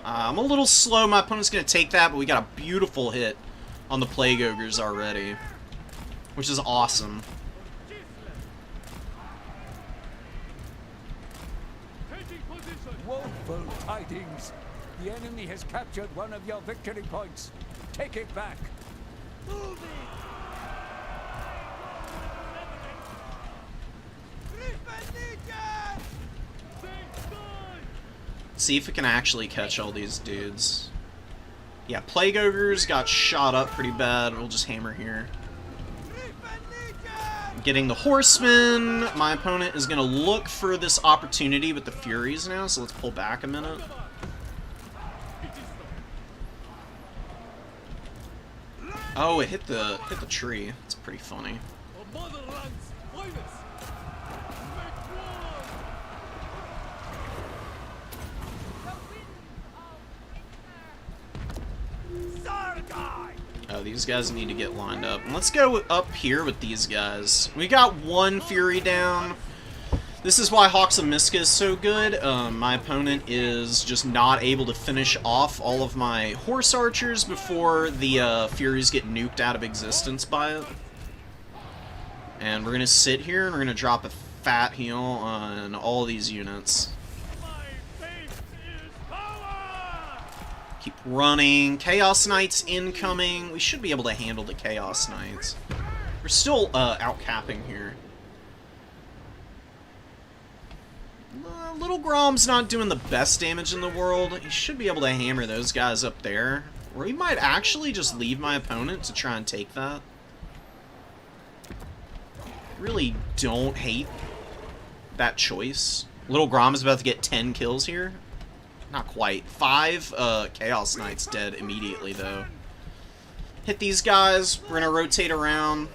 I'm a little slow. My opponent's gonna take that, but we got a beautiful hit on the Plague Ogres already, which is awesome. Woeful tidings. The enemy has captured one of your victory points. Take it back. Move it. See if it can actually catch all these dudes. Yeah, Plague Ogres got shot up pretty bad. We'll just hammer here. Getting the Horsemen. My opponent is going to look for this opportunity with the Furies now, so let's pull back a minute. Oh, it hit the tree. It's pretty funny. Oh, these guys need to get lined up. And let's go up here with these guys. We got one Fury down. This is why Hawks of Miska is so good. My opponent is just not able to finish off all of my Horse Archers before the Furies get nuked out of existence by it. And we're going to sit here and we're going to drop a fat heal on all these units. Keep running. Chaos Knights incoming. We should be able to handle the Chaos Knights. We're still outcapping here. Little Grom's not doing the best damage in the world. He should be able to hammer those guys up there. Or he might actually just leave my opponent to try and take that. I really don't hate that choice. Little Grom is about to get 10 kills here. Not quite. 5 Chaos Knights dead immediately, though. Hit these guys. We're going to rotate around.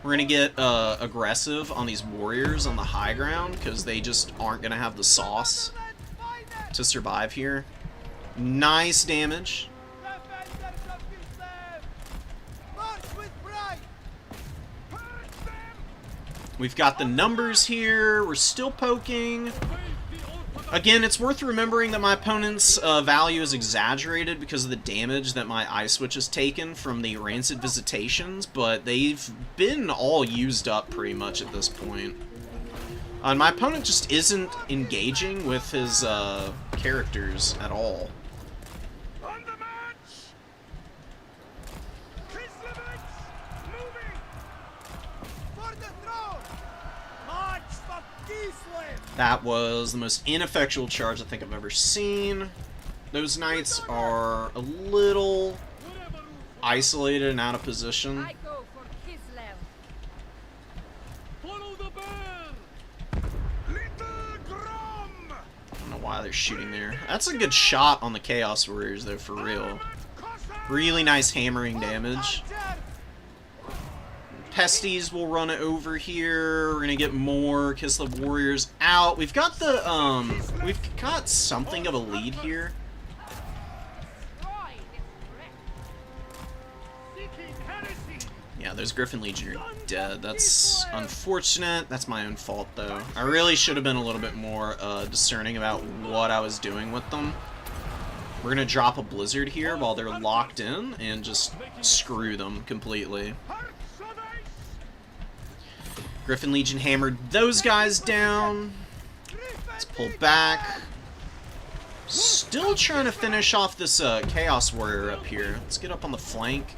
We're going to get aggressive on these warriors on the high ground, because they just aren't going to have the sauce to survive here. Nice damage. We've got the numbers here. We're still poking. Again, it's worth remembering that my opponent's value is exaggerated because of the damage that my Eye Switch has taken from the Rancid Visitations, but they've been all used up pretty much at this point. And my opponent just isn't engaging with his characters at all. That was the most ineffectual charge I think I've ever seen. Those knights are a little isolated and out of position. I go for Kislev. Follow the bear. I don't know why they're shooting there. That's a good shot on the Chaos Warriors, though, for real. Really nice hammering damage. Pesties will run over here. We're gonna get more Kislev Warriors out. We've got something of a lead here. Yeah, those Griffin Legion are dead. That's unfortunate. That's my own fault, though. I really should have been a little bit more discerning about what I was doing with them. We're gonna drop a blizzard here while they're locked in and just screw them completely. Griffin Legion hammered those guys down. Let's pull back. Still trying to finish off this Chaos Warrior up here. Let's get up on the flank.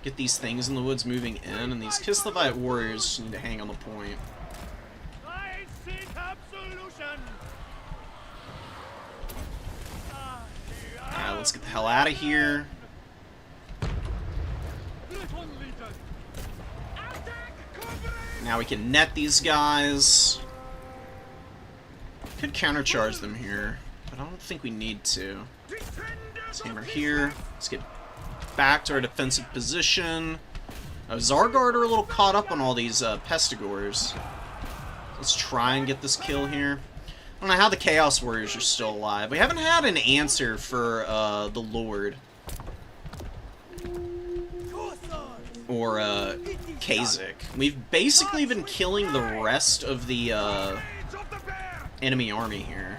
Get these things in the woods moving in, and these Kislevite warriors need to hang on the point. Alright, let's get the hell out of here. Now we can net these guys. Could countercharge them here, but I don't think we need to. Let's hammer here. Let's get back to our defensive position. Zargard are a little caught up on all these Pestigors. Let's try and get this kill here. I don't know how the Chaos Warriors are still alive. We haven't had an answer for the Lord. Or Kazik. We've basically been killing the rest of the enemy army here.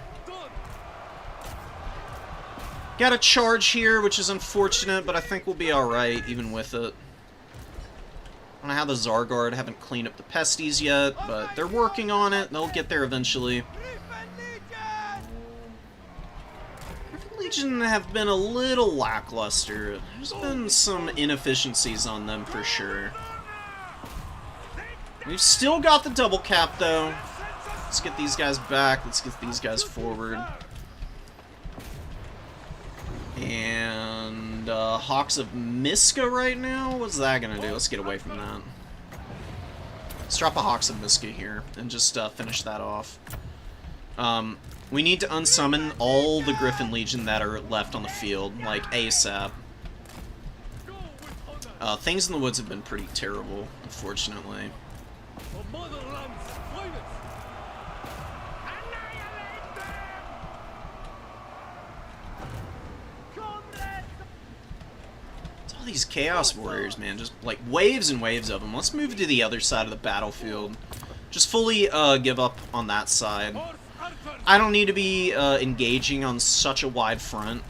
Got a charge here, which is unfortunate, but I think we'll be alright even with it. I don't know how the Zargard haven't cleaned up the Pesties yet, but they're working on it. They'll get there eventually. Griffin Legion have been a little lackluster. There's been some inefficiencies on them for sure. We've still got the double cap, though. Let's get these guys back. Let's get these guys forward. And Hawks of Miska right now? What's that gonna do? Let's get away from that. Let's drop a Hawks of Miska here and just finish that off. We need to unsummon all the Griffin Legion that are left on the field, like ASAP. Things in the woods have been pretty terrible, unfortunately. These Chaos Warriors, man, just like waves and waves of them. Let's move to the other side of the battlefield. Just fully give up on that side. I don't need to be engaging on such a wide front.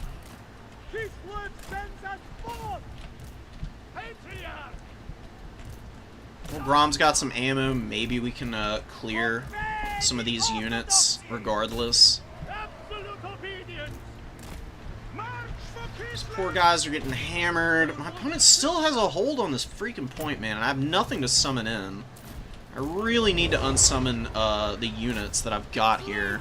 Well, Brahm's got some ammo. Maybe we can clear some of these units regardless. These poor guys are getting hammered. My opponent still has a hold on this freaking point, man, and I have nothing to summon in. I really need to unsummon the units that I've got here.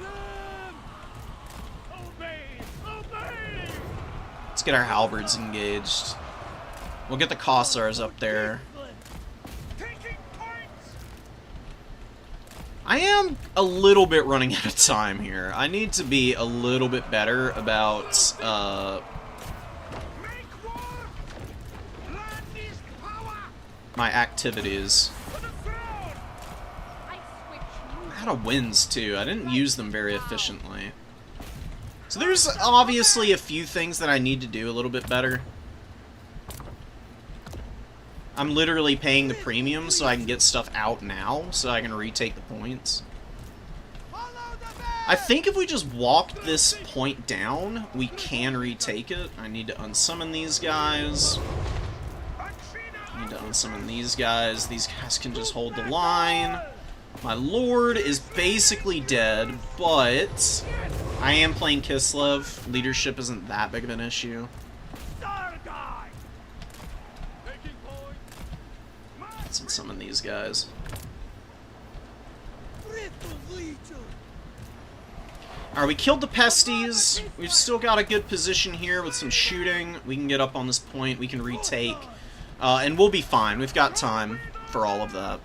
Let's get our halberds engaged. We'll get the Kossars up there. I am a little bit running out of time here. I need to be a little bit better about my activities. I had a winds too. I didn't use them very efficiently. So there's obviously a few things that I need to do a little bit better. I'm literally paying the premium so I can get stuff out now, so I can retake the points. I think if we just walked this point down, we can retake it. I need to unsummon these guys. I need to unsummon these guys. These guys can just hold the line. My lord is basically dead, but I am playing Kislev. Leadership isn't that big of an issue. Let's unsummon these guys. Alright, we killed the pesties. We've still got a good position here with some shooting. We can get up on this point. We can retake. And we'll be fine. We've got time for all of that.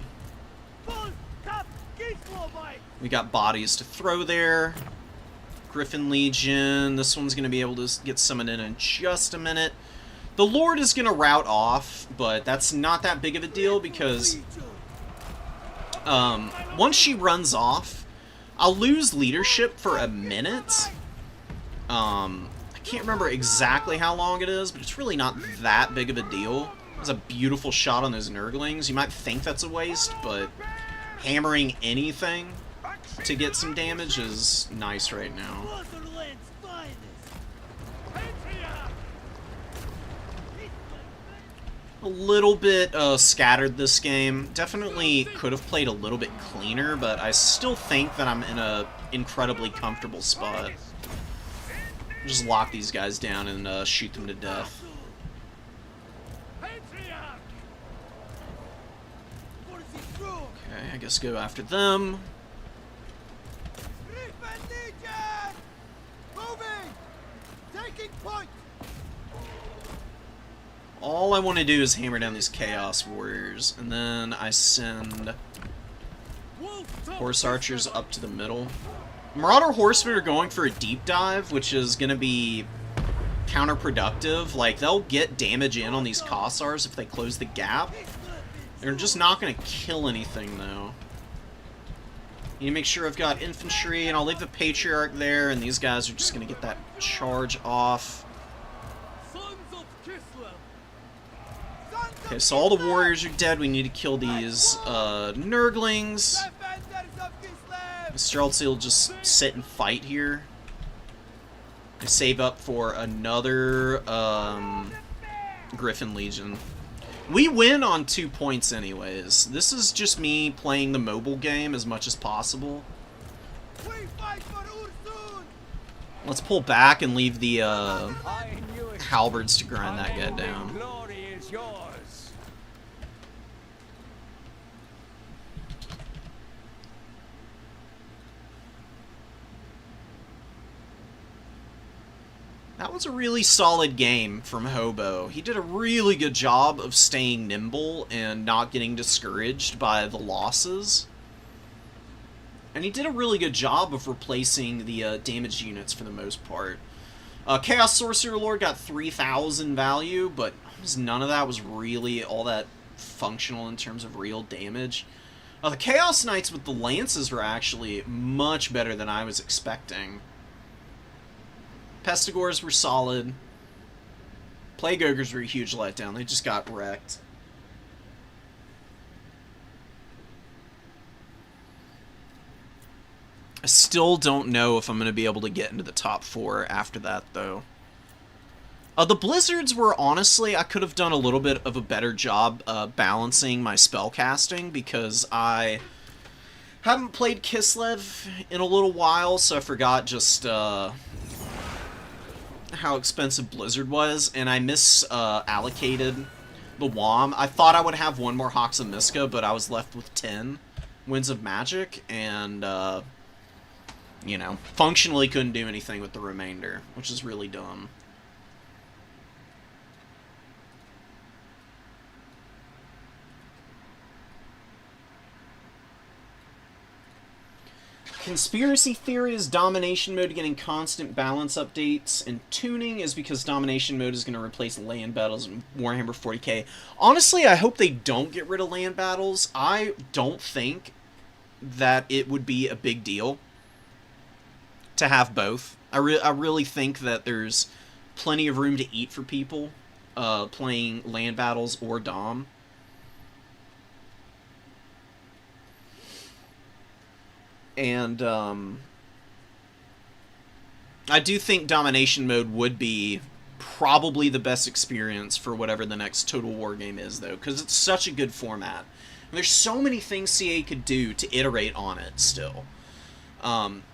We got bodies to throw there. Griffin Legion. This one's going to be able to get summoned in just a minute. The Lord is going to rout off, but that's not that big of a deal because once she runs off, I'll lose leadership for a minute. I can't remember exactly how long it is, but it's really not that big of a deal. It's a beautiful shot on those Nurglings. You might think that's a waste, but hammering anything to get some damage is nice right now. A little bit scattered this game. Definitely could have played a little bit cleaner, but I still think that I'm in a incredibly comfortable spot. Just lock these guys down and shoot them to death. Okay, I guess go after them. All I want to do is hammer down these Chaos Warriors, and then I send Horse Archers up to the middle. Marauder Horsemen are going for a deep dive, which is going to be counterproductive. Like, they'll get damage in on these Kossars if they close the gap. They're just not going to kill anything, though. Need to make sure I've got infantry, and I'll leave the Patriarch there, and these guys are just going to get that charge off. Okay, so all the warriors are dead. We need to kill these Nurglings. Streltsy will just sit and fight here. I save up for another Griffin Legion. We win on 2 points anyways. This is just me playing the mobile game as much as possible. Let's pull back and leave the halberds to grind that guy down. That was a really solid game from Hobo. He did a really good job of staying nimble and not getting discouraged by the losses. And he did a really good job of replacing the damage units for the most part. Chaos Sorcerer Lord got 3,000 value, but none of that was really all that functional in terms of real damage. The Chaos Knights with the Lances were actually much better than I was expecting. Pestigores were solid. Plague Ogres were a huge letdown. They just got wrecked. I still don't know if I'm going to be able to get into the top 4 after that, though. The Blizzards were, honestly, I could have done a little bit of a better job balancing my spellcasting, because I haven't played Kislev in a little while, so I forgot just how expensive Blizzard was, and I misallocated the WOM. I thought I would have one more Hawks of Miska, but I was left with 10 Winds of Magic, and, you know, functionally couldn't do anything with the remainder, which is really dumb. Conspiracy theory is domination mode getting constant balance updates, and tuning is because domination mode is going to replace land battles in Warhammer 40k. Honestly, I hope they don't get rid of land battles. I don't think that it would be a big deal to have both. I really think that there's plenty of room to eat for people playing land battles or dom. And I do think domination mode would be probably the best experience for whatever the next Total War game is, though, because it's such a good format. And there's so many things CA could do to iterate on it still.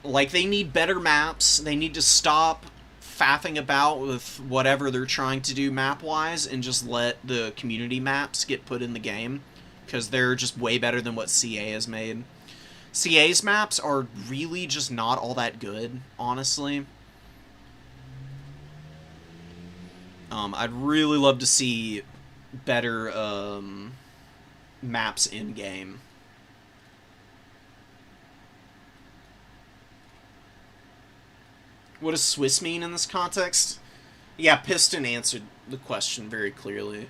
Like, they need better maps. They need to stop faffing about with whatever they're trying to do map-wise and just let the community maps get put in the game, because they're just way better than what CA has made. CA's maps are really just not all that good, honestly. I'd really love to see better maps in-game. What does Swiss mean in this context? Yeah, Piston answered the question very clearly.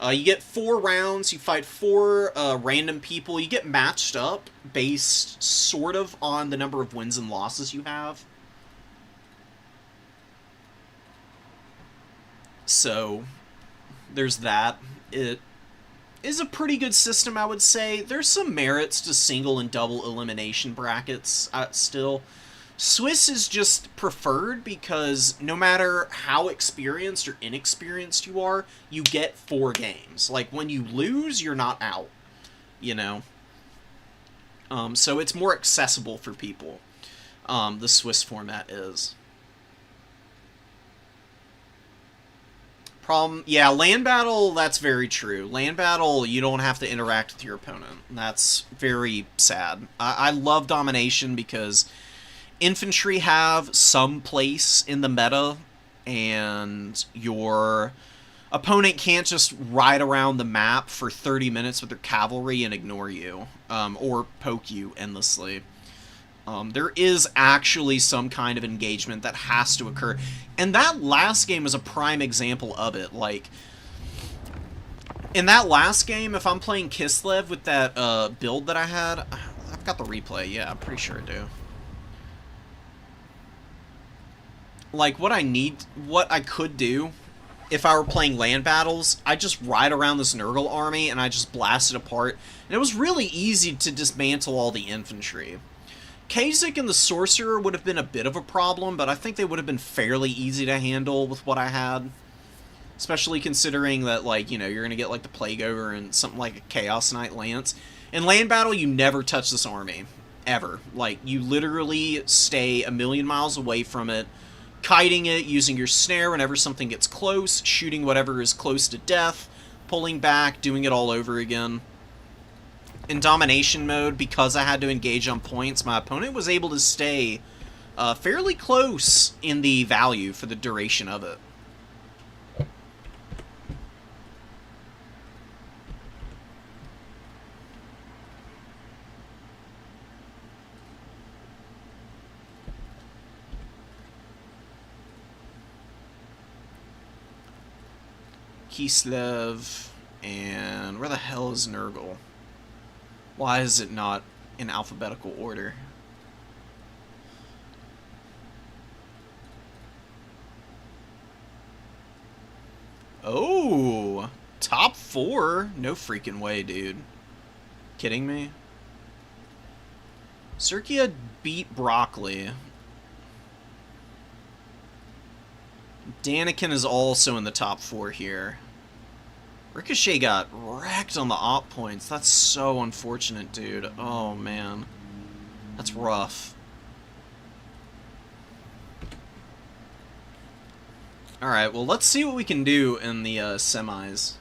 You get 4 rounds, you fight 4 random people, you get matched up based sort of on the number of wins and losses you have. So, there's that. It is a pretty good system, I would say. There's some merits to single and double elimination brackets still. Swiss is just preferred because no matter how experienced or inexperienced you are, you get 4 games. Like, when you lose, you're not out, you know? So it's more accessible for people, the Swiss format is. Problem, yeah, land battle, that's very true. Land battle, you don't have to interact with your opponent. That's very sad. I love domination because infantry have some place in the meta, and your opponent can't just ride around the map for 30 minutes with their cavalry and ignore you, or poke you endlessly. There is actually some kind of engagement that has to occur. And that last game is a prime example of it. Like, in that last game, if I'm playing Kislev with that build that I had... I've got the replay, yeah, I'm pretty sure I do. Like, what I could do, if I were playing land battles, I just ride around this Nurgle army and I just blast it apart. And it was really easy to dismantle all the infantry. Kasich and the Sorcerer would have been a bit of a problem, but I think they would have been fairly easy to handle with what I had. Especially considering that, like, you know, you're going to get, like, the Plague Ogre and something like a Chaos Knight Lance. In land battle, you never touch this army. Ever. Like, you literally stay a million miles away from it, kiting it, using your snare whenever something gets close, shooting whatever is close to death, pulling back, doing it all over again. In domination mode, because I had to engage on points, my opponent was able to stay fairly close in the value for the duration of it. Kislev, and where the hell is Nurgle? Why is it not in alphabetical order? Oh, top 4? No freaking way, dude. Kidding me? Circia beat Broccoli. Daniken is also in the top 4 here. Ricochet got wrecked on the op points. That's so unfortunate, dude. Oh, man. That's rough. Alright, well, let's see what we can do in the semis.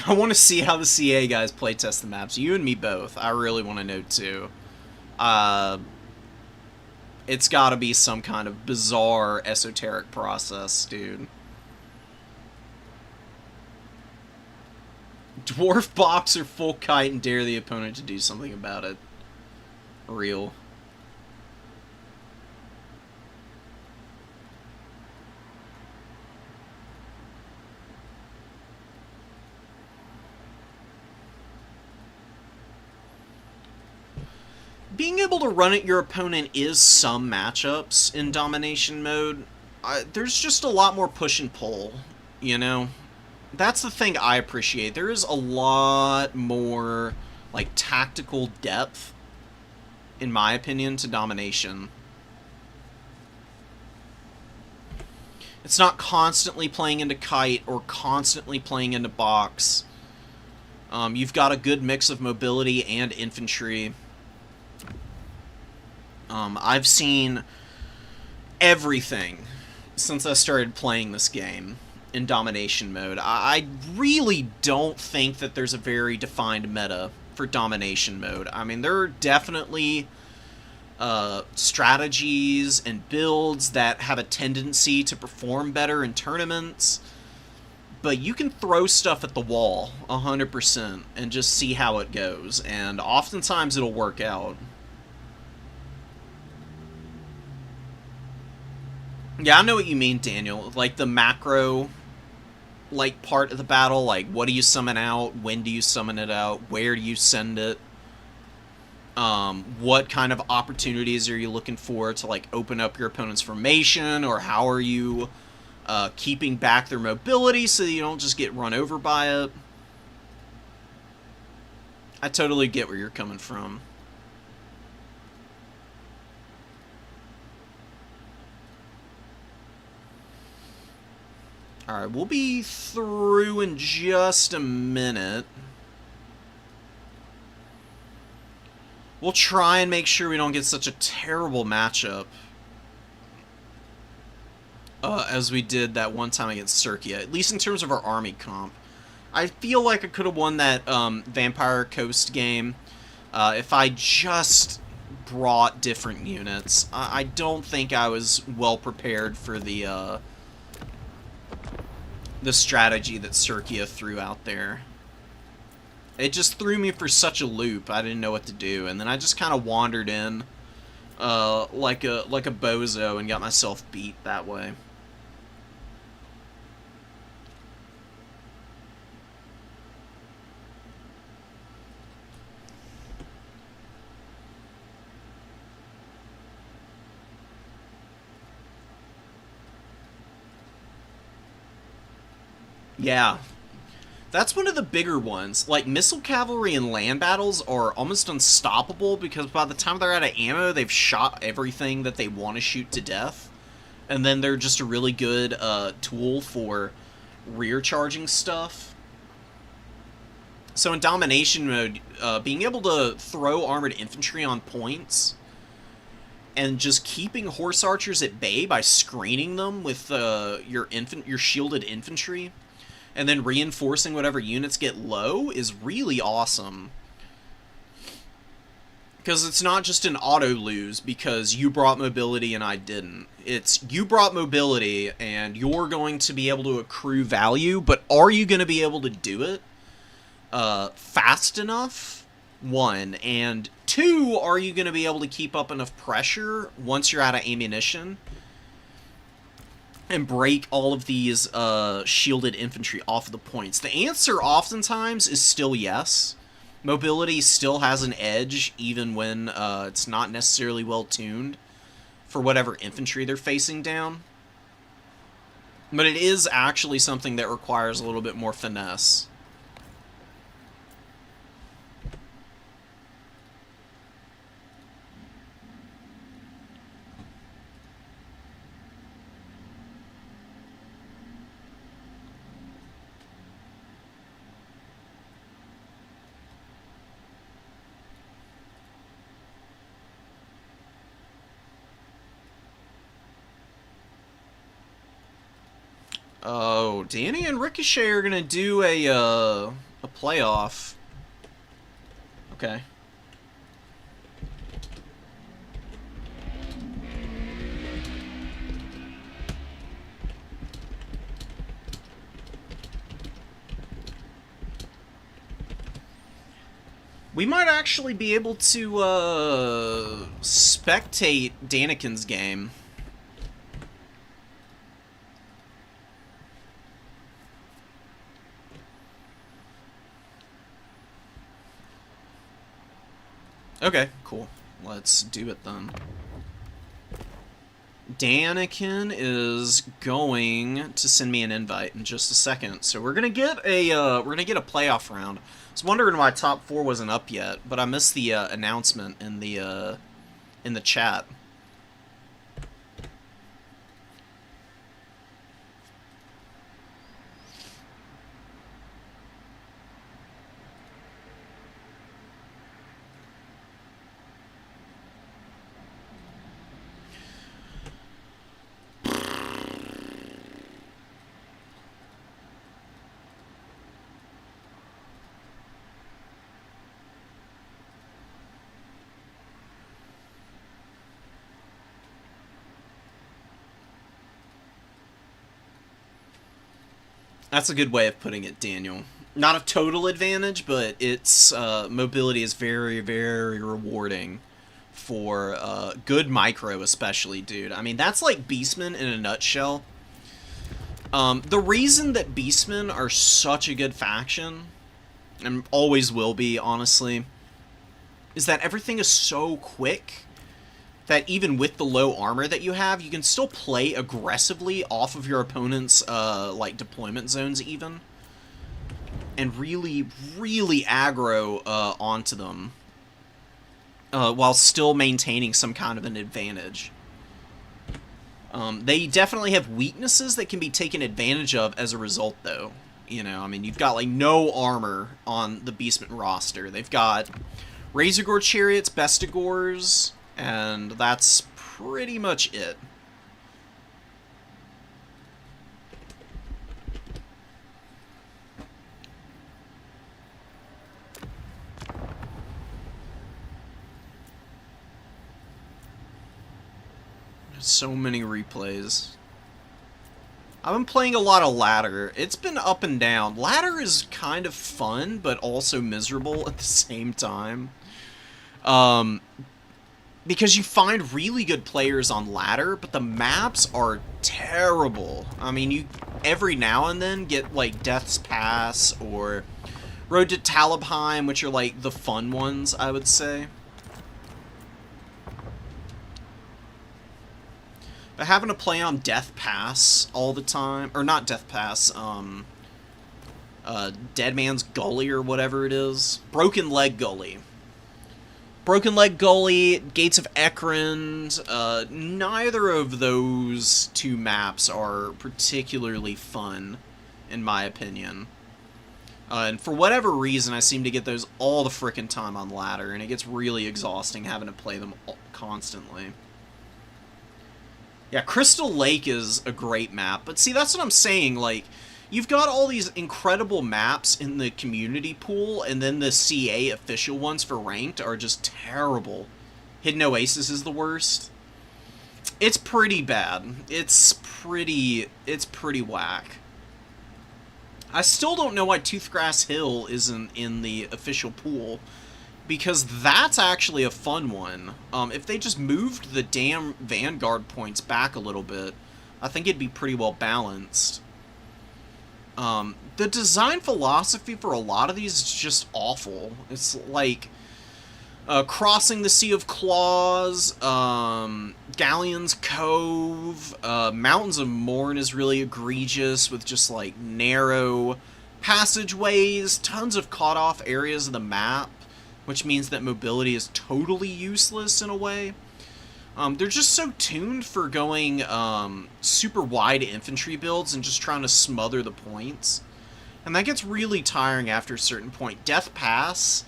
I want to see how the CA guys playtest the maps. You and me both. I really want to know, too. It's gotta be some kind of bizarre, esoteric process, dude. Dwarf Boxer, full kite, and dare the opponent to do something about it. Real. Being able to run at your opponent is some matchups in domination mode. There's just a lot more push and pull, you know? That's the thing I appreciate. There is a lot more, like, tactical depth, in my opinion, to domination. It's not constantly playing into kite or constantly playing into box. You've got a good mix of mobility and infantry. I've seen everything since I started playing this game. in domination mode. I really don't think that there's a very defined meta for domination mode. I mean, there are definitely strategies and builds that have a tendency to perform better in tournaments, but you can throw stuff at the wall 100% and just see how it goes, and oftentimes it'll work out. Yeah, I know what you mean, Daniel. Like the macro, like, part of the battle, like what do you summon out, when do you summon it out, where do you send it, what kind of opportunities are you looking for to, like, open up your opponent's formation, or how are you keeping back their mobility so that you don't just get run over by it. I totally get where you're coming from. Alright, we'll be through in just a minute. We'll try and make sure we don't get such a terrible matchup as we did that one time against Circia, at least in terms of our army comp. I feel like I could have won that Vampire Coast game if I just brought different units. I don't think I was well prepared for the strategy that Circia threw out there. It just threw me for such a loop. I didn't know what to do, and then I just kind of wandered in like a bozo and got myself beat that way. Yeah. That's one of the bigger ones. Like, missile cavalry in land battles are almost unstoppable because by the time they're out of ammo, they've shot everything that they want to shoot to death. And then they're just a really good tool for rear charging stuff. So in domination mode, being able to throw armored infantry on points and just keeping horse archers at bay by screening them with your shielded infantry, and then reinforcing whatever units get low is really awesome. Because it's not just an auto-lose because you brought mobility and I didn't. It's you brought mobility and you're going to be able to accrue value, but are you going to be able to do it fast enough? One. And two, are you going to be able to keep up enough pressure once you're out of ammunition and break all of these shielded infantry off of the points? The answer oftentimes is still yes. Mobility still has an edge, even when it's not necessarily well tuned for whatever infantry they're facing down. But it is actually something that requires a little bit more finesse. Oh, Danny and Ricochet are gonna do a playoff. Okay. We might actually be able to spectate Daniken's game. Okay, cool. Let's do it then. Daniken is going to send me an invite in just a second, so we're gonna get a playoff round. I was wondering why top 4 wasn't up yet, but I missed the announcement in the chat. That's a good way of putting it, Daniel. Not a total advantage, but its mobility is very, very rewarding for good micro, especially, dude. I mean, that's like Beastmen in a nutshell. The reason that Beastmen are such a good faction, and always will be, honestly, is that everything is so quick that even with the low armor that you have, you can still play aggressively off of your opponent's, like, deployment zones, even. And really, really aggro onto them. While still maintaining some kind of an advantage. They definitely have weaknesses that can be taken advantage of as a result, though. You know, I mean, you've got, like, no armor on the Beastman roster. They've got Razorgore Chariots, Bestigores, and that's pretty much it. So many replays. I've been playing a lot of ladder. It's been up and down. Ladder is kind of fun, but also miserable at the same time. Because you find really good players on ladder, but the maps are terrible. I mean, you every now and then get, like, Death's Pass or Road to Talabheim, which are, like, the fun ones, I would say. But having to play on Death Pass all the time, or not Death Pass, Dead Man's Gully or whatever it is. Broken Leg Gully. Broken Leg Gully, Gates of Ekrond, neither of those two maps are particularly fun, in my opinion. And for whatever reason, I seem to get those all the frickin' time on ladder, and it gets really exhausting having to play them constantly. Yeah, Crystal Lake is a great map, but see, that's what I'm saying, like, you've got all these incredible maps in the community pool, and then the CA official ones for ranked are just terrible. Hidden Oasis is the worst. It's pretty bad. It's pretty whack. I still don't know why Toothgrass Hill isn't in the official pool, because that's actually a fun one. If they just moved the damn Vanguard points back a little bit, I think it'd be pretty well balanced. The design philosophy for a lot of these is just awful. It's like Crossing the Sea of Claws, Galleon's Cove, Mountains of Morn is really egregious with just like narrow passageways, tons of cut-off areas of the map, which means that mobility is totally useless in a way. They're just so tuned for going super wide infantry builds and just trying to smother the points. And that gets really tiring after a certain point. Death Pass,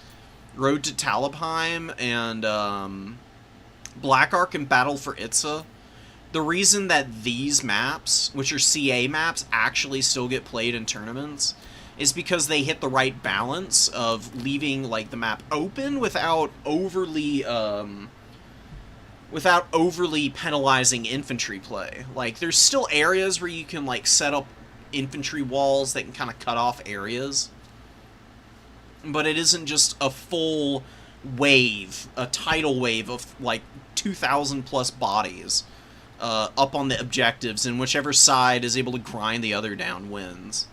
Road to Talabheim, and Black Ark and Battle for Itza. The reason that these maps, which are CA maps, actually still get played in tournaments is because they hit the right balance of leaving, like, the map open without overly penalizing infantry play. Like, there's still areas where you can, like, set up infantry walls that can kind of cut off areas. But it isn't just a full wave, a tidal wave of, like, 2,000 plus bodies up on the objectives, and whichever side is able to grind the other down wins.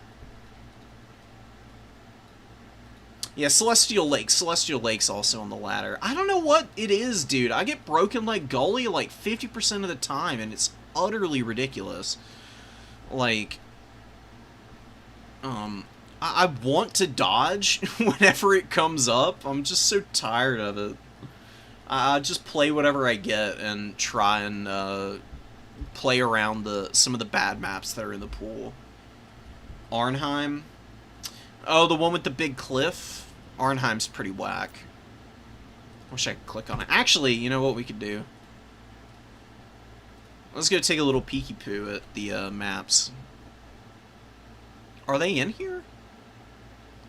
Yeah, Celestial Lake. Celestial Lake's also on the ladder. I don't know what it is, dude. I get Broken Leg Gully like 50% of the time, and it's utterly ridiculous. Like, I want to dodge whenever it comes up. I'm just so tired of it. I just play whatever I get and try and play around some of the bad maps that are in the pool. Arnheim. Oh, the one with the big cliff? Arnheim's pretty whack. Wish I could click on it. Actually, you know what we could do? Let's go take a little peeky poo at the maps. Are they in here?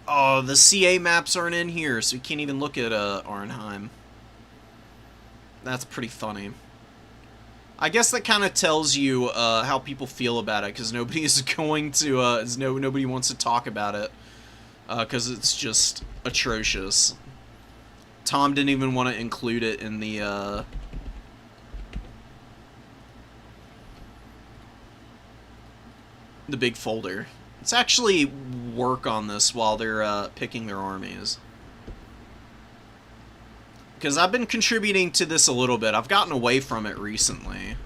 Oh, the CA maps aren't in here, so we can't even look at Arnheim. That's pretty funny. I guess that kind of tells you how people feel about it, because nobody is going to, nobody wants to talk about it, because it's just atrocious. Tom didn't even want to include it in the big folder. Let's actually work on this while they're picking their armies. Because I've been contributing to this a little bit. I've gotten away from it recently.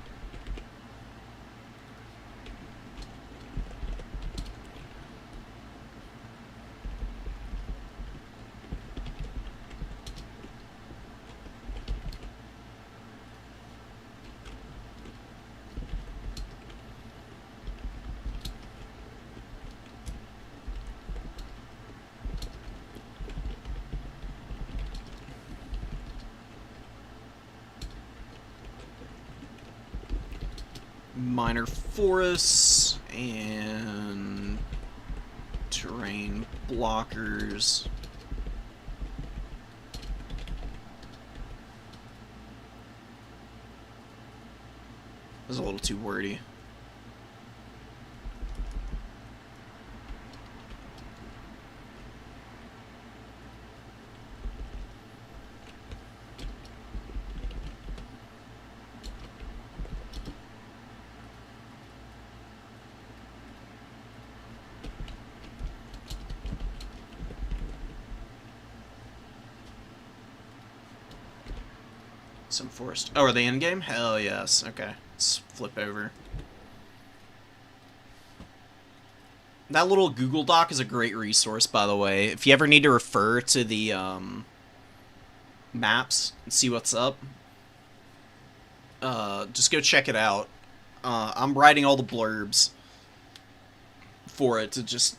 Minor forests and terrain blockers. That was a little too wordy. Some forest. Oh, are they in game? Hell yes. Okay. Let's flip over. That little Google Doc is a great resource, by the way. If you ever need to refer to the maps and see what's up, just go check it out. I'm writing all the blurbs for it to just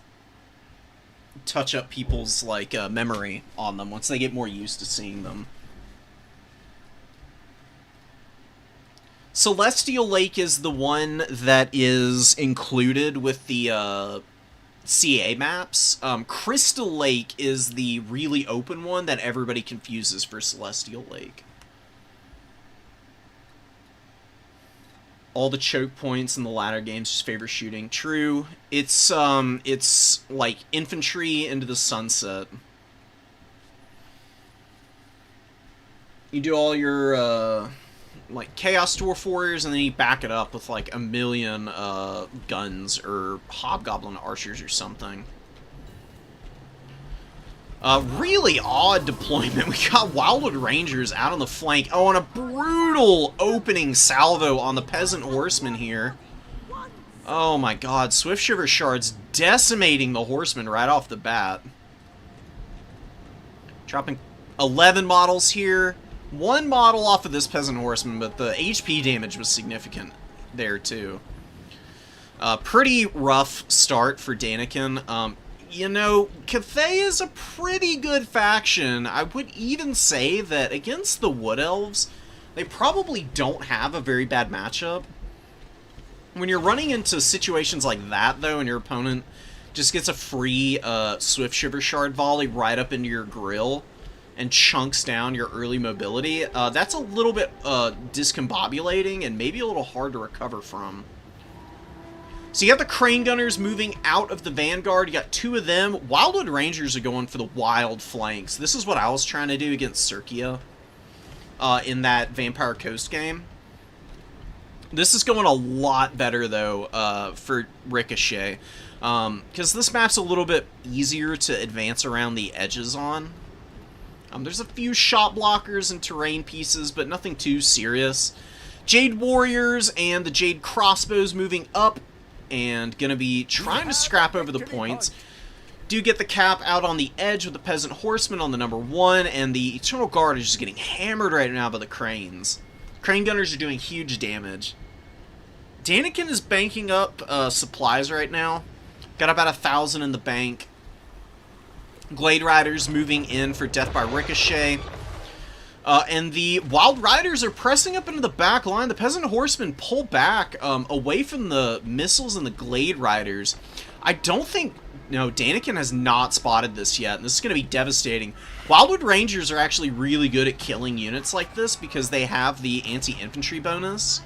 touch up people's memory on them once they get more used to seeing them. Celestial Lake is the one that is included with the CA maps. Crystal Lake is the really open one that everybody confuses for Celestial Lake. All the choke points in the latter games just favor shooting. True. It's like infantry into the sunset. You do all your like Chaos Dwarf Warriors, and then you back it up with like a million guns or Hobgoblin Archers or something. Really odd deployment. We got Wildwood Rangers out on the flank. Oh, and a brutal opening salvo on the Peasant Horsemen here. Oh my god, Swift Shiver Shards decimating the Horsemen right off the bat. Dropping 11 models here. One model off of this Peasant Horseman, but the HP damage was significant there, too. Pretty rough start for Daniken. You know, Cathay is a pretty good faction. I would even say that against the Wood Elves, they probably don't have a very bad matchup. When you're running into situations like that, though, and your opponent just gets a free Swift Shiver Shard volley right up into your grill, and chunks down your early mobility, that's a little bit discombobulating and maybe a little hard to recover from. So you got the Crane Gunners moving out of the Vanguard. You got two of them. Wildwood Rangers are going for the wild flanks. This is what I was trying to do against Circia in that Vampire Coast game. This is going a lot better, though, for Ricochet. Because this map's a little bit easier to advance around the edges on. There's a few shot blockers and terrain pieces, but nothing too serious. Jade Warriors and the Jade Crossbows moving up and going to be trying to scrap over the points. Do get the cap out on the edge with the Peasant Horsemen on the number 1, and the Eternal Guard is just getting hammered right now by the Cranes. Crane Gunners are doing huge damage. Daniken is banking up supplies right now. Got about 1,000 in the bank. Glade Riders moving in for Death by Ricochet. And the Wild Riders are pressing up into the back line. The Peasant Horsemen pull back away from the missiles and the Glade Riders. I don't think... No, Daniken has not spotted this yet, and this is going to be devastating. Wildwood Rangers are actually really good at killing units like this because they have the anti-infantry bonus.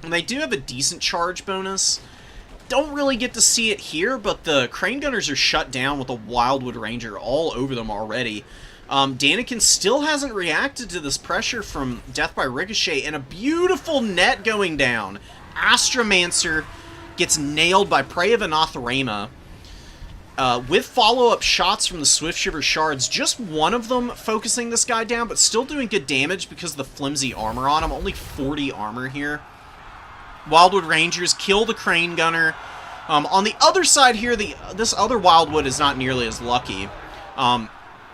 And they do have a decent charge bonus. Don't really get to see it here, but the Crane Gunners are shut down with a Wildwood Ranger all over them already. Daniken still hasn't reacted to this pressure from Death by Ricochet, and a beautiful net going down. Astromancer gets nailed by Prey of Anathrema. With follow-up shots from the Swiftshiver Shards, just one of them focusing this guy down, but still doing good damage because of the flimsy armor on him. Only 40 armor here. Wildwood Rangers kill the Crane Gunner. On the other side here, this other Wildwood is not nearly as lucky.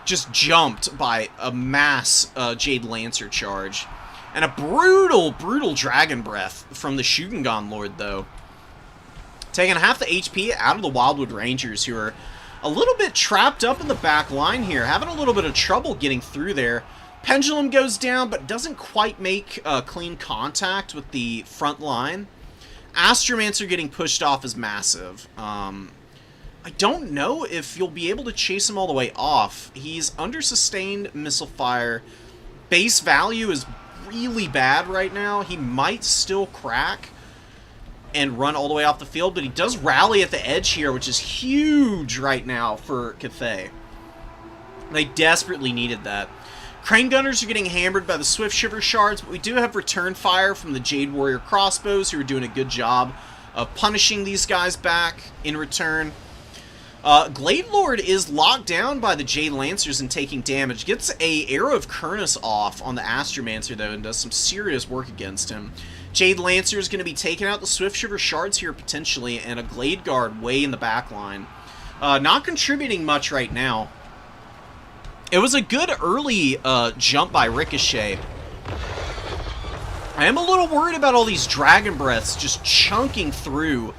Just jumped by a mass Jade Lancer charge. And a brutal, brutal Dragon Breath from the Shugengan Lord, though. Taking half the HP out of the Wildwood Rangers, who are a little bit trapped up in the back line here, having a little bit of trouble getting through there. Pendulum goes down, but doesn't quite make clean contact with the front line. Astromancer getting pushed off is massive. I don't know if you'll be able to chase him all the way off. He's under sustained missile fire. Base value is really bad right now. He might still crack and run all the way off the field, but he does rally at the edge here, which is huge right now for Cathay. They desperately needed that. Crane Gunners are getting hammered by the Swiftshiver Shards, but we do have return fire from the Jade Warrior Crossbows, who are doing a good job of punishing these guys back in return. Glade Lord is locked down by the Jade Lancers and taking damage. Gets a Arrow of Kurnus off on the Astromancer, though, and does some serious work against him. Jade Lancer is going to be taking out the Swiftshiver Shards here, potentially, and a Glade Guard way in the back line. Not contributing much right now. It was a good early jump by Ricochet. I am a little worried about all these Dragon Breaths just chunking through.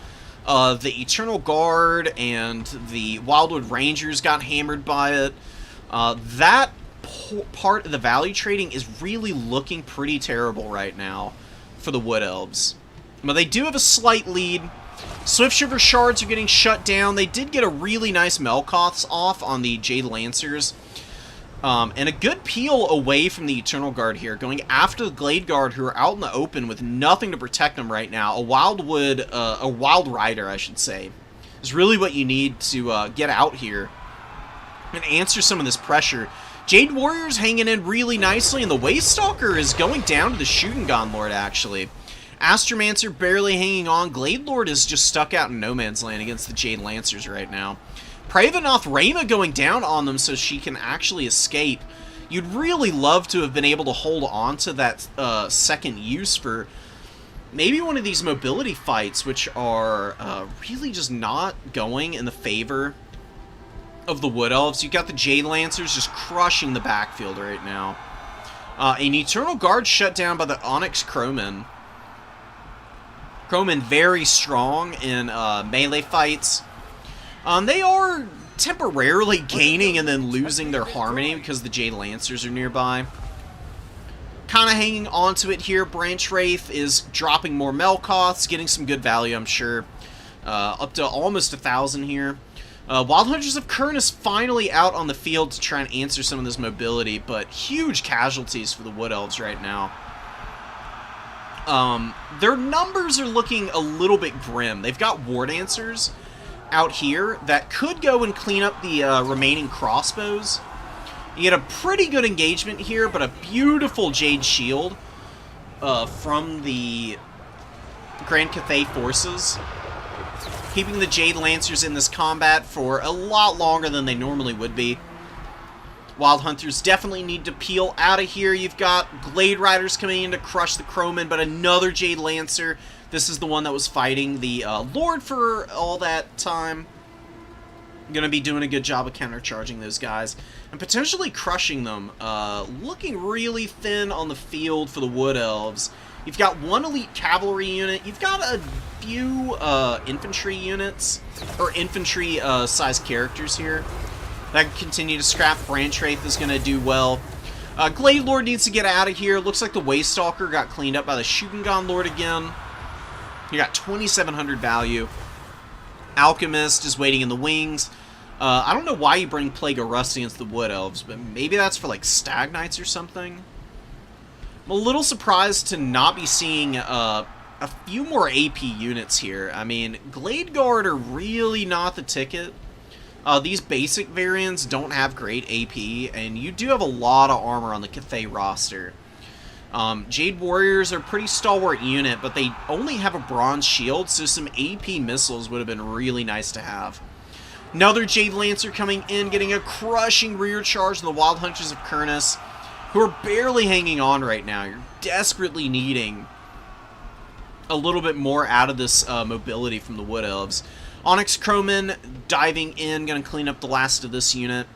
The Eternal Guard and the Wildwood Rangers got hammered by it. That part of the value trading is really looking pretty terrible right now for the Wood Elves. But they do have a slight lead. Swiftshiver Shards are getting shut down. They did get a really nice Melkoths off on the Jade Lancers. And a good peel away from the Eternal Guard here, going after the Glade Guard, who are out in the open with nothing to protect them right now. A Wild Rider, I should say, is really what you need to get out here and answer some of this pressure. Jade Warrior's hanging in really nicely, and the Waste Stalker is going down to the Shugengan Lord, actually. Astromancer barely hanging on. Glade Lord is just stuck out in no man's land against the Jade Lancers right now. Pravenoth Rayma going down on them so she can actually escape. You'd really love to have been able to hold on to that second use for maybe one of these mobility fights, which are really just not going in the favor of the Wood Elves. You've got the Jade Lancers just crushing the backfield right now. An Eternal Guard shut down by the Onyx Crowmen. Crowmen very strong in melee fights. They are temporarily gaining and then losing their harmony because the Jade Lancers are nearby. Kind of hanging on to it here. Branch Wraith is dropping more Melkoths, getting some good value, I'm sure. Up to almost 1,000 here. Wild Hunters of Kurnus finally out on the field to try and answer some of this mobility, but huge casualties for the Wood Elves right now. Their numbers are looking a little bit grim. They've got War Dancers out here that could go and clean up the remaining crossbows. You get a pretty good engagement here, but a beautiful Jade Shield from the Grand Cathay forces, keeping the Jade Lancers in this combat for a lot longer than they normally would be. Wild Hunters definitely need to peel out of here. You've got Glade Riders coming in to crush the Crowmen, but another Jade Lancer. This is the one that was fighting the Lord for all that time. Going to be doing a good job of countercharging those guys and potentially crushing them. Looking really thin on the field for the Wood Elves. You've got one elite cavalry unit. You've got a few infantry units, or infantry-sized characters here that can continue to scrap. Branch Wraith is going to do well. Glade Lord needs to get out of here. Looks like the Waste Stalker got cleaned up by the Shugengan Lord again. You got 2,700 value. Alchemist is waiting in the wings. I don't know why you bring Plague of Rust against the Wood Elves, but maybe that's for like Stag Knights or something. I'm a little surprised to not be seeing a few more AP units here. I mean, Glade Guard are really not the ticket. These basic variants don't have great AP, and you do have a lot of armor on the Cathay roster. Jade Warriors are a pretty stalwart unit, but they only have a bronze shield, so some AP missiles would have been really nice to have. Another Jade Lancer coming in, getting a crushing rear charge on the Wild Hunters of Kurnus, who are barely hanging on right now. You're desperately needing a little bit more out of this mobility from the Wood Elves. Onyx Crowman diving in, going to clean up the last of this unit.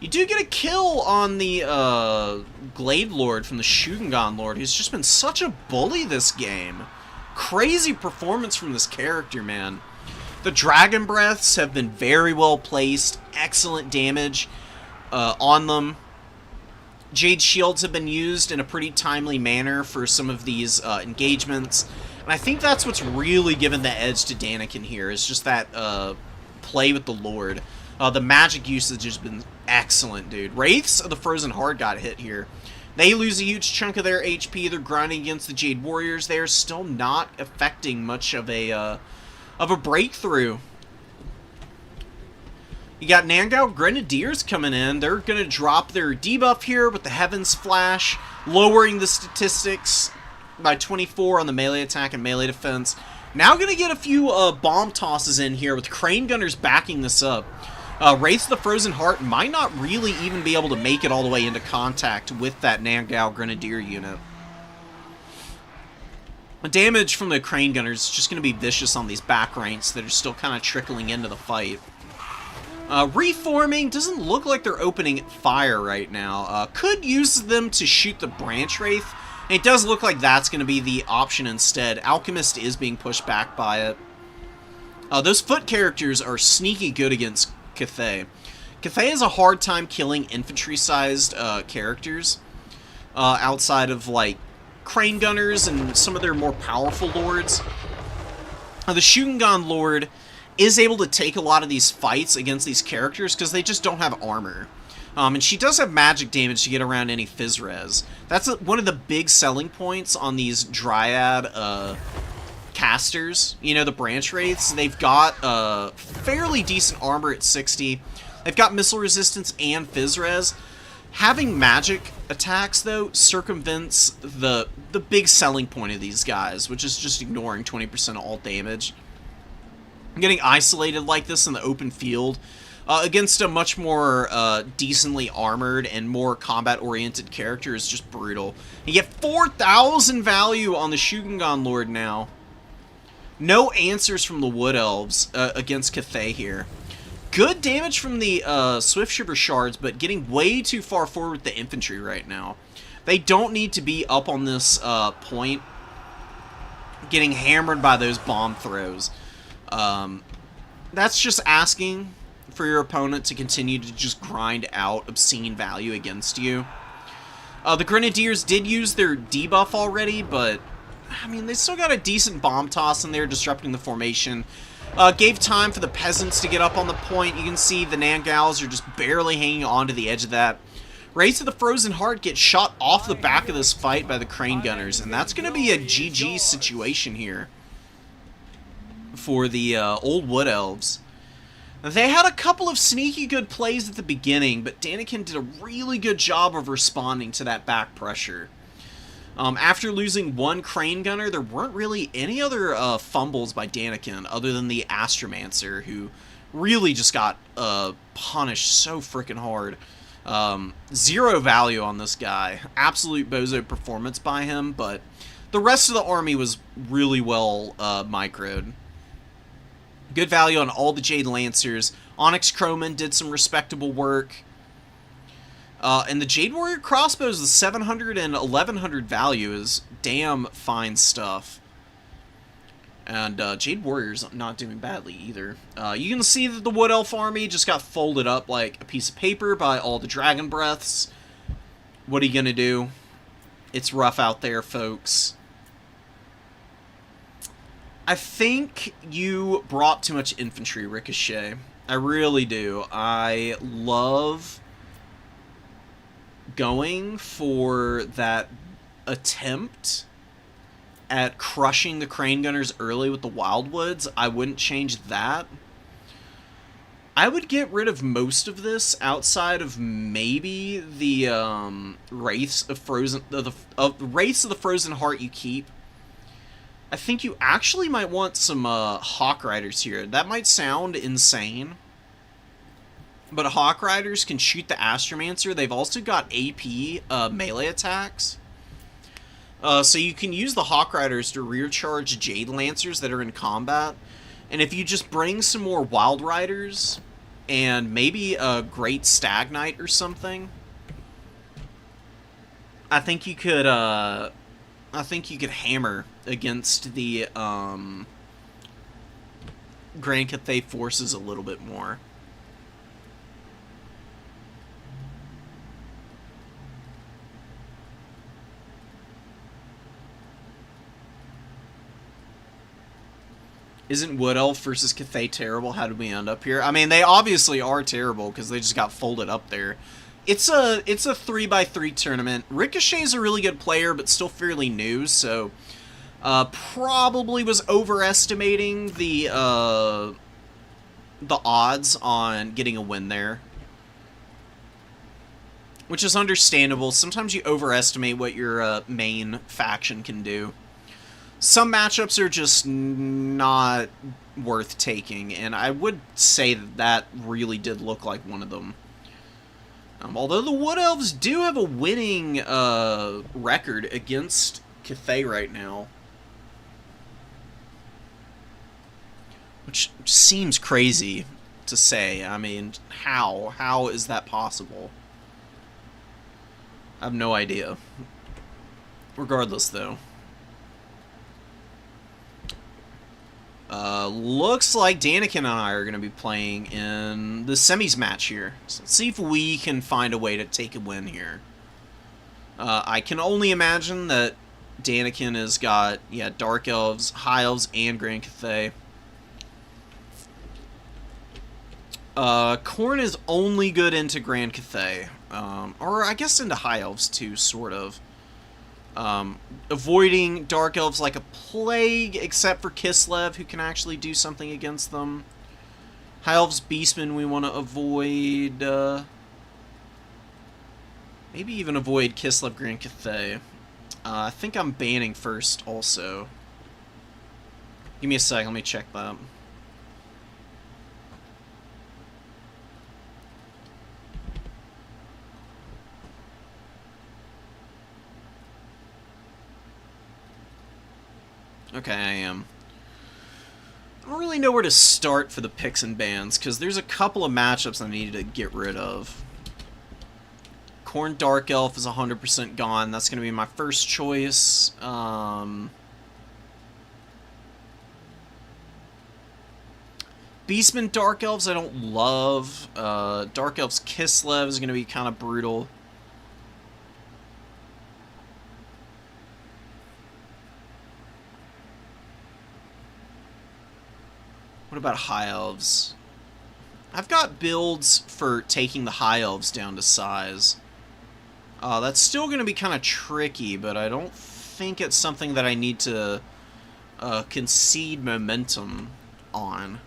You do get a kill on the Glade Lord from the Shugengan Lord, who's just been such a bully this game. Crazy performance from this character, man. The Dragon Breaths have been very well placed. Excellent damage on them. Jade Shields have been used in a pretty timely manner for some of these engagements. And I think that's what's really given the edge to Daniken here, is just that play with the Lord. The magic usage has been excellent, dude. Wraiths of the Frozen Heart got hit here. They lose a huge chunk of their HP. They're grinding against the Jade Warriors. They're still not affecting much of a breakthrough. You got Nangao Grenadiers coming in. They're going to drop their debuff here with the Heaven's Flash, lowering the statistics by 24 on the melee attack and melee defense. Now going to get a few bomb tosses in here with Crane Gunners backing this up. Wraith of the Frozen Heart might not really even be able to make it all the way into contact with that Nangao Grenadier unit. The damage from the Crane Gunners is just going to be vicious on these back ranks that are still kind of trickling into the fight. Reforming doesn't look like they're opening fire right now. Could use them to shoot the Branch Wraith. And it does look like that's going to be the option instead. Alchemist is being pushed back by it. Those foot characters are sneaky good against Cathay. Cathay has a hard time killing infantry-sized characters outside of, like, Crane Gunners and some of their more powerful lords. The Shugengan Lord is able to take a lot of these fights against these characters because they just don't have armor. And she does have magic damage to get around any phys res. That's one of the big selling points on these Dryad casters. You know, the Branch Wraiths. They've got fairly decent armor at 60. They've got missile resistance and phys res. Having magic attacks, though, circumvents the big selling point of these guys, which is just ignoring 20% of all damage. Getting isolated like this in the open field against a much more decently armored and more combat-oriented character is just brutal. You get 4,000 value on the Shugengan Lord now. No answers from the Wood Elves against Cathay here. Good damage from the Swift Shiver Shards, but getting way too far forward with the infantry right now. They don't need to be up on this point, getting hammered by those bomb throws. That's just asking for your opponent to continue to just grind out obscene value against you. The Grenadiers did use their debuff already, but, I mean, they still got a decent bomb toss in there, disrupting the formation. Gave time for the peasants to get up on the point. You can see the Nangaos are just barely hanging on to the edge of that. Wraiths of the Frozen Heart get shot off the back of this fight by the Crane Gunners, and that's going to be a GG situation here for the old Wood Elves. They had a couple of sneaky good plays at the beginning, but Daniken did a really good job of responding to that back pressure. After losing one Crane Gunner, there weren't really any other fumbles by Daniken other than the Astromancer, who really just got punished so freaking hard. Zero value on this guy. Absolute bozo performance by him, but the rest of the army was really well microed. Good value on all the Jade Lancers. Onyx Crowman did some respectable work. And the Jade Warrior crossbows, the 700 and 1100 value is damn fine stuff. And Jade Warrior's not doing badly either. You can see that the Wood Elf army just got folded up like a piece of paper by all the Dragon Breaths. What are you going to do? It's rough out there, folks. I think you brought too much infantry, Ricochet. I really do. I love going for that attempt at crushing the Crane Gunners early with the Wildwoods. I wouldn't change that. I would get rid of most of this outside of maybe the Wraiths of Wraiths of the Frozen Heart you keep. I think you actually might want some Hawk Riders here. That might sound insane, but Hawk Riders can shoot the Astromancer. They've also got AP melee attacks. So you can use the Hawk Riders to rear charge Jade Lancers that are in combat. And if you just bring some more Wild Riders and maybe a Great Stag Knight or something, I think you could hammer against the Grand Cathay forces a little bit more. Isn't Wood Elf versus Cathay terrible? How did we end up here? I mean, they obviously are terrible because they just got folded up there. It's a 3x3 tournament. Ricochet's a really good player, but still fairly new, so probably was overestimating the odds on getting a win there, which is understandable. Sometimes you overestimate what your main faction can do. Some matchups are just not worth taking, and I would say that really did look like one of them. Although the Wood Elves do have a winning record against Cathay right now, which seems crazy to say. I mean, how is that possible? I have no idea. Regardless, though. Looks like Daniken and I are going to be playing in the semis match here. So let's see if we can find a way to take a win here. I can only imagine that Daniken has got, yeah, Dark Elves, High Elves, and Grand Cathay. Khorne is only good into Grand Cathay. Or I guess into High Elves too, sort of. Avoiding Dark Elves like a plague, except for Kislev, who can actually do something against them. High Elves Beastmen we want to avoid. Maybe even avoid Kislev Grand Cathay. I think I'm banning first also. Give me a sec, let me check that. Okay, I am. I don't really know where to start for the picks and bans, because there's a couple of matchups I need to get rid of. Khorne Dark Elf is 100% gone. That's going to be my first choice. Beastmen Dark Elves I don't love. Dark Elves Kislev is going to be kind of brutal. What about High Elves? I've got builds for taking the High Elves down to size. That's still going to be kind of tricky, but I don't think it's something that I need to concede momentum on.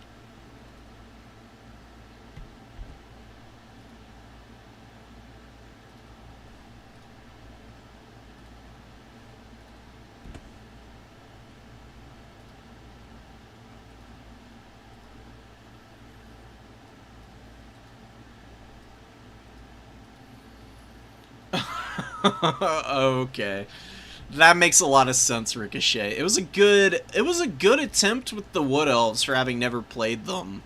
Okay. That makes a lot of sense, Ricochet. It was a good attempt with the Wood Elves for having never played them.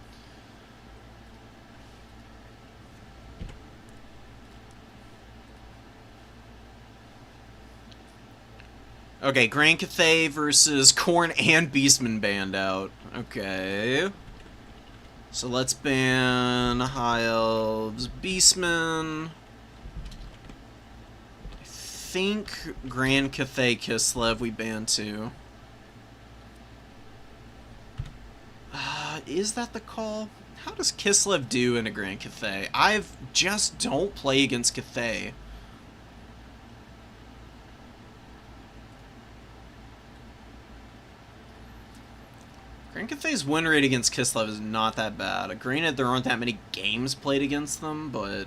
Okay, Grand Cathay versus Khorne and Beastman banned out. Okay. So let's ban High Elves, Beastmen. I think Grand Cathay Kislev we banned too. Is that the call? How does Kislev do in a Grand Cathay? I just don't play against Cathay. Grand Cathay's win rate against Kislev is not that bad. Granted, there aren't that many games played against them, but...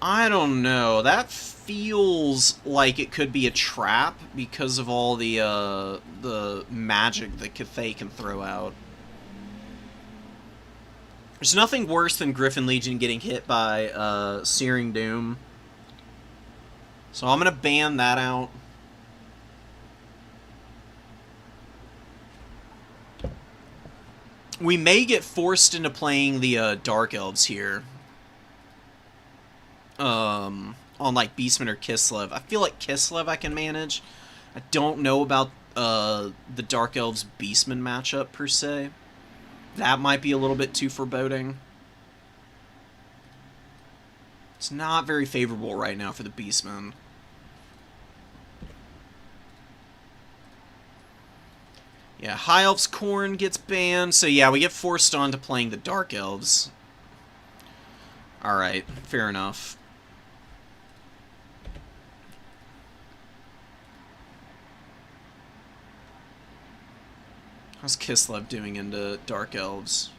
I don't know. That feels like it could be a trap because of all the magic that Cathay can throw out. There's nothing worse than Griffin Legion getting hit by Searing Doom. So I'm going to ban that out. We may get forced into playing the Dark Elves here. On like Beastman or Kislev. I feel like Kislev I can manage. I don't know about the Dark Elves Beastman matchup per se. That might be a little bit too foreboding. It's not very favorable right now for the Beastman. Yeah, High Elf's Corn gets banned, so yeah, we get forced on to playing the Dark Elves. Alright, fair enough. How's Kislev doing into Dark Elves?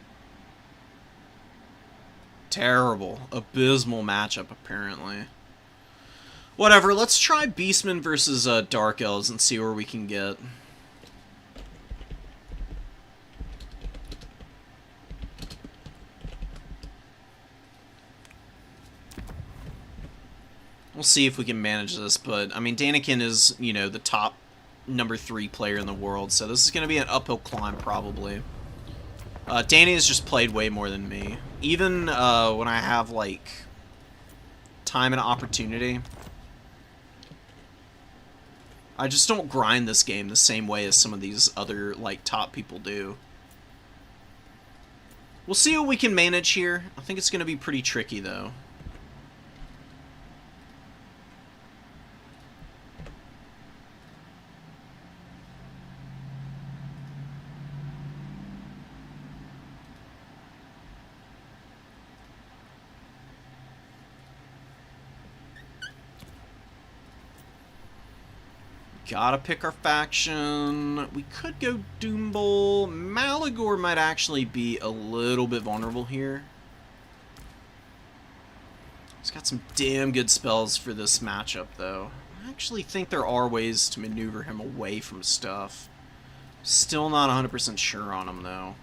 Terrible. Abysmal matchup, apparently. Whatever, let's try Beastman versus Dark Elves and see where we can get. We'll see if we can manage this, but, I mean, Daniken is, you know, the top number 3 player in the world, so this is going to be an uphill climb, probably. Danny has just played way more than me. Even when I have, like, time and opportunity, I just don't grind this game the same way as some of these other, like, top people do. We'll see what we can manage here. I think it's going to be pretty tricky, though. Gotta pick our faction. We could go Doombull. Malagor might actually be a little bit vulnerable here. He's got some damn good spells for this matchup, though. I actually think there are ways to maneuver him away from stuff. Still not 100% sure on him, though.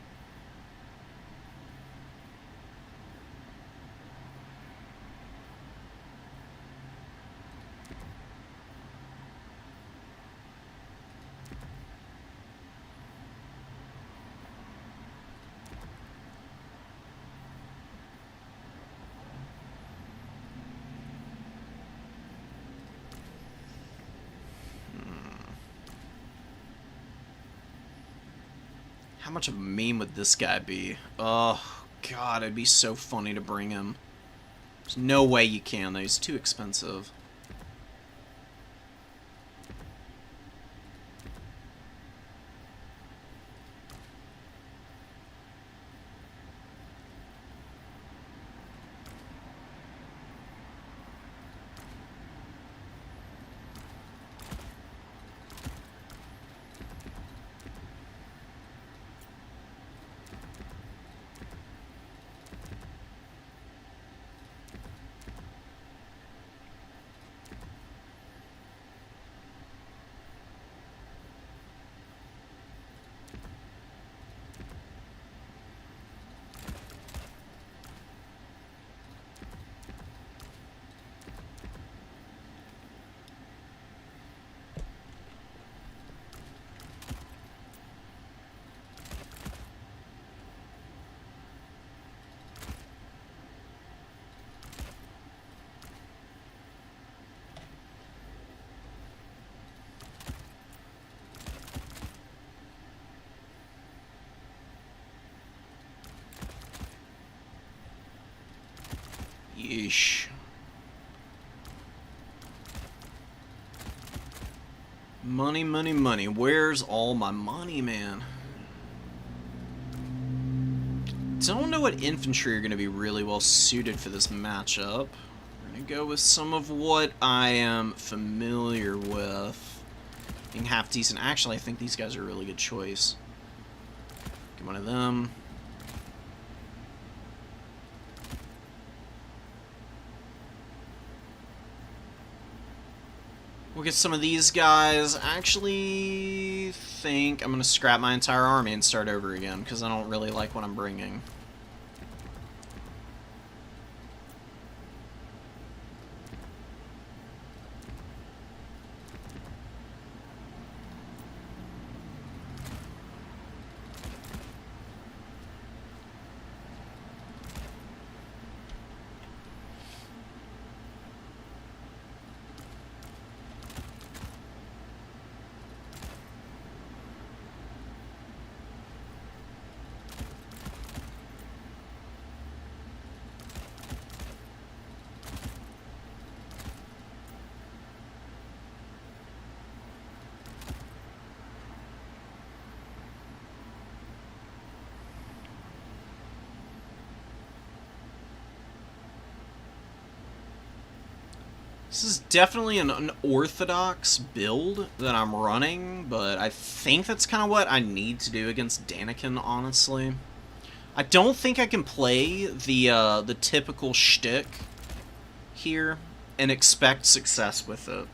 How much of a meme would this guy be? Oh, God, it'd be so funny to bring him. There's no way you can, though. He's too expensive. Yeesh. Money, money, money. Where's all my money, man? Don't know what infantry are going to be really well suited for this matchup. We're going to go with some of what I am familiar with anything half decent. Actually, I think these guys are a really good choice. Get one of them. We'll get some of these guys. I actually think I'm going to scrap my entire army and start over again, because I don't really like what I'm bringing. This is definitely an unorthodox build that I'm running, but I think that's kind of what I need to do against Daniken, honestly. I don't think I can play the typical shtick here and expect success with it.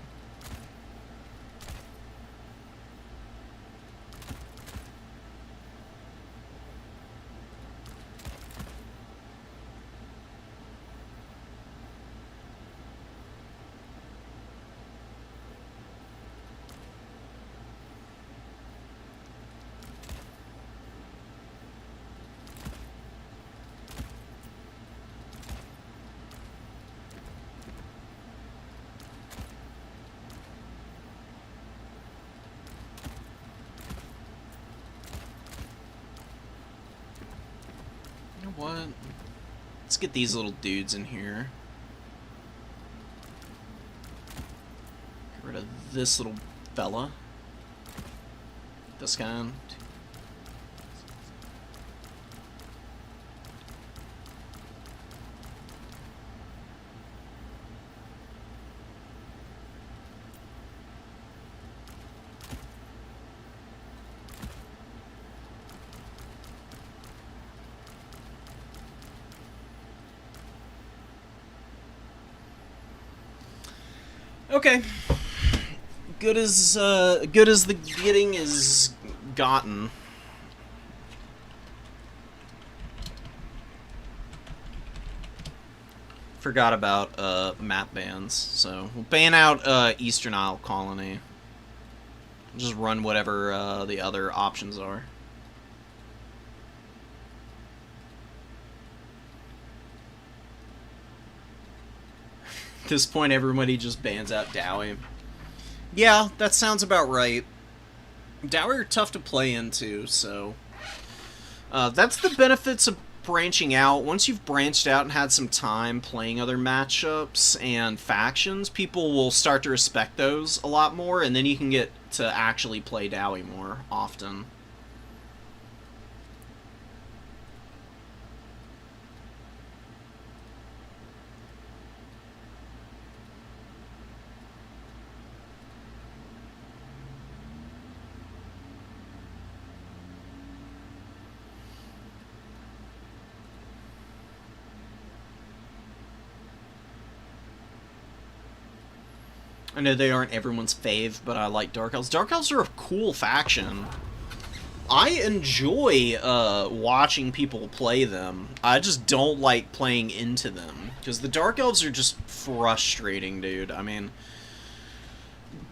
What? Let's get these little dudes in here. Get rid of this little fella. This guy. Okay. Good as the getting is gotten. Forgot about map bans, so we'll ban out Eastern Isle Colony. Just run whatever the other options are. At this point, everybody just bans out Dowie. Yeah, that sounds about right. Dowie are tough to play into, so... that's the benefits of branching out. Once you've branched out and had some time playing other matchups and factions, people will start to respect those a lot more, and then you can get to actually play Dowie more often. I know they aren't everyone's fave, but I like Dark Elves. Dark Elves are a cool faction. I enjoy watching people play them. I just don't like playing into them, because the Dark Elves are just frustrating, dude. I mean,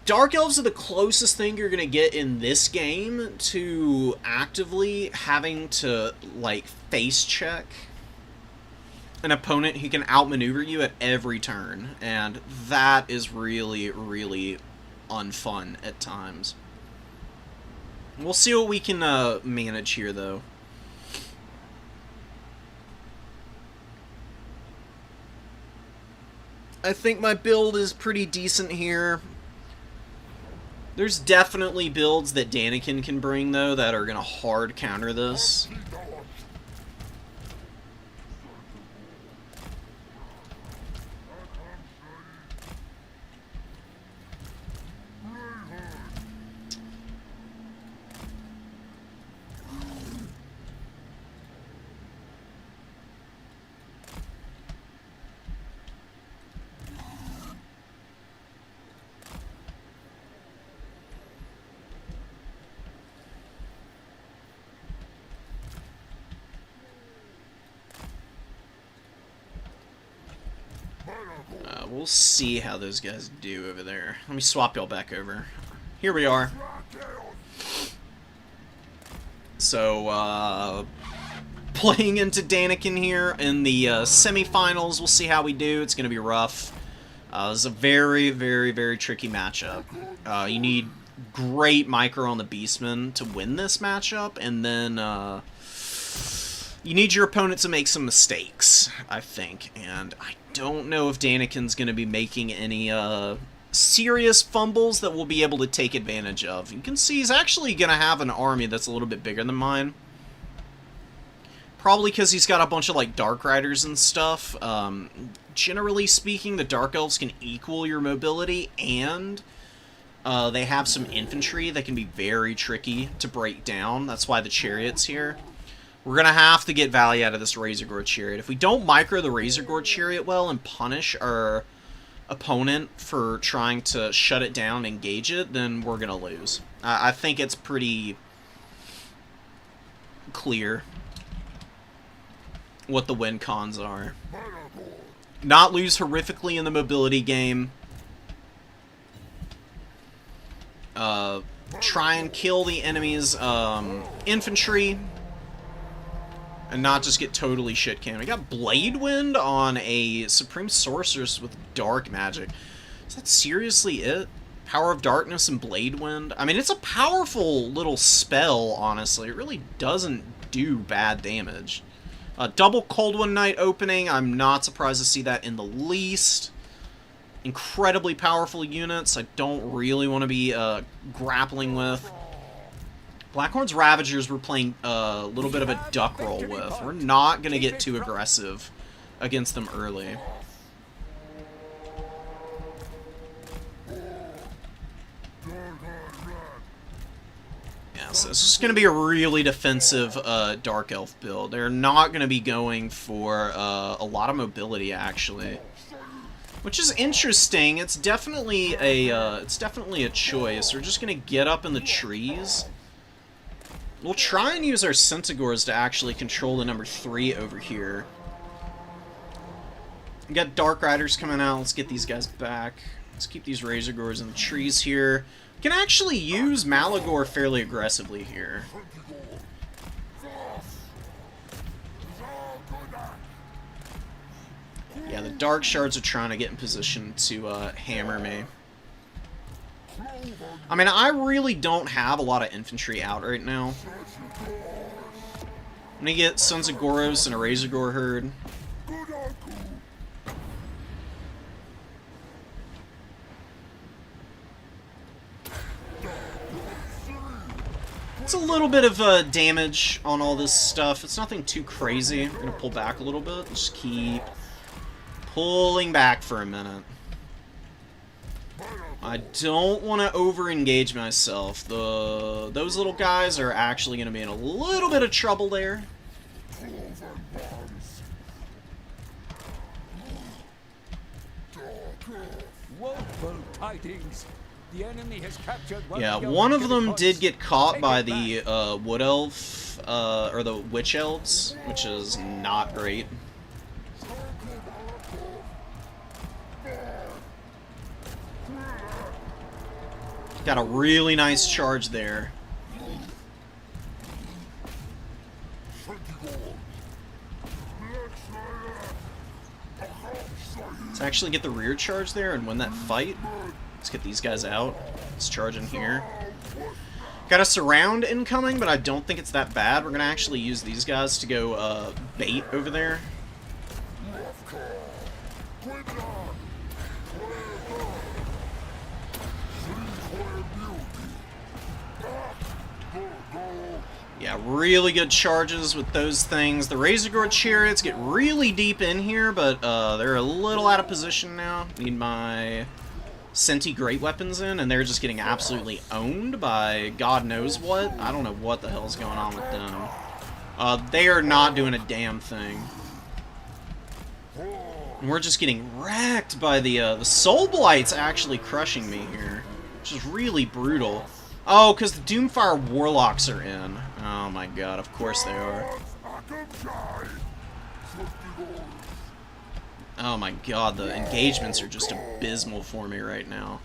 Dark Elves are the closest thing you're gonna get in this game to actively having to, like, face check an opponent who can outmaneuver you at every turn, and that is really, really unfun at times. We'll see what we can manage here, though. I think my build is pretty decent here. There's definitely builds that Daniken can bring, though, that are going to hard counter this. We'll see how those guys do over there. Let me swap y'all back over. Here we are. So, playing into Daniken here in the semifinals. We'll see how we do. It's going to be rough. It's a very, very, very tricky matchup. You need great micro on the Beastman to win this matchup, and then you need your opponent to make some mistakes, I think. And I don't know if Daniken's going to be making any serious fumbles that we'll be able to take advantage of. You can see he's actually going to have an army that's a little bit bigger than mine. Probably because he's got a bunch of, like, Dark Riders and stuff. Generally speaking, the Dark Elves can equal your mobility, and they have some infantry that can be very tricky to break down. That's why the Chariot's here. We're going to have to get value out of this Razorgore Chariot. If we don't micro the Razorgore Chariot well and punish our opponent for trying to shut it down and engage it, then we're going to lose. I think it's pretty clear what the win cons are. Not lose horrifically in the mobility game. Try and kill the enemy's infantry. And not just get totally shit-canned. We got Blade Wind on a Supreme Sorceress with Dark Magic. Is that seriously it? Power of Darkness and Blade Wind? I mean, it's a powerful little spell, honestly. It really doesn't do bad damage. Double Cold One Night opening. I'm not surprised to see that in the least. Incredibly powerful units I don't really want to be grappling with. Blackhorn's Ravagers we're playing a little bit of a duck roll with. We're not going to get too aggressive against them early. Yeah, so this is going to be a really defensive Dark Elf build. They're not going to be going for a lot of mobility, actually. Which is interesting. It's definitely a choice. We're just going to get up in the trees. We'll try and use our Centaurs to actually control the number 3 over here. We got Dark Riders coming out. Let's get these guys back. Let's keep these Razorgores in the trees here. We can actually use Malagor fairly aggressively here. Yeah, the Dark Shards are trying to get in position to hammer me. I mean, I really don't have a lot of infantry out right now. I'm gonna get Sons of Goros and a Razorgore herd. It's a little bit of damage on all this stuff. It's nothing too crazy. I'm gonna pull back a little bit. Just keep pulling back for a minute. I don't want to over-engage myself. Those little guys are actually going to be in a little bit of trouble there. Woeful tidings. The enemy has captured Yeah, one of them did get caught by the Wood Elf, or the Witch Elves, which is not great. Got a really nice charge there. Let's actually get the rear charge there and win that fight. Let's get these guys out. Let's charge in here. Got a surround incoming, but I don't think it's that bad. We're going to actually use these guys to go bait over there. Yeah, really good charges with those things. The Razorgore Chariots get really deep in here, but they're a little out of position now. Need my Senti Great Weapons in, and they're just getting absolutely owned by God knows what. I don't know what the hell's going on with them. They are not doing a damn thing. And we're just getting wrecked by the Soul Blight's actually crushing me here, which is really brutal. Oh, because the Doomfire Warlocks are in. Oh my god, of course they are. Oh my god, the engagements are just abysmal for me right now.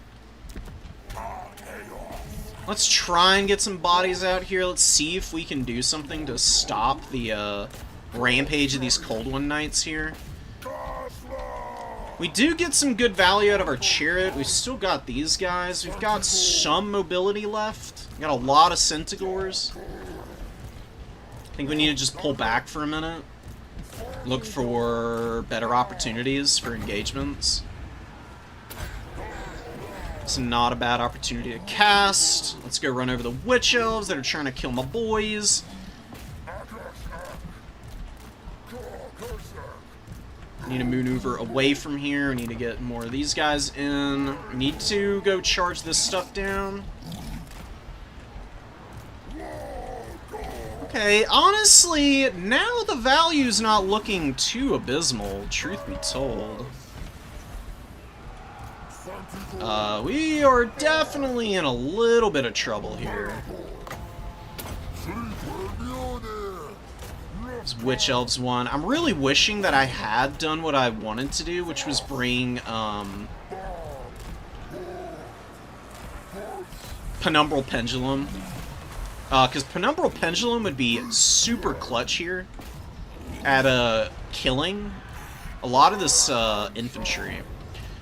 Let's try and get some bodies out here. Let's see if we can do something to stop the rampage of these Cold One Knights here. We do get some good value out of our chariot. We've still got these guys. We've got some mobility left. We got a lot of Centigores. I think we need to just pull back for a minute. Look for better opportunities for engagements. It's not a bad opportunity to cast. Let's go run over the Witch Elves that are trying to kill my boys. Need to maneuver away from here. We need to get more of these guys in. We need to go charge this stuff down. Okay, honestly, now the value's not looking too abysmal, truth be told. We are definitely in a little bit of trouble here. This Witch Elves one. I'm really wishing that I had done what I wanted to do, which was bring, Penumbral Pendulum. Because Penumbral Pendulum would be super clutch here at killing a lot of this infantry.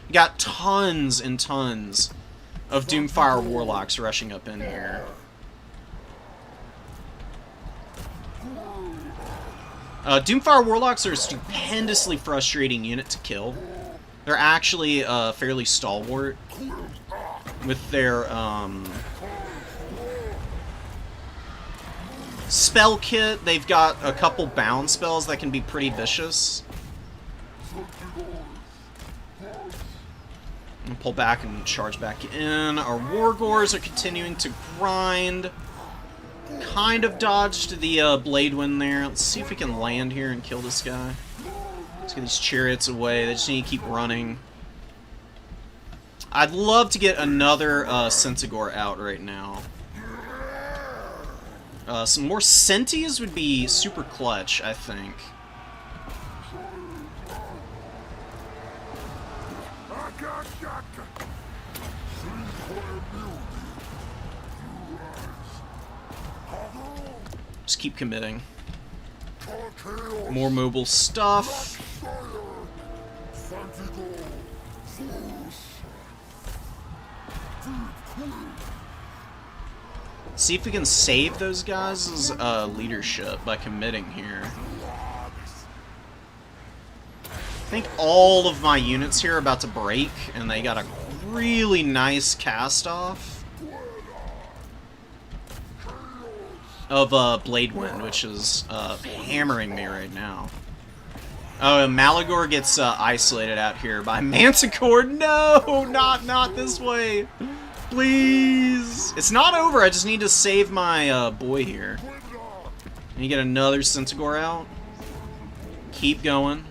You got tons and tons of Doomfire Warlocks rushing up in here. Doomfire Warlocks are a stupendously frustrating unit to kill. They're actually fairly stalwart with their spell kit. They've got a couple bound spells that can be pretty vicious. And pull back and charge back in. Our Wargors are continuing to grind. Kind of dodged the Blade Wind there. Let's see if we can land here and kill this guy. Let's get these chariots away. They just need to keep running. I'd love to get another Centigore out right now. Some more Centis would be super clutch, I think. Just keep committing. More mobile stuff. See if we can save those guys' leadership by committing here. I think all of my units here are about to break, and they got a really nice cast-off of Blade Wind, which is hammering me right now. Oh, and Malagor gets isolated out here by Manticore. No, not this way. Please. It's not over. I just need to save my boy here. And you get another Centigore out. Keep going.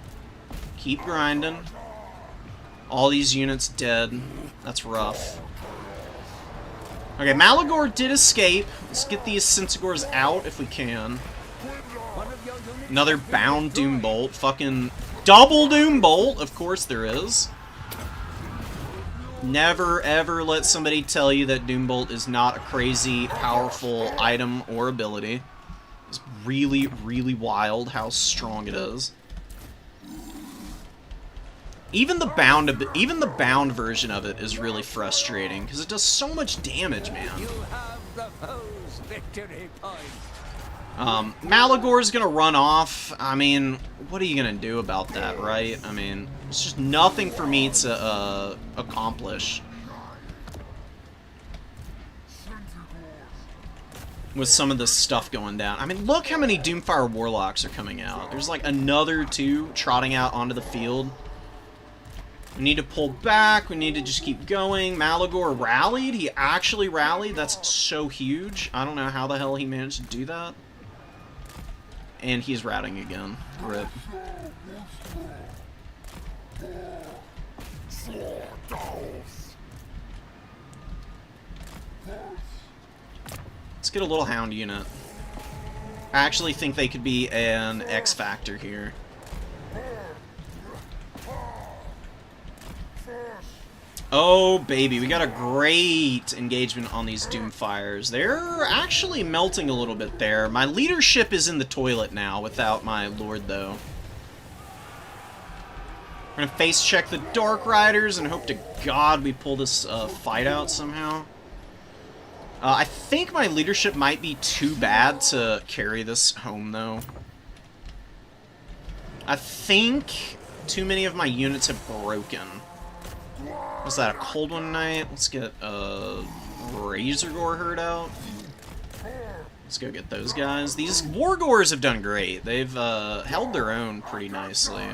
Keep grinding. All these units dead. That's rough. Okay, Malagor did escape. Let's get these Centigores out if we can. Another bound Doombolt. Fucking double Doombolt. Of course there is. Never ever let somebody tell you that Doombolt is not a crazy, powerful item or ability. It's really, really wild how strong it is. Even the bound version of it is really frustrating because it does so much damage, man. You have the foe's victory point. Malagor's gonna run off. I mean, what are you gonna do about that, right? I mean, it's just nothing for me to accomplish with some of this stuff going down. I mean, look how many Doomfire Warlocks are coming out. There's like another two trotting out onto the field. We need to pull back. We need to just keep going. Malagor rallied. He actually rallied. That's so huge. I don't know how the hell he managed to do that. And he's routing again. RIP. Let's get a little Hound unit. I actually think they could be an X factor here. Oh, baby, we got a great engagement on these Doomfires. They're actually melting a little bit there. My leadership is in the toilet now without my lord, though. We're gonna face check the Dark Riders and hope to God we pull this fight out somehow. I think my leadership might be too bad to carry this home, though. I think too many of my units have broken. Was that a cold one night? Let's get Razor Gore herd out. Let's go get those guys. These Wargores have done great. They've held their own pretty nicely.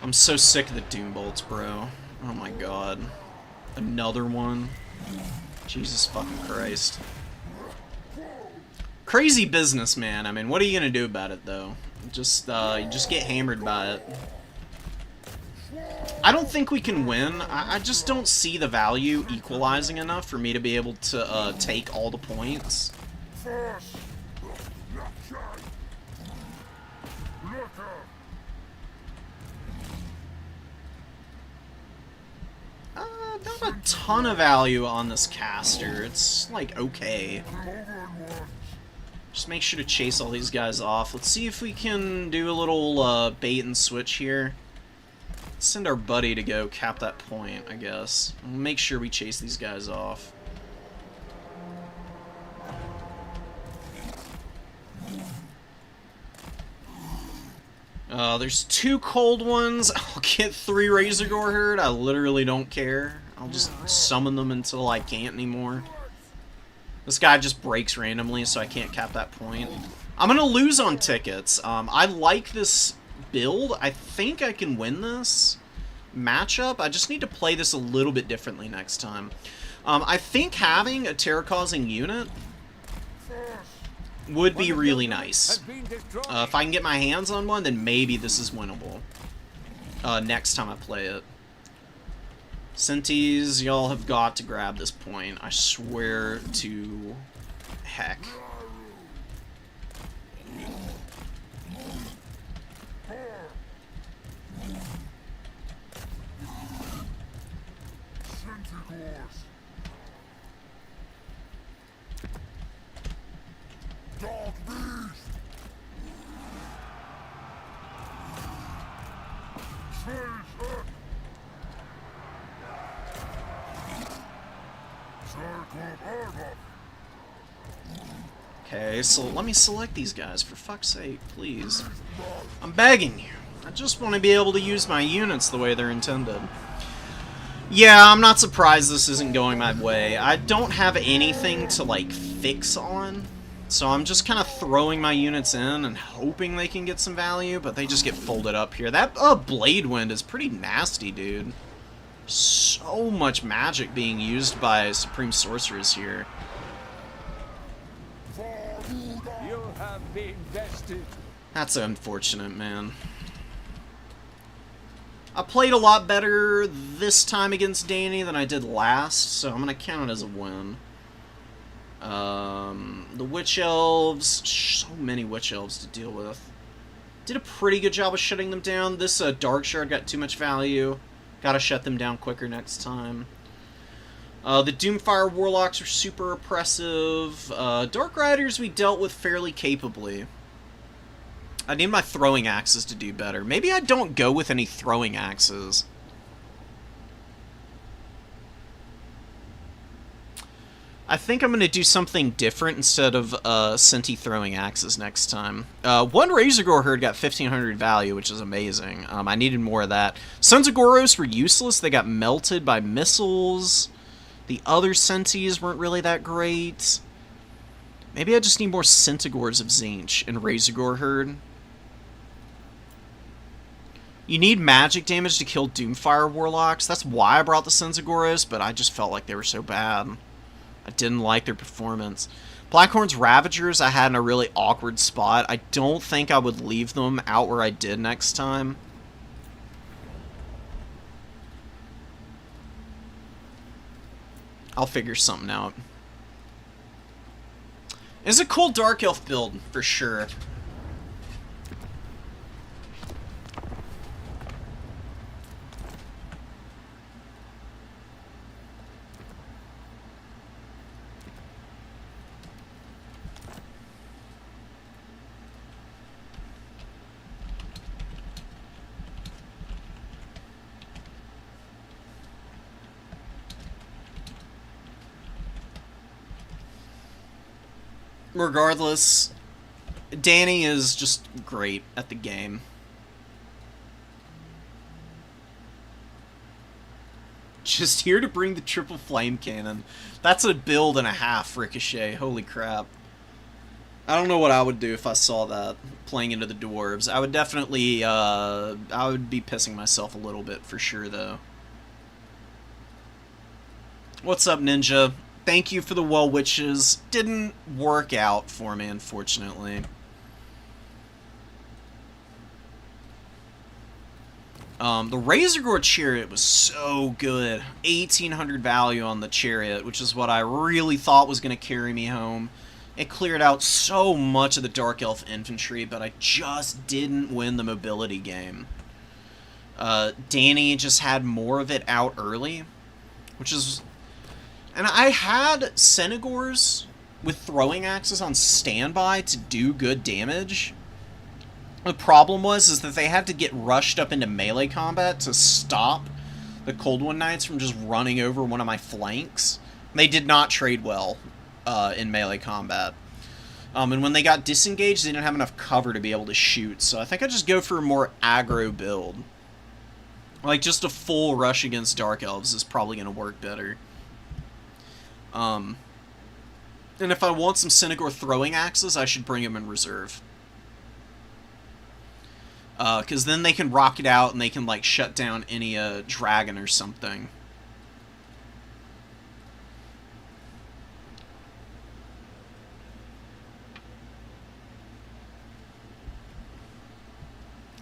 I'm so sick of the Doom Bolts, bro. Oh my god. Another one. Jesus fucking Christ. Crazy business, man. I mean, what are you gonna do about it, though? Just, you just get hammered by it. I don't think we can win. I just don't see the value equalizing enough for me to be able to take all the points. Not a ton of value on this caster. It's, like, okay. Just make sure to chase all these guys off. Let's see if we can do a little bait and switch here. Let's send our buddy to go cap that point, I guess. We'll make sure we chase these guys off. There's 2 cold ones. I'll get 3 Razor Gore herd. I literally don't care. I'll just summon them until I can't anymore. This guy just breaks randomly, so I can't cap that point. I'm gonna lose on tickets. I like this build. I think I can win this matchup. I just need to play this a little bit differently next time. I think having a terror-causing unit would be really nice. If I can get my hands on one, then maybe this is winnable. Next time I play it. Senties, y'all have got to grab this point. I swear to heck. Okay, so let me select these guys, for fuck's sake, please. I'm begging you. I just want to be able to use my units the way they're intended. Yeah, I'm not surprised this isn't going my way. I don't have anything to, like, fix on, so I'm just kind of throwing my units in and hoping they can get some value, but they just get folded up here. That Blade Wind is pretty nasty, dude. So much magic being used by Supreme Sorcerers here. You have been vested. That's unfortunate, man. I played a lot better this time against Danny than I did last, so I'm going to count it as a win. The Witch Elves, so many Witch Elves to deal with. Did a pretty good job of shutting them down. This Dark Shard got too much value. Gotta shut them down quicker next time. The Doomfire Warlocks are super oppressive. Dark Riders we dealt with fairly capably. I need my throwing axes to do better. Maybe I don't go with any throwing axes. I think I'm going to do something different instead of Senti throwing axes next time. One Razor Gore herd got 1500 value, which is amazing. I needed more of that. Sons of Goros were useless. They got melted by missiles. The other Sentis weren't really that great. Maybe I just need more Centaurs of Tzeentch and Razor Gore herd. You need magic damage to kill Doomfire Warlocks. That's why I brought the Sons of Goros, but I just felt like they were so bad. I didn't like their performance. Blackhorn's Ravagers I had in a really awkward spot. I don't think I would leave them out where I did next time. I'll figure something out. It's a cool Dark Elf build, for sure. regardless, Danny is just great at the game. Just here to bring the triple flame cannon. That's a build and a half, Ricochet. Holy crap. I don't know what I would do if I saw that playing into the dwarves. I would definitely, I would be pissing myself a little bit for sure, though. What's up, Ninja? Thank you for the well wishes. Didn't work out for me, unfortunately. The Razorgore Chariot was so good. 1,800 value on the Chariot, which is what I really thought was going to carry me home. It cleared out so much of the Dark Elf infantry, but I just didn't win the mobility game. Danny just had more of it out early, which is... And I had Senegors with throwing axes on standby to do good damage. The problem is that they had to get rushed up into melee combat to stop the Cold One Knights from just running over one of my flanks. They did not trade well in melee combat. And when they got disengaged, they didn't have enough cover to be able to shoot. So I think I'd just go for a more aggro build. Like, just a full rush against Dark Elves is probably going to work better. And if I want some Senegor throwing axes, I should bring them in reserve. Because then they can rocket out and they can, like, shut down any dragon or something.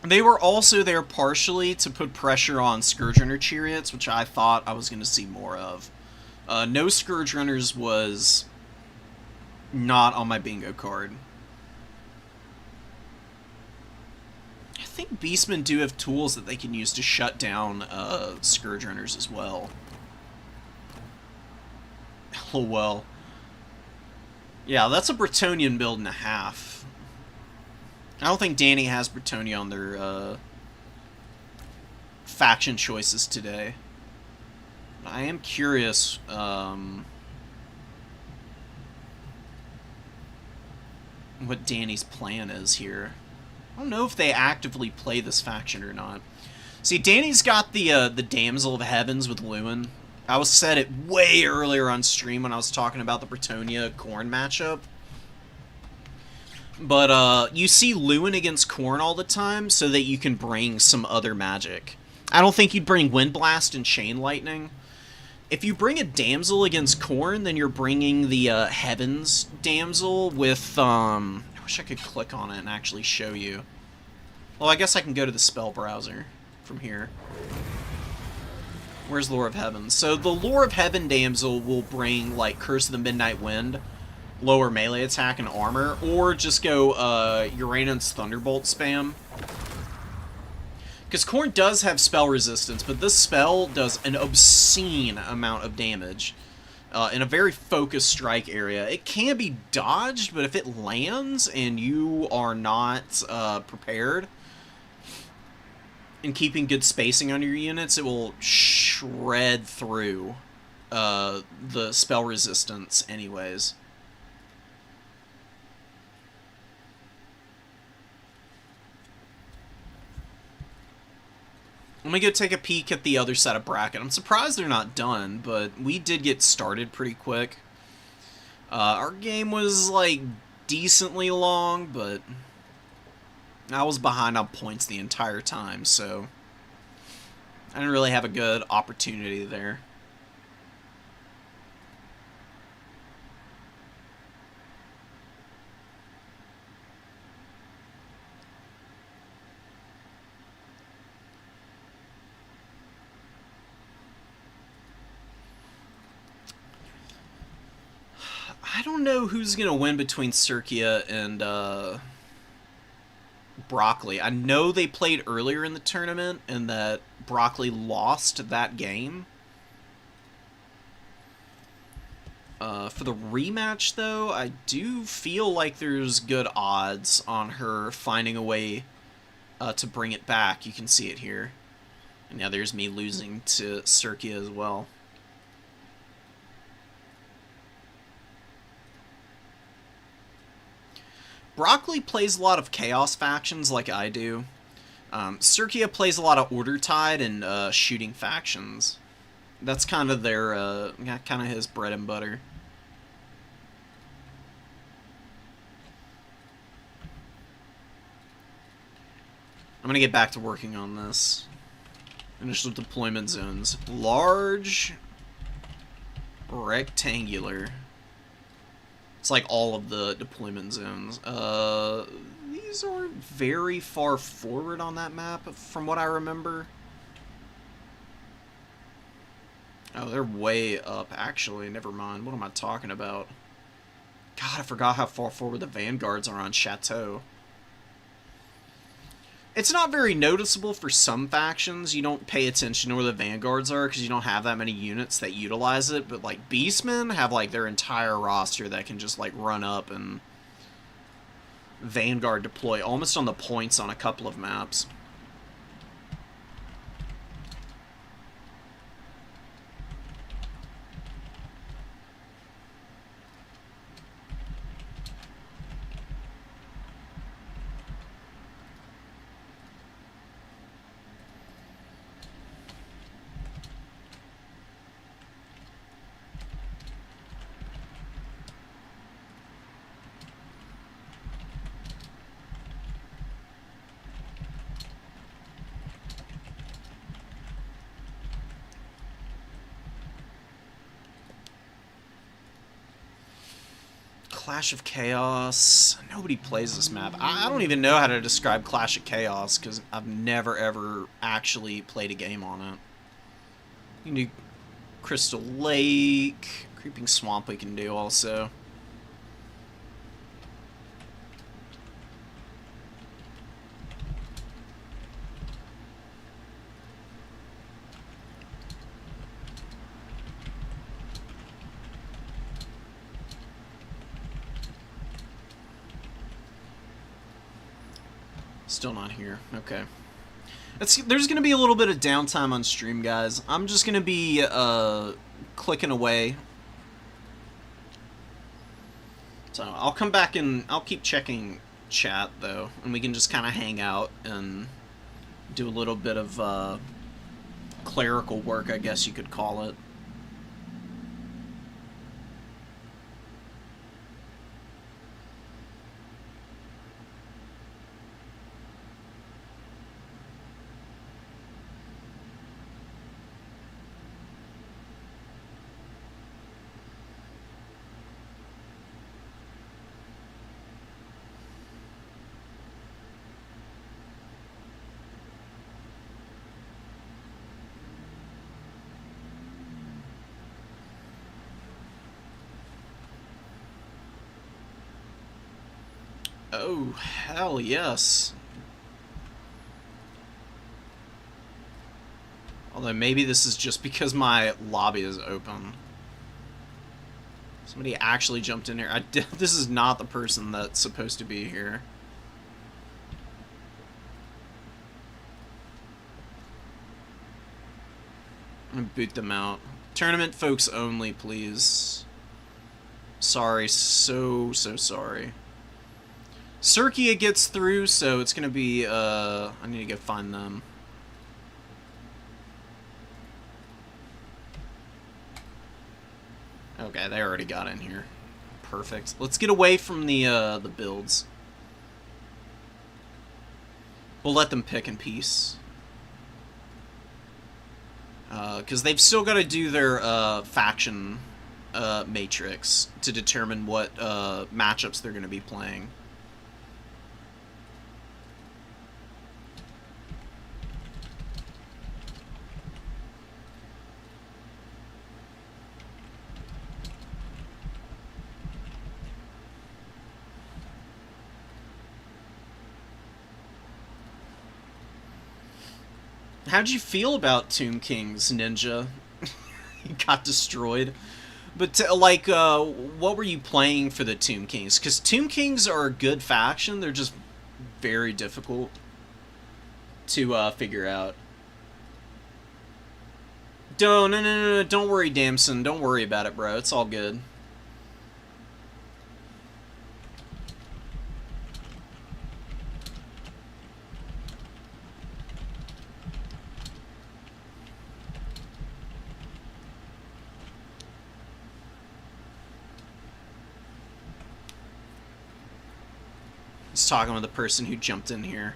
They were also there partially to put pressure on Scourge Runner Chariots, which I thought I was going to see more of. No Scourge Runners was not on my bingo card. I think Beastmen do have tools that they can use to shut down Scourge Runners as well. Oh well. Yeah, that's a Bretonnian build and a half. I don't think Danny has Bretonnia on their faction choices today. I am curious what Danny's plan is here. I don't know if they actively play this faction or not. See, Danny's got the Damsel of Heavens with Lewin. I was said it way earlier on stream when I was talking about the Bretonnia Khorne matchup. But you see Lewin against Khorne all the time so that you can bring some other magic. I don't think you'd bring Wind Blast and Chain Lightning. If you bring a Damsel against Khorne, then you're bringing the Heavens Damsel with... I wish I could click on it and actually show you. Well, I guess I can go to the spell browser from here. Where's Lore of Heaven? So the Lore of Heaven Damsel will bring, like, Curse of the Midnight Wind, lower melee attack and armor, or just go Uranus Thunderbolt spam. Because Khorne does have spell resistance, but this spell does an obscene amount of damage in a very focused strike area. It can be dodged, but if it lands and you are not prepared and keeping good spacing on your units, it will shred through the spell resistance anyways. Let me go take a peek at the other side of bracket. I'm surprised they're not done, but we did get started pretty quick. Our game was, like, decently long, but I was behind on points the entire time, so I didn't really have a good opportunity there. I don't know who's going to win between Circia and Broccoli. I know they played earlier in the tournament and that Broccoli lost that game. For the rematch, though, I do feel like there's good odds on her finding a way to bring it back. You can see it here. And now there's me losing to Circia as well. Broccoli plays a lot of Chaos factions like I do. Circia plays a lot of Order Tide and shooting factions. That's kind of their, kind of his bread and butter. I'm gonna get back to working on this. Initial deployment zones. Large, rectangular. It's like all of the deployment zones. These are very far forward on that map, from what I remember. Oh, they're way up, actually. Never mind. What am I talking about? God, I forgot how far forward the vanguards are on Chateau. It's not very noticeable for some factions. You don't pay attention to where the vanguards are because you don't have that many units that utilize it. But, like, Beastmen have, like, their entire roster that can just, like, run up and vanguard deploy almost on the points on a couple of maps. Clash of Chaos. Nobody plays this map. I don't even know how to describe Clash of Chaos because I've never ever actually played a game on it. You can do Crystal Lake. Creeping Swamp we can do also. Still not here. Okay. There's going to be a little bit of downtime on stream, guys. I'm just going to be clicking away. So I'll come back and I'll keep checking chat, though. And we can just kind of hang out and do a little bit of clerical work, I guess you could call it. Oh, hell yes. Although maybe this is just because my lobby is open. Somebody actually jumped in here. This is not the person that's supposed to be here. I'm gonna boot them out. Tournament folks only, please. Sorry, so sorry. Circia gets through, so it's gonna be, I need to go find them. Okay, they already got in here. Perfect. Let's get away from the builds. We'll let them pick in peace. Because they've still got to do their, faction, matrix to determine what, matchups they're gonna be playing. How'd you feel about Tomb Kings, Ninja? You got destroyed. But, like, what were you playing for the Tomb Kings? Because Tomb Kings are a good faction, they're just very difficult to, figure out. No, don't worry, Damson. Don't worry about it, bro. It's all good. Just talking with the person who jumped in here.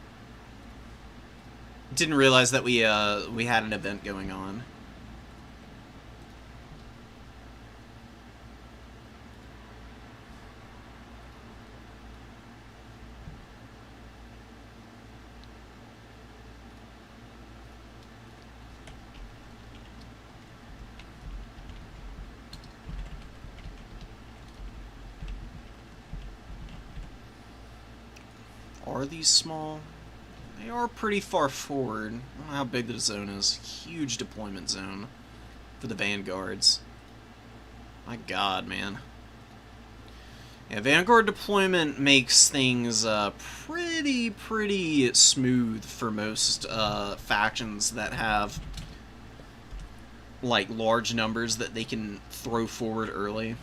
Didn't realize that we had an event going on. Are these small? They are pretty far forward. I don't know how big the zone is. Huge deployment zone for the Vanguards. My god, man. Yeah, Vanguard deployment makes things pretty smooth for most factions that have like large numbers that they can throw forward early.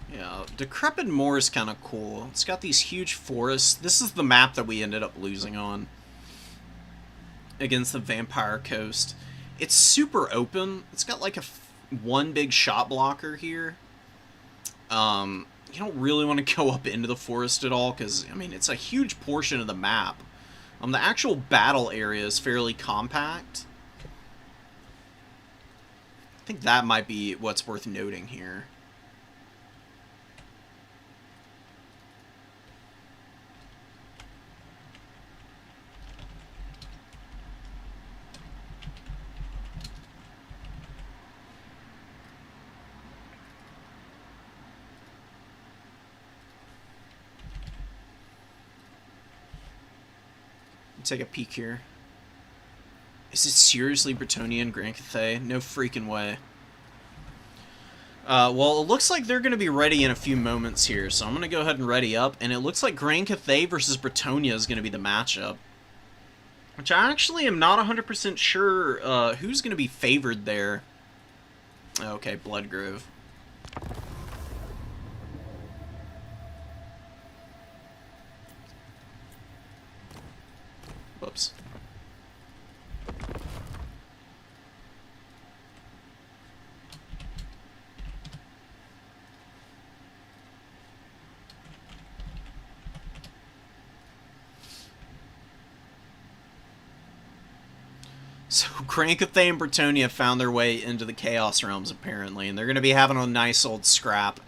Yeah, Decrepit Moor is kind of cool. It's got these huge forests. This is the map that we ended up losing on against the Vampire Coast. It's super open. It's got like one big shot blocker here. You don't really want to go up into the forest at all because, I mean, it's a huge portion of the map. The actual battle area is fairly compact. I think that might be what's worth noting here. Take a peek here. Is it seriously Bretonnia and Grand Cathay? No freaking way. Well, it looks like they're going to be ready in a few moments here, so I'm going to go ahead and ready up, and it looks like Grand Cathay versus Bretonnia is going to be the matchup. Which I actually am not 100% sure who's going to be favored there. Okay, Bloodgrove. Whoops. So, Grand Cathay and Bretonnia found their way into the Chaos Realms, apparently, and they're going to be having a nice old scrap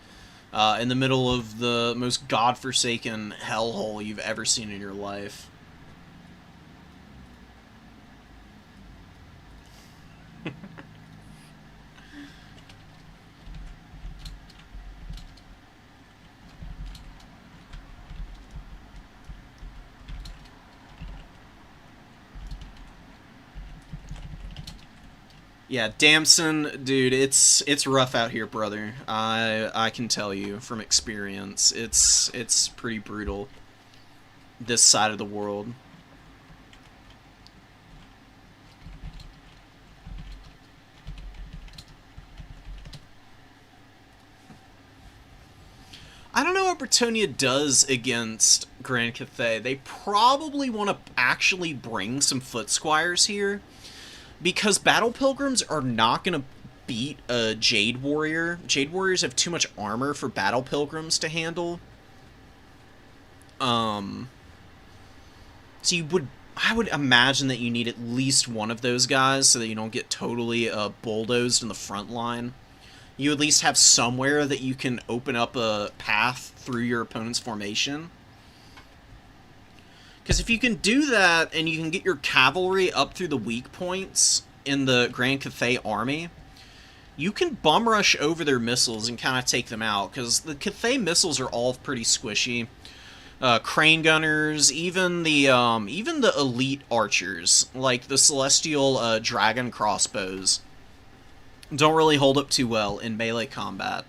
in the middle of the most godforsaken hellhole you've ever seen in your life. Yeah, Damson, dude, it's rough out here, brother. I can tell you from experience. It's pretty brutal. This side of the world. I don't know what Bretonnia does against Grand Cathay. They probably want to actually bring some foot squires here. Because Battle Pilgrims are not going to beat a Jade Warrior. Jade Warriors have too much armor for Battle Pilgrims to handle. So I would imagine that you need at least one of those guys so that you don't get totally bulldozed in the front line. you at least have somewhere that you can open up a path through your opponent's formation. Because if you can do that, and you can get your cavalry up through the weak points in the Grand Cathay army, you can bum rush over their missiles and kind of take them out, because the Cathay missiles are all pretty squishy. Crane gunners, even the elite archers, like the Celestial Dragon crossbows, don't really hold up too well in melee combat.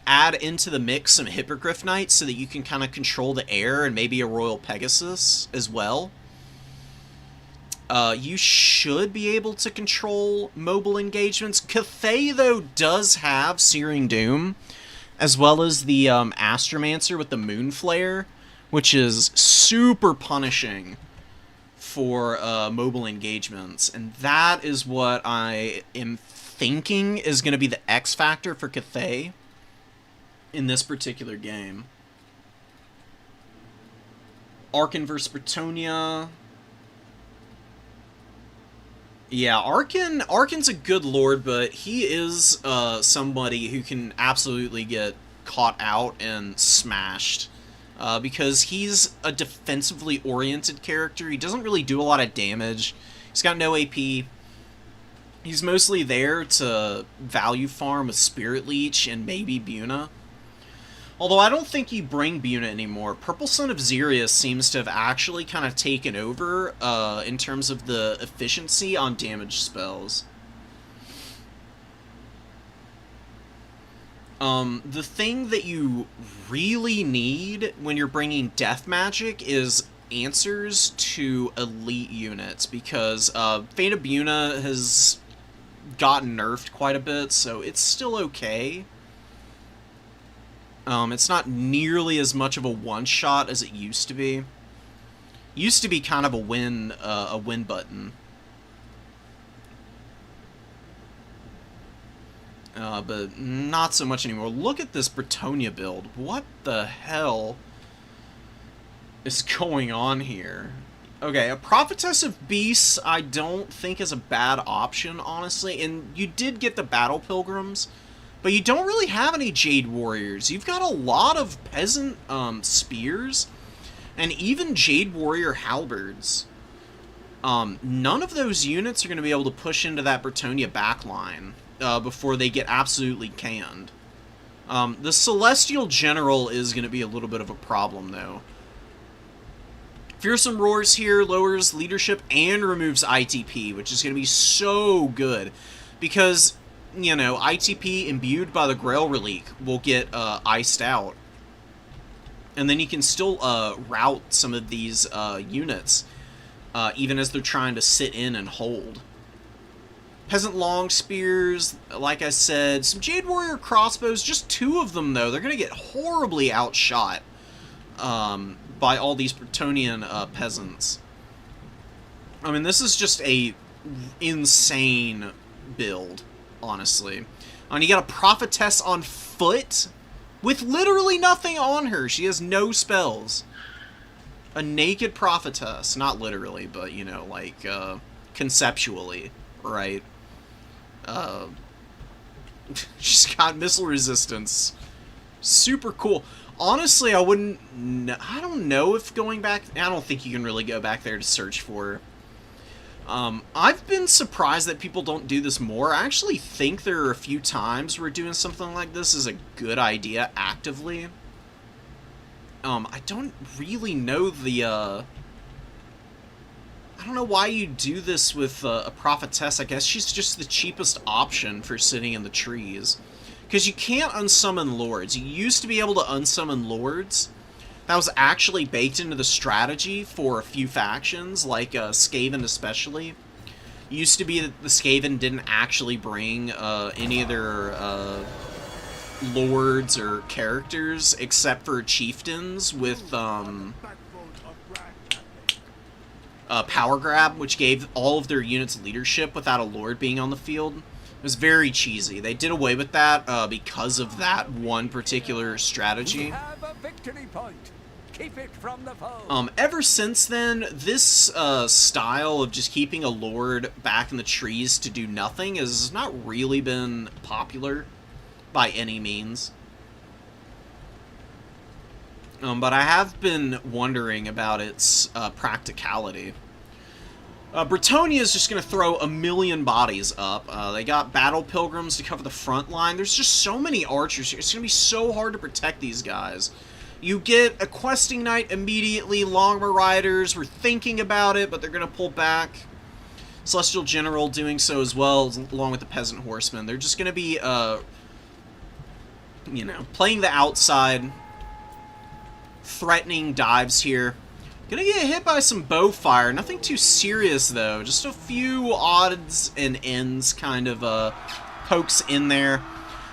Add into the mix some Hippogriff Knights so that you can kind of control the air, and maybe a Royal Pegasus as well. You should be able to control mobile engagements. Cathay, though, does have Searing Doom, as well as the Astromancer with the Moon Flare, which is super punishing for mobile engagements. And that is what I am thinking is going to be the X factor for Cathay in this particular game. Arkan versus Bretonia. Yeah, Arkan's a good lord, but he is somebody who can absolutely get caught out and smashed. Because he's a defensively oriented character. He doesn't really do a lot of damage. He's got no AP. He's mostly there to value farm with Spirit Leech and maybe Buna. Although I don't think you bring Buna anymore. Purple Son of Xerius seems to have actually kind of taken over in terms of the efficiency on damage spells. The thing that you really need when you're bringing death magic is answers to elite units, because Fate of Buna has gotten nerfed quite a bit, so it's still okay. It's not nearly as much of a one-shot as it used to be. Used to be kind of a win button. But not so much anymore. Look at this Bretonia build. What the hell is going on here? Okay, a Prophetess of Beasts I don't think is a bad option, honestly. And you did get the Battle Pilgrims, but you don't really have any Jade Warriors. You've got a lot of Peasant Spears, and even Jade Warrior Halberds. None of those units are going to be able to push into that Bretonia backline before they get absolutely canned. The Celestial General is going to be a little bit of a problem, though. Fearsome Roars here lowers leadership and removes ITP, which is going to be so good. Because, you know, ITP imbued by the Grail Relic will get iced out. And then you can still route some of these units, even as they're trying to sit in and hold. Peasant Long Spears, like I said. Some Jade Warrior Crossbows, just 2 of them, though. They're going to get horribly outshot by all these Bretonian peasants. I mean, this is just a insane build, honestly. And you got a Prophetess on foot with literally nothing on her. She has no spells. A naked Prophetess. Not literally, but, you know, like, conceptually, right? She's got missile resistance. Super cool. Honestly, I don't know if going back... I don't think you can really go back there to search for her. I've been surprised that people don't do this more. I actually think there are a few times where doing something like this is a good idea actively. I don't really know the... I don't know why you do this with a Prophetess. I guess she's just the cheapest option for sitting in the trees. Because you can't unsummon Lords. You used to be able to unsummon Lords. That was actually baked into the strategy for a few factions, like Skaven especially. It used to be that the Skaven didn't actually bring any of their Lords or characters, except for Chieftains with Power Grab, which gave all of their units leadership without a Lord being on the field. It was very cheesy. They did away with that because of that one particular strategy. We have a victory point. Keep it from the foe. Ever since then, this style of just keeping a lord back in the trees to do nothing has not really been popular by any means. But I have been wondering about its practicality. Bretonnia is just going to throw a million bodies up. They got battle pilgrims to cover the front line. There's just so many archers here. It's going to be so hard to protect these guys. You get a questing knight immediately. Longbow riders were thinking about it, but they're going to pull back. Celestial General doing so as well, along with the peasant horsemen. They're just going to be, you know, playing the outside, threatening dives here. Gonna get hit by some bow fire. Nothing too serious, though. Just a few odds and ends kind of pokes in there.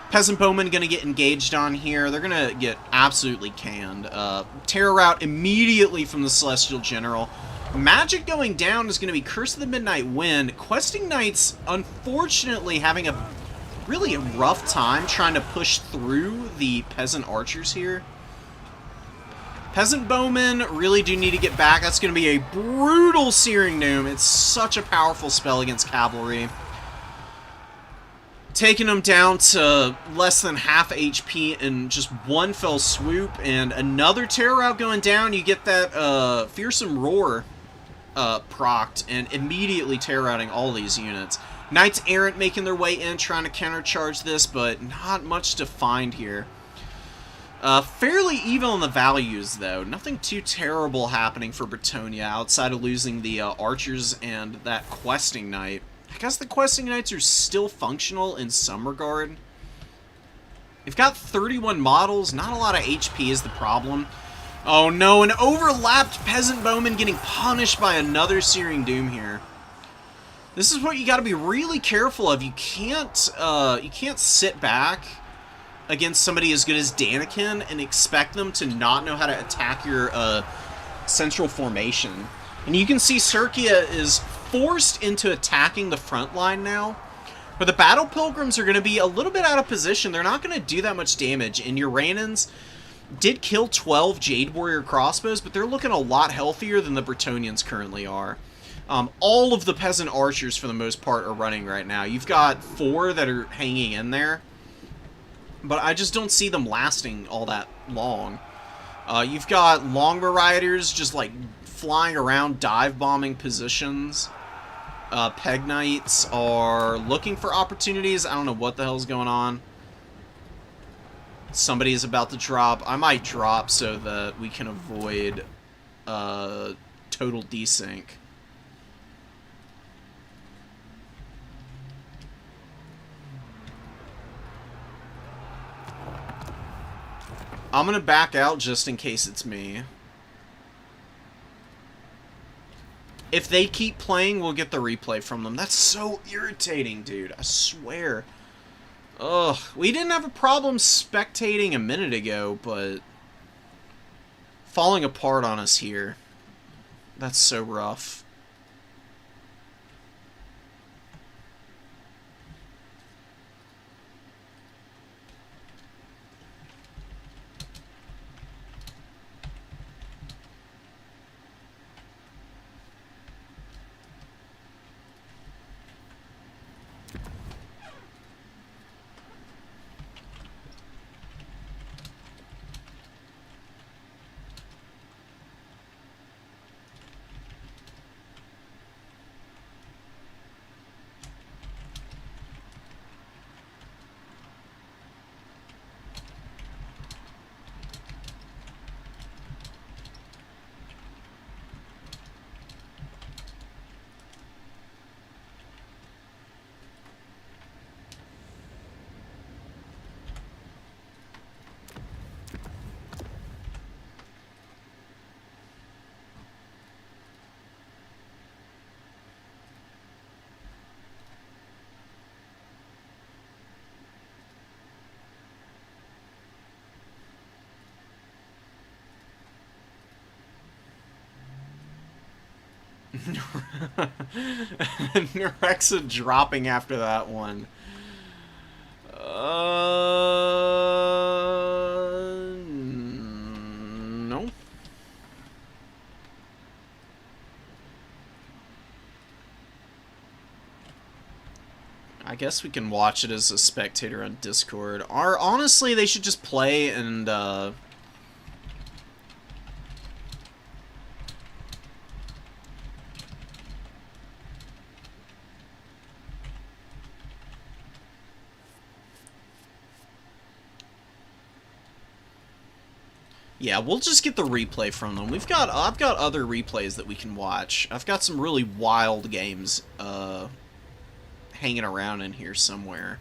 Peasant bowmen gonna get engaged on here. They're gonna get absolutely canned. Terror rout immediately from the Celestial General. Magic going down is gonna be Curse of the Midnight Wind. Questing Knights, unfortunately, having a really rough time trying to push through the peasant archers here. Peasant bowmen really do need to get back. That's going to be a brutal Searing Doom. It's such a powerful spell against cavalry. Taking them down to less than half HP in just one fell swoop. And another Terror rout going down. You get that Fearsome Roar procced and immediately terror routing all these units. Knights Errant making their way in, trying to countercharge this, but not much to find here. Fairly even on the values, though. Nothing too terrible happening for Bretonnia outside of losing the archers and that questing knight. I guess the questing knights are still functional in some regard. They've got 31 models. Not a lot of HP is the problem. Oh no, an overlapped peasant bowman getting punished by another Searing Doom here. This is what you got to be really careful of. You can't sit back against somebody as good as Daniken and expect them to not know how to attack your central formation. And you can see Serkia is forced into attacking the front line now. But the Battle Pilgrims are going to be a little bit out of position. They're not going to do that much damage. And Uranans did kill 12 Jade Warrior crossbows, but they're looking a lot healthier than the Bretonians currently are. All of the peasant archers, for the most part, are running right now. You've got 4 that are hanging in there, but I just don't see them lasting all that long. You've got longbow riders just like flying around, dive bombing positions. Peg Knights are looking for opportunities. I don't know what the hell's going on. Somebody is about to drop. I might drop so that we can avoid total desync. I'm gonna back out just in case it's me. If they keep playing, we'll get the replay from them. That's so irritating, dude. I swear. Ugh. We didn't have a problem spectating a minute ago, but falling apart on us here. That's so rough. Nerexa dropping after that one. No. guess we can watch it as a spectator on Discord. Or, honestly, they should just play and, yeah, we'll just get the replay from them. I've got other replays that we can watch. I've got some really wild games, hanging around in here somewhere.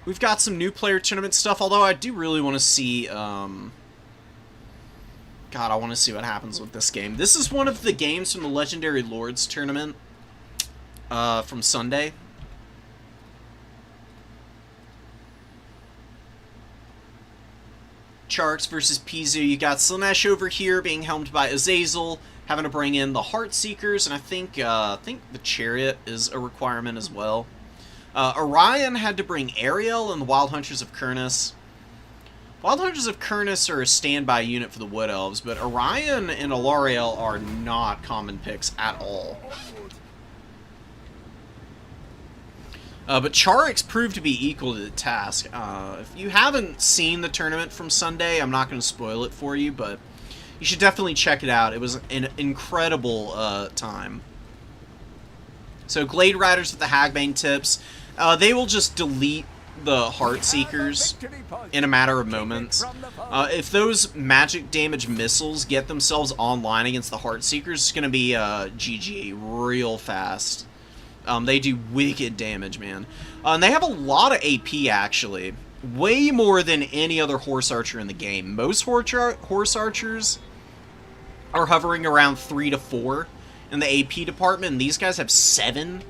We've got some new player tournament stuff, although I do really want to see, God, I want to see what happens with this game. This is one of the games from the Legendary Lords tournament, from Sunday. Charx versus Pizu. You got Slaanesh over here being helmed by Azazel, having to bring in the Heartseekers, and I think the Chariot is a requirement as well. Orion had to bring Ariel and the Wild Hunters of Kurnus. Wild Hunters of Kurnus are a standby unit for the Wood Elves, but Orion and Alariel are not common picks at all. But Charix proved to be equal to the task. If you haven't seen the tournament from Sunday, I'm not going to spoil it for you, but you should definitely check it out. It was an incredible time. So, Glade Riders with the Hagbane tips. They will just delete the Heartseekers in a matter of moments. If those magic damage missiles get themselves online against the Heartseekers, it's going to be GG real fast. They do wicked damage, man. And they have a lot of AP, actually. Way more than any other horse archer in the game. Most horse archers are hovering around 3 to 4 in the AP department, and these guys have 7.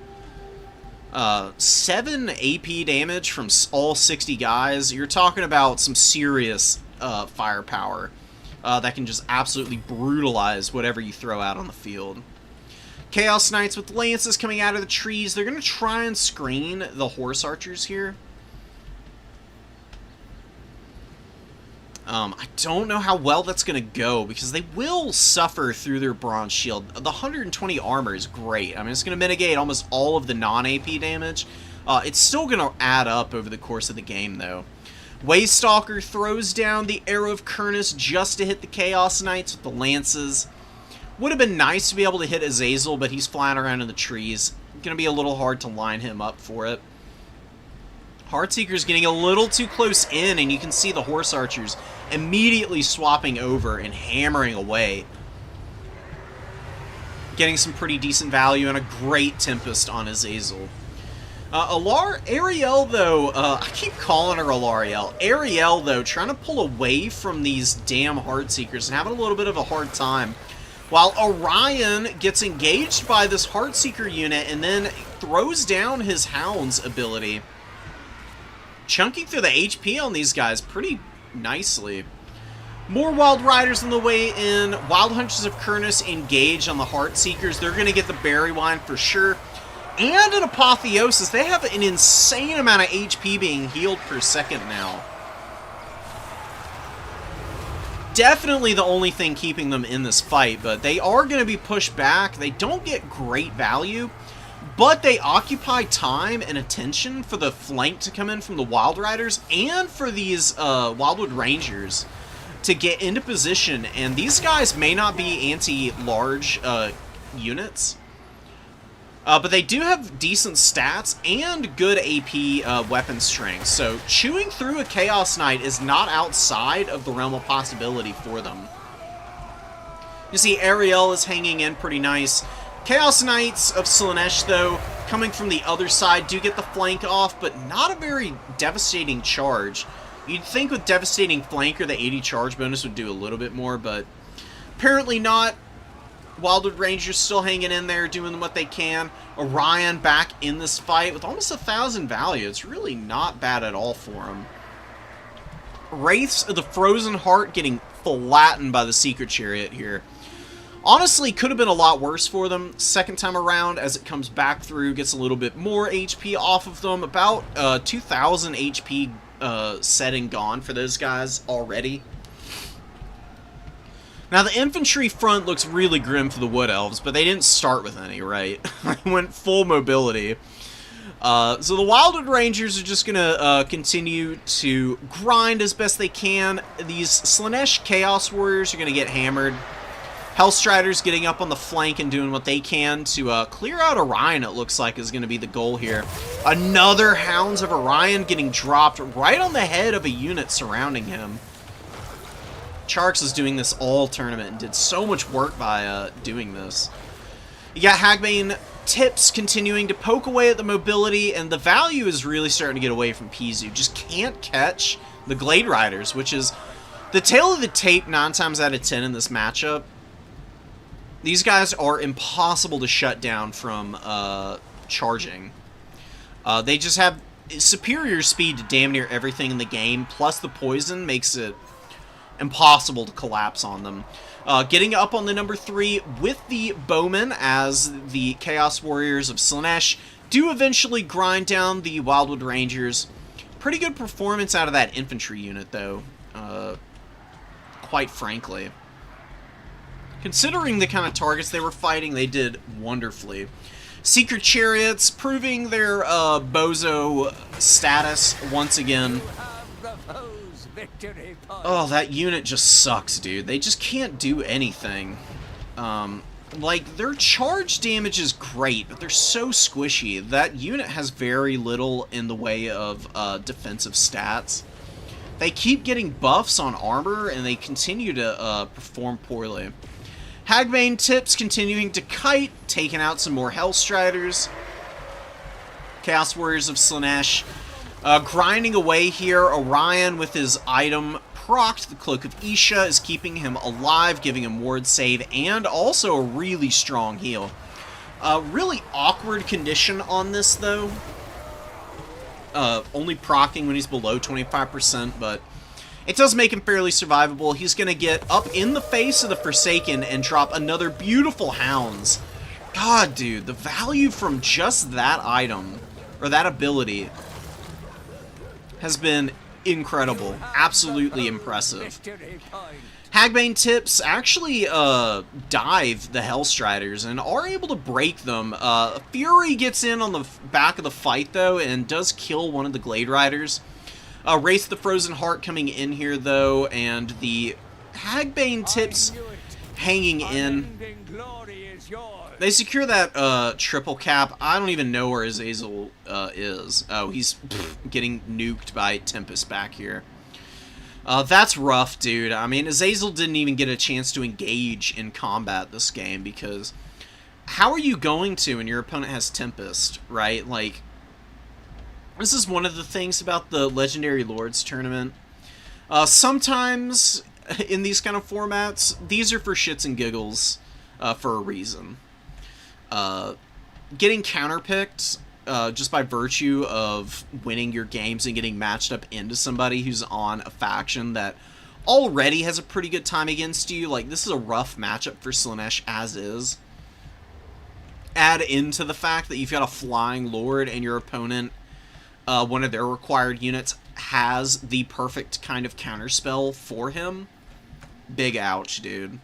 7 AP damage from all 60 guys. You're talking about some serious firepower that can just absolutely brutalize whatever you throw out on the field. Chaos Knights with lances coming out of the trees. They're going to try and screen the horse archers here. I don't know how well that's going to go, because they will suffer through their bronze shield. The 120 armor is great. I mean, it's going to mitigate almost all of the non-AP damage. It's still going to add up over the course of the game, though. Waystalker throws down the Arrow of Kurnus just to hit the Chaos Knights with the lances. Would have been nice to be able to hit Azazel, but he's flying around in the trees. Going to be a little hard to line him up for it. Heartseeker's getting a little too close in, and you can see the horse archers immediately swapping over and hammering away. Getting some pretty decent value and a great Tempest on Azazel. Ariel, though, I keep calling her Alariel. Ariel, though, trying to pull away from these damn Heartseekers and having a little bit of a hard time. While Orion gets engaged by this Heartseeker unit and then throws down his Hound's ability. Chunking through the HP on these guys pretty nicely. More Wild Riders on the way in. Wild Hunters of Kurnus engage on the Heartseekers. They're going to get the Berry Wine for sure. And an Apotheosis. They have an insane amount of HP being healed per second now. Definitely the only thing keeping them in this fight, but they are going to be pushed back. They don't get great value, but they occupy time and attention for the flank to come in from the Wild Riders and for these Wildwood Rangers to get into position, and these guys may not be anti-large units, but they do have decent stats and good AP weapon strength, so chewing through a Chaos Knight is not outside of the realm of possibility for them. You see Ariel is hanging in pretty nice. Chaos Knights of Slaanesh, though, coming from the other side, do get the flank off, but not a very devastating charge. You'd think with devastating flanker, the 80 charge bonus would do a little bit more, but apparently not. Wildwood Rangers still hanging in there, doing what they can. Orion back in this fight with almost 1,000 value. It's really not bad at all for him. Wraiths of the Frozen Heart getting flattened by the Secret Chariot here. Honestly, could have been a lot worse for them. Second time around, as it comes back through, gets a little bit more HP off of them. About 2,000 HP said and gone for those guys already. Now, the infantry front looks really grim for the Wood Elves, but they didn't start with any, right? They went full mobility. So the Wildwood Rangers are just going to continue to grind as best they can. These Slaanesh Chaos Warriors are going to get hammered. Hellstriders getting up on the flank and doing what they can to clear out Orion, it looks like, is going to be the goal here. Another Hounds of Orion getting dropped right on the head of a unit surrounding him. Charks is doing this all tournament and did so much work by doing this. You got Hagbane Tips continuing to poke away at the mobility, and the value is really starting to get away from Pizu. Just can't catch the Glade Riders, which is the tail of the tape 9 times out of 10 in this matchup. These guys are impossible to shut down from charging. They just have superior speed to damn near everything in the game, plus the poison makes it impossible to collapse on them. Getting up on the number 3 with the Bowmen as the Chaos Warriors of Slaanesh do eventually grind down the Wildwood Rangers. Pretty good performance out of that infantry unit, though, quite frankly. Considering the kind of targets they were fighting, they did wonderfully. Secret Chariots proving their bozo status once again. Oh, that unit just sucks, dude. They just can't do anything. Like, their charge damage is great, but they're so squishy. That unit has very little in the way of defensive stats. They keep getting buffs on armor, and they continue to perform poorly. Hagbane Tips continuing to kite, taking out some more Hellstriders. Chaos Warriors of Slaanesh grinding away here. Orion with his item procced. The Cloak of Isha is keeping him alive, giving him ward save, and also a really strong heal. Really awkward condition on this, though. Only proccing when he's below 25%, but it does make him fairly survivable. He's going to get up in the face of the Forsaken and drop another beautiful Hounds. God, dude, the value from just that item, or that ability, has been incredible. Absolutely impressive. Hagbane Tips actually dive the Hellstriders and are able to break them. Fury gets in on the back of the fight, though, and does kill one of the Glade Riders. Wraith the Frozen Heart coming in here, though, and the Hagbane Tips hanging in. They secure that triple cap. I don't even know where Azazel is. Oh, he's getting nuked by Tempest back here. That's rough, dude. I mean, Azazel didn't even get a chance to engage in combat this game, because how are you going to when your opponent has Tempest, right? Like, this is one of the things about the Legendary Lords tournament. Sometimes in these kind of formats, these are for shits and giggles for a reason. Getting counterpicked just by virtue of winning your games and getting matched up into somebody who's on a faction that already has a pretty good time against you. Like, this is a rough matchup for Slaanesh as is. Add into the fact that you've got a Flying Lord and your opponent, one of their required units, has the perfect kind of counterspell for him. Big ouch, dude.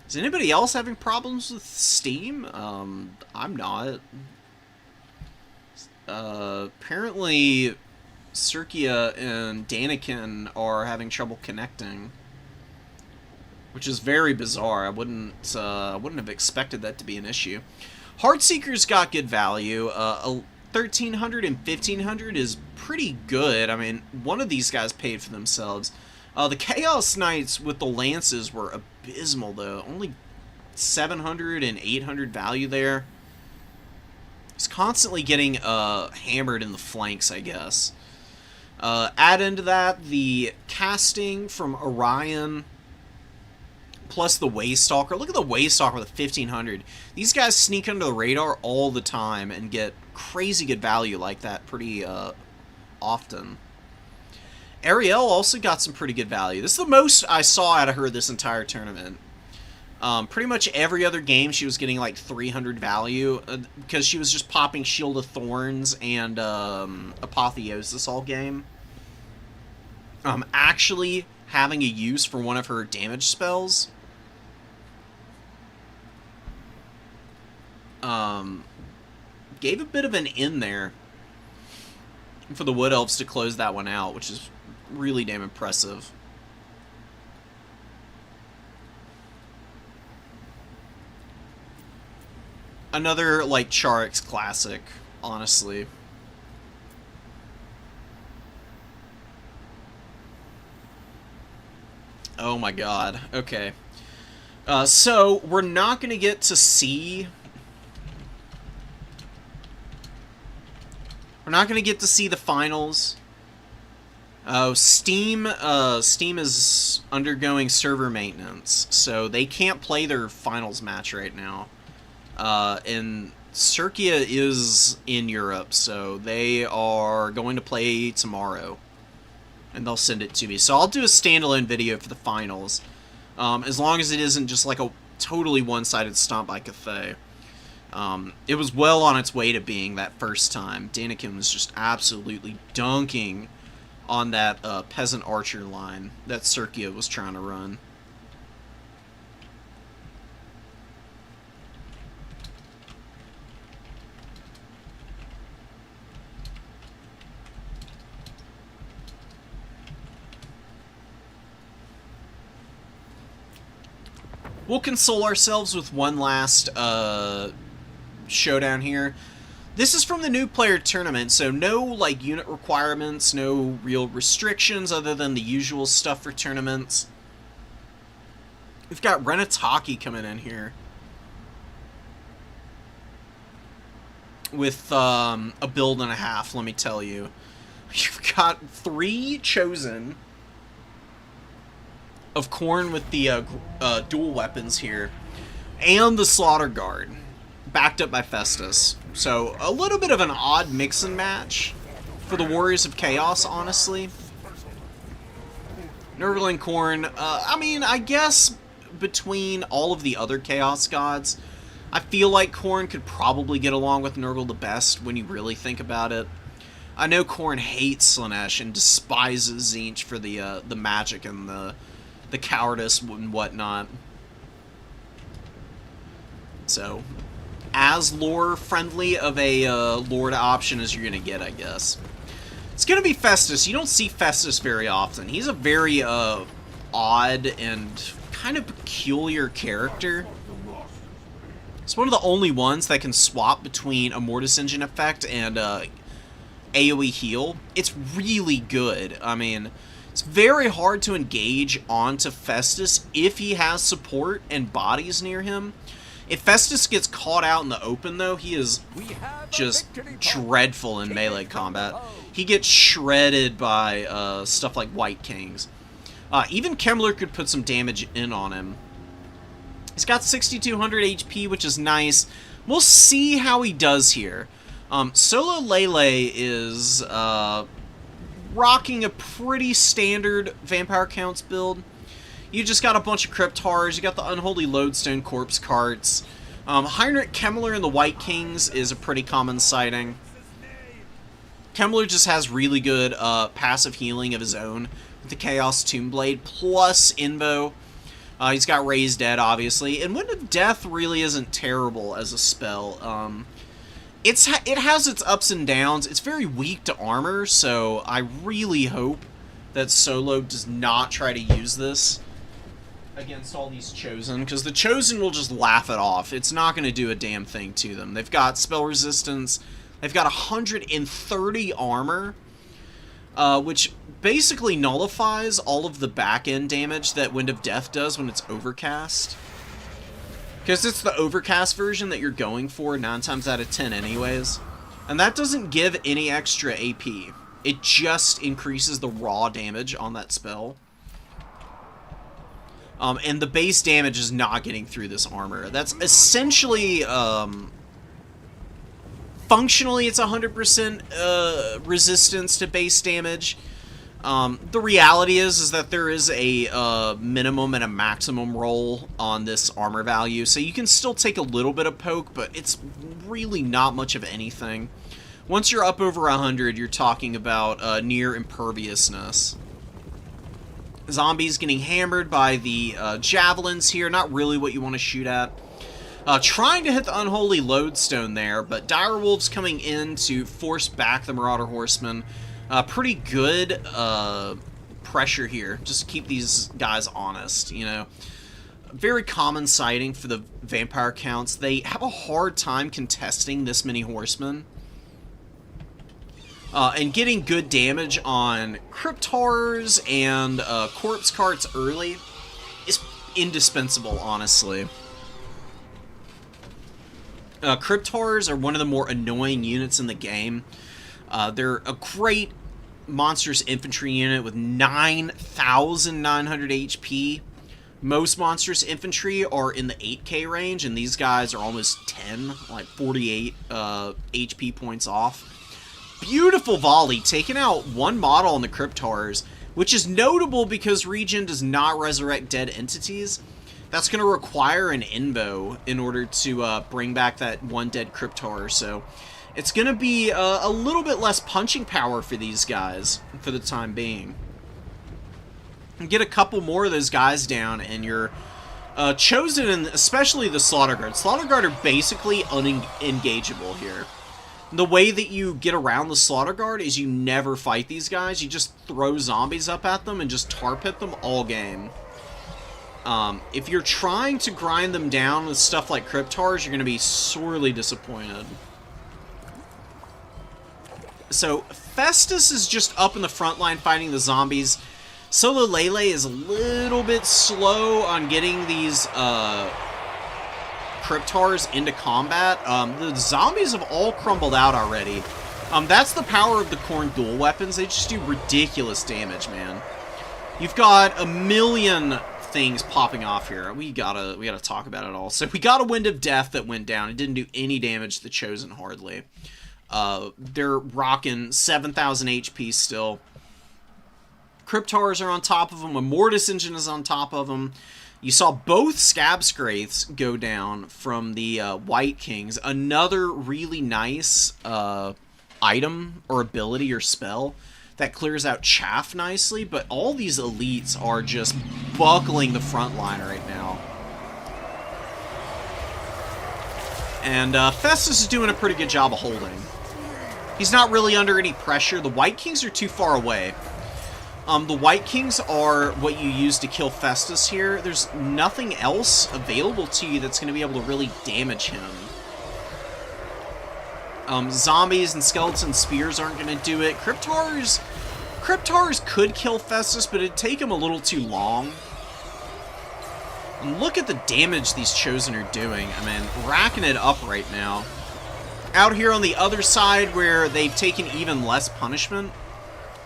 Is anybody else having problems with Steam? I'm not. Apparently, Circia and Daniken are having trouble connecting, which is very bizarre. I wouldn't have expected that to be an issue. Heartseeker's got good value. 1300 and 1500 is pretty good. I mean, one of these guys paid for themselves. The Chaos Knights with the Lances were abysmal, though. Only 700 and 800 value there. He's constantly getting hammered in the flanks, I guess. Add into that the casting from Orion, plus the Waystalker. Look at the Waystalker with a 1500. These guys sneak under the radar all the time and get crazy good value like that pretty often. Ariel also got some pretty good value. This is the most I saw out of her this entire tournament. Pretty much every other game she was getting like 300 value because she was just popping Shield of Thorns and Apotheosis all game. Actually having a use for one of her damage spells gave a bit of an in there for the Wood Elves to close that one out, which is really damn impressive. Another, like, Charix classic, honestly. Oh my god. Okay. So, we're not going to get to see... We're not going to get to see the finals. Oh, Steam is undergoing server maintenance, so they can't play their finals match right now. And Circia is in Europe, so they are going to play tomorrow. And they'll send it to me. So I'll do a standalone video for the finals. As long as it isn't just like a totally one-sided stomp by Cathay. It was well on its way to being that first time. Daniken was just absolutely dunking on that peasant archer line that Circia was trying to run. We'll console ourselves with one last showdown here. This is from the new player tournament, so no like unit requirements, no real restrictions other than the usual stuff for tournaments. We've got Renataki coming in here with a build and a half, let me tell you. You've got 3 chosen of Khorne with the dual weapons here, and the Slaughter Guard, backed up by Festus. So, a little bit of an odd mix and match for the Warriors of Chaos, honestly. Nurgle and Khorne, I mean, I guess between all of the other Chaos Gods, I feel like Khorne could probably get along with Nurgle the best when you really think about it. I know Khorne hates Slaanesh and despises Tzeentch for the magic and the cowardice and whatnot. So, as lore-friendly of a Lord option as you're going to get, I guess. It's going to be Festus. You don't see Festus very often. He's a very odd and kind of peculiar character. It's one of the only ones that can swap between a Mortis Engine effect and AoE heal. It's really good. I mean, it's very hard to engage onto Festus if he has support and bodies near him. If Festus gets caught out in the open, though, he is just dreadful in melee combat. He gets shredded by stuff like White Kings. Even Kemmler could put some damage in on him. He's got 6,200 HP, which is nice. We'll see how he does here. Solo Lele is rocking a pretty standard Vampire Counts build. You just got a bunch of Crypt Horrors, you got the Unholy Lodestone Corpse Carts. Heinrich Kemmler and the White Kings is a pretty common sighting. Kemmler just has really good passive healing of his own with the Chaos Tombblade, plus Invo. He's got Raise Dead, obviously, and Wind of Death really isn't terrible as a spell. It has its ups and downs. It's very weak to armor, so I really hope that Solo does not try to use this against all these Chosen, because the Chosen will just laugh it off. It's not going to do a damn thing to them. They've got spell resistance. They've got 130 armor, which basically nullifies all of the back-end damage that Wind of Death does when it's overcast. Because it's the overcast version that you're going for 9 times out of 10 anyways. And that doesn't give any extra AP. It just increases the raw damage on that spell. And the base damage is not getting through this armor. That's essentially, functionally it's 100% resistance to base damage. The reality is that there is a minimum and a maximum roll on this armor value, so you can still take a little bit of poke, but it's really not much of anything. Once you're up over 100, you're talking about near imperviousness. Zombies getting hammered by the javelins here, not really what you want to shoot at. Trying to hit the unholy lodestone there, but direwolves coming in to force back the Marauder Horsemen. Pretty good pressure here, just to keep these guys honest, you know. Very common sighting for the vampire counts. They have a hard time contesting this many horsemen. And getting good damage on crypt horrors and corpse carts early is indispensable, honestly. Crypt horrors are one of the more annoying units in the game. They're a great monstrous infantry unit with 9,900 HP. Most monstrous infantry are in the 8k range, and these guys are almost 10, like 48 HP points off. Beautiful volley, taking out one model on the crypt horrors, which is notable because Regen does not resurrect dead entities. That's going to require an invo in order to bring back that one dead crypt horror, so it's going to be a little bit less punching power for these guys for the time being. And get a couple more of those guys down, and you're chosen, and especially the Slaughter Guard. Slaughter Guard are basically unengageable here. The way that you get around the Slaughter Guard is you never fight these guys. You just throw zombies up at them and just tar pit them all game. If you're trying to grind them down with stuff like Cryptars, you're going to be sorely disappointed. So, Festus is just up in the front line fighting the zombies. Solo Lele is a little bit slow on getting these Cryptars into combat. The zombies have all crumbled out already. That's the power of the Khorne dual weapons. They just do ridiculous damage, man. You've got a million things popping off here. We gotta talk about it all. So we got a Wind of Death that went down. It didn't do any damage to the Chosen, hardly. They're rocking 7,000 HP still. Cryptars are on top of them. A Mortis Engine is on top of them. You saw both Scab Scraths go down from the White Kings. Another really nice item or ability or spell that clears out chaff nicely, but all these elites are just buckling the front line right now. And Festus is doing a pretty good job of holding. He's not really under any pressure. The White Kings are too far away. The White Kings are what you use to kill Festus here. There's nothing else available to you that's going to be able to really damage him. Zombies and skeleton spears aren't going to do it. Cryptars could kill Festus, but it'd take him a little too long. And look at the damage these Chosen are doing. I mean, racking it up right now. Out here on the other side, where they've taken even less punishment,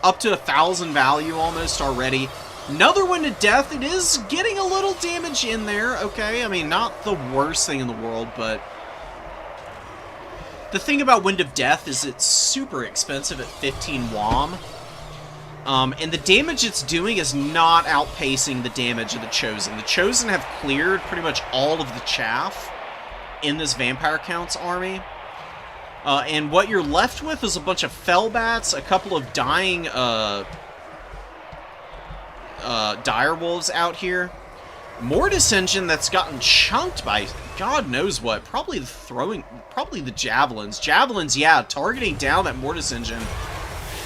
up to 1,000 value almost already. Another Wind of Death. It is getting a little damage in there, okay? I mean, not the worst thing in the world, but the thing about Wind of Death is it's super expensive at 15 WOM. And the damage it's doing is not outpacing the damage of the Chosen. The Chosen have cleared pretty much all of the chaff in this Vampire Count's army. And what you're left with is a bunch of Fellbats, a couple of dying direwolves out here. Mortis Engine that's gotten chunked by God knows what. Probably the javelins. Javelins, yeah, targeting down that Mortis Engine,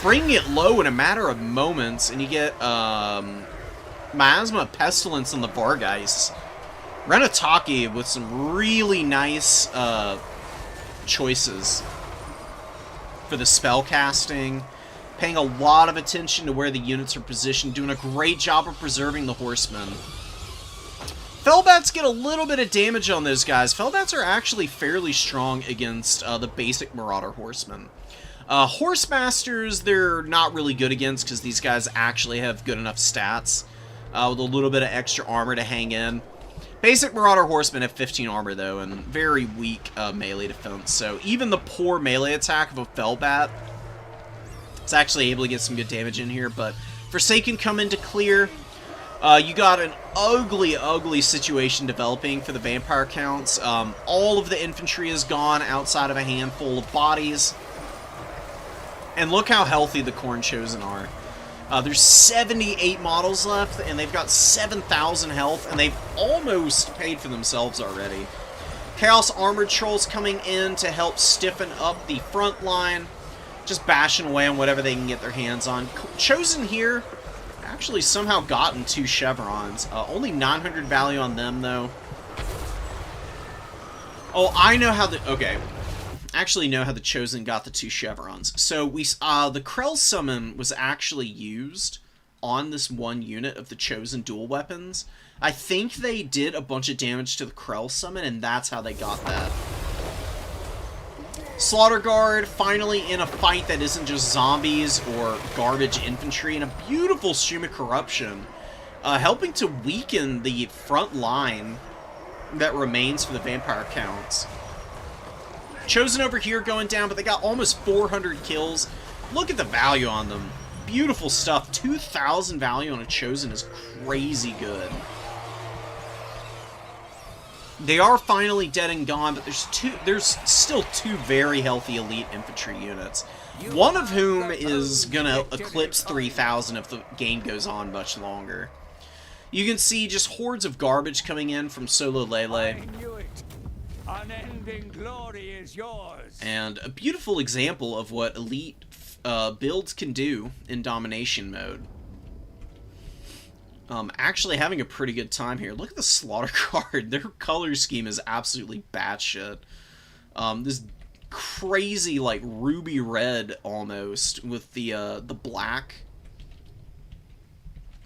bringing it low in a matter of moments, and you get Miasma Pestilence on the Vargeist. Renataki with some really nice choices for the spell casting, paying a lot of attention to where the units are positioned, doing a great job of preserving the horsemen. Fellbats get a little bit of damage on those guys. Fellbats are actually fairly strong against the basic Marauder horsemen. Horsemasters, they're not really good against because these guys actually have good enough stats with a little bit of extra armor to hang in. Basic Marauder Horsemen have 15 armor, though, and very weak melee defense. So even the poor melee attack of a Fellbat is actually able to get some good damage in here. But Forsaken come in to clear. You got an ugly, ugly situation developing for the vampire counts. All of the infantry is gone outside of a handful of bodies. And look how healthy the Khorne Chosen are. There's 78 models left, and they've got 7,000 health, and they've almost paid for themselves already. Chaos Armored Trolls coming in to help stiffen up the front line, just bashing away on whatever they can get their hands on. Chosen here actually somehow gotten 2 chevrons. Only 900 value on them, though. Oh, I know how the... Okay. Actually know how the Chosen got the 2 chevrons. So, the Krell summon was actually used on this one unit of the Chosen dual weapons. I think they did a bunch of damage to the Krell summon, and that's how they got that. Slaughter Guard finally in a fight that isn't just zombies or garbage infantry, and a beautiful Stream of Corruption, helping to weaken the front line that remains for the vampire counts. Chosen over here going down, but they got almost 400 kills. Look at the value on them. Beautiful stuff. 2,000 value on a Chosen is crazy good. They are finally dead and gone, but there's still 2 very healthy elite infantry units. One of whom is gonna eclipse 3,000 if the game goes on much longer. You can see just hordes of garbage coming in from Solo Lele. Unending glory is yours. And a beautiful example of what elite builds can do in domination mode. Actually having a pretty good time here. Look at the Slaughter Guard. Their color scheme is absolutely batshit. This crazy, like, ruby red almost with the black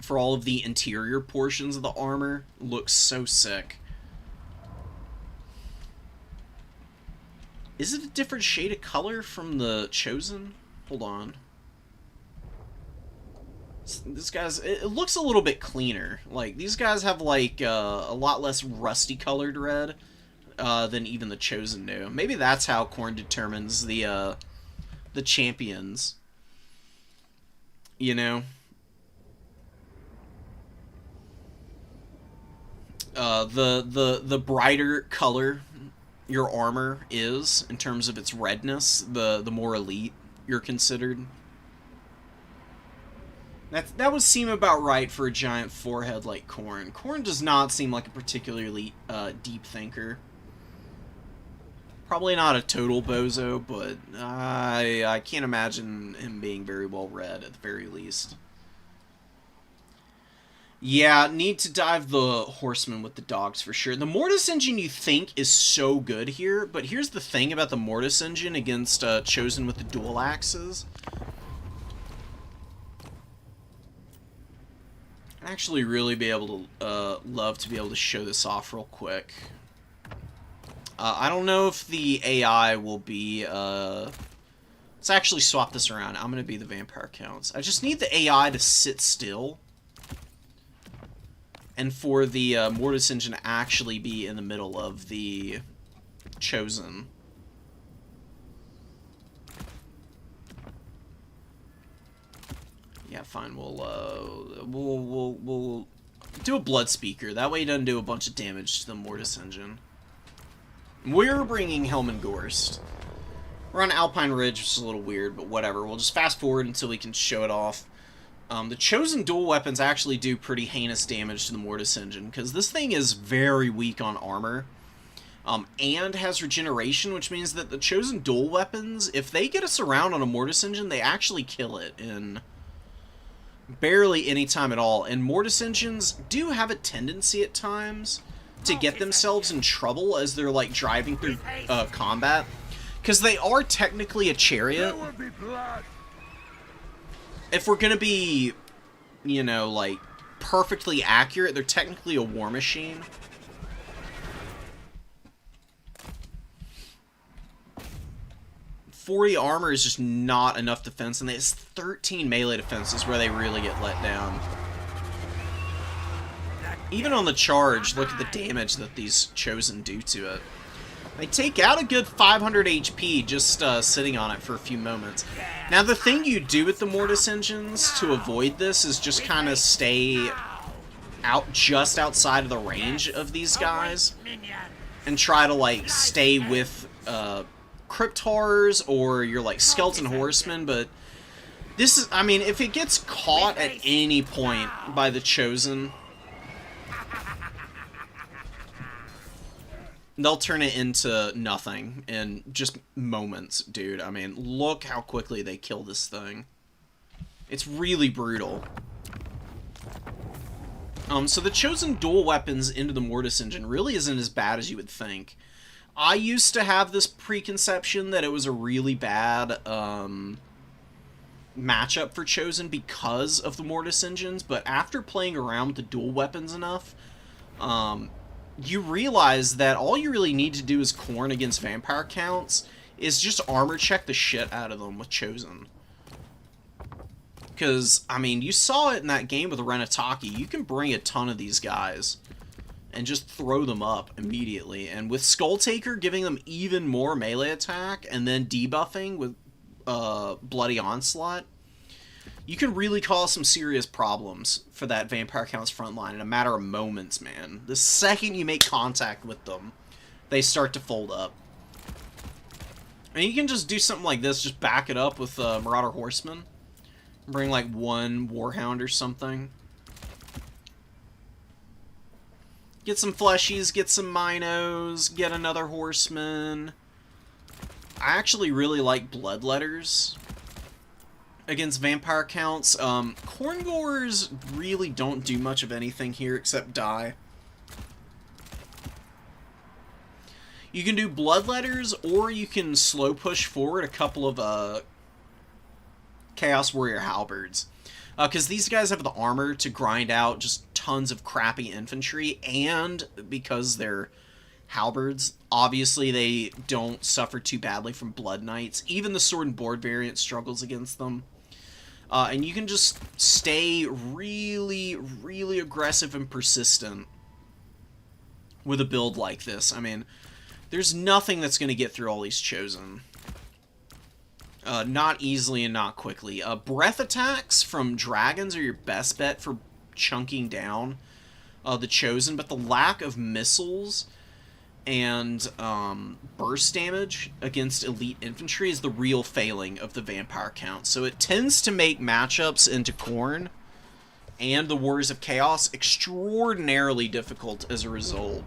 for all of the interior portions of the armor. Looks so sick. Is it a different shade of color from the Chosen? Hold on. This guy's... It looks a little bit cleaner. Like, these guys have, like, a lot less rusty-colored red than even the Chosen do. Maybe that's how Khorne determines the champions. You know? The brighter color your armor is, in terms of its redness, the more elite you're considered. That would seem about right for a giant forehead like Khorne. Khorne does not seem like a particularly deep thinker. Probably not a total bozo, but I can't imagine him being very well read at the very least. Yeah, need to dive the Horseman with the dogs for sure. The Mortis engine you think is so good here, but here's the thing about the Mortis engine against Chosen with the dual axes. I'd actually really be able to, love to be able to show this off real quick. I don't know if the AI will be, let's actually swap this around. I'm going to be the vampire counts. I just need the AI to sit still. And for the Mortis engine to actually be in the middle of the Chosen. Yeah, fine. We'll do a Blood Speaker. That way he doesn't do a bunch of damage to the Mortis engine. We're bringing Helmengorst. We're on Alpine Ridge, which is a little weird, but whatever. We'll just fast forward until we can show it off. The Chosen dual weapons actually do pretty heinous damage to the Mortis engine, because this thing is very weak on armor, and has regeneration, which means that the Chosen dual weapons, if they get us around on a Mortis engine, they actually kill it in barely any time at all. And Mortis engines do have a tendency at times to get themselves in trouble as they're, like, driving through combat, because they are technically a chariot. If we're gonna be, you know, like, perfectly accurate, they're technically a war machine. .40 armor is just not enough defense, and it's 13 melee defense is where they really get let down. Even on the charge, look at the damage that these Chosen do to it. They take out a good 500 HP just sitting on it for a few moments. Now, the thing you do with the Mortis engines to avoid this is just kind of stay just outside of the range of these guys and try to, like, stay with Cryptars or your, like, Skeleton Horsemen, but this is, I mean, if it gets caught at any point by the Chosen, they'll turn it into nothing in just moments, dude. I mean, look how quickly they kill this thing. It's really brutal. So the Chosen dual weapons into the Mortis engine really isn't as bad as you would think. I used to have this preconception that it was a really bad matchup for Chosen because of the Mortis engines, but after playing around with the dual weapons enough, you realize that all you really need to do as Khorne against vampire counts is just armor check the shit out of them with Chosen. Because, I mean, you saw it in that game with Renataki. You can bring a ton of these guys and just throw them up immediately. And with Skulltaker giving them even more melee attack and then debuffing with Bloody Onslaught, you can really cause some serious problems for that Vampire Count's front line in a matter of moments, man. The second you make contact with them, they start to fold up. And you can just do something like this, just back it up with Marauder Horsemen. Bring like one Warhound or something. Get some fleshies, get some Minos, get another Horseman. I actually really like Bloodletters against vampire counts. Khorngors really don't do much of anything here except die. You can do Bloodletters, or you can slow push forward a couple of Chaos Warrior Halberds. Because these guys have the armor to grind out just tons of crappy infantry, and because they're halberds, obviously they don't suffer too badly from Blood Knights. Even the Sword and Board variant struggles against them. And you can just stay really, really aggressive and persistent with a build like this. I mean, there's nothing that's going to get through all these Chosen. Not easily and not quickly. Breath attacks from dragons are your best bet for chunking down the Chosen, but the lack of missiles and burst damage against elite infantry is the real failing of the vampire count. So it tends to make matchups into Khorne and the Warriors of Chaos extraordinarily difficult as a result.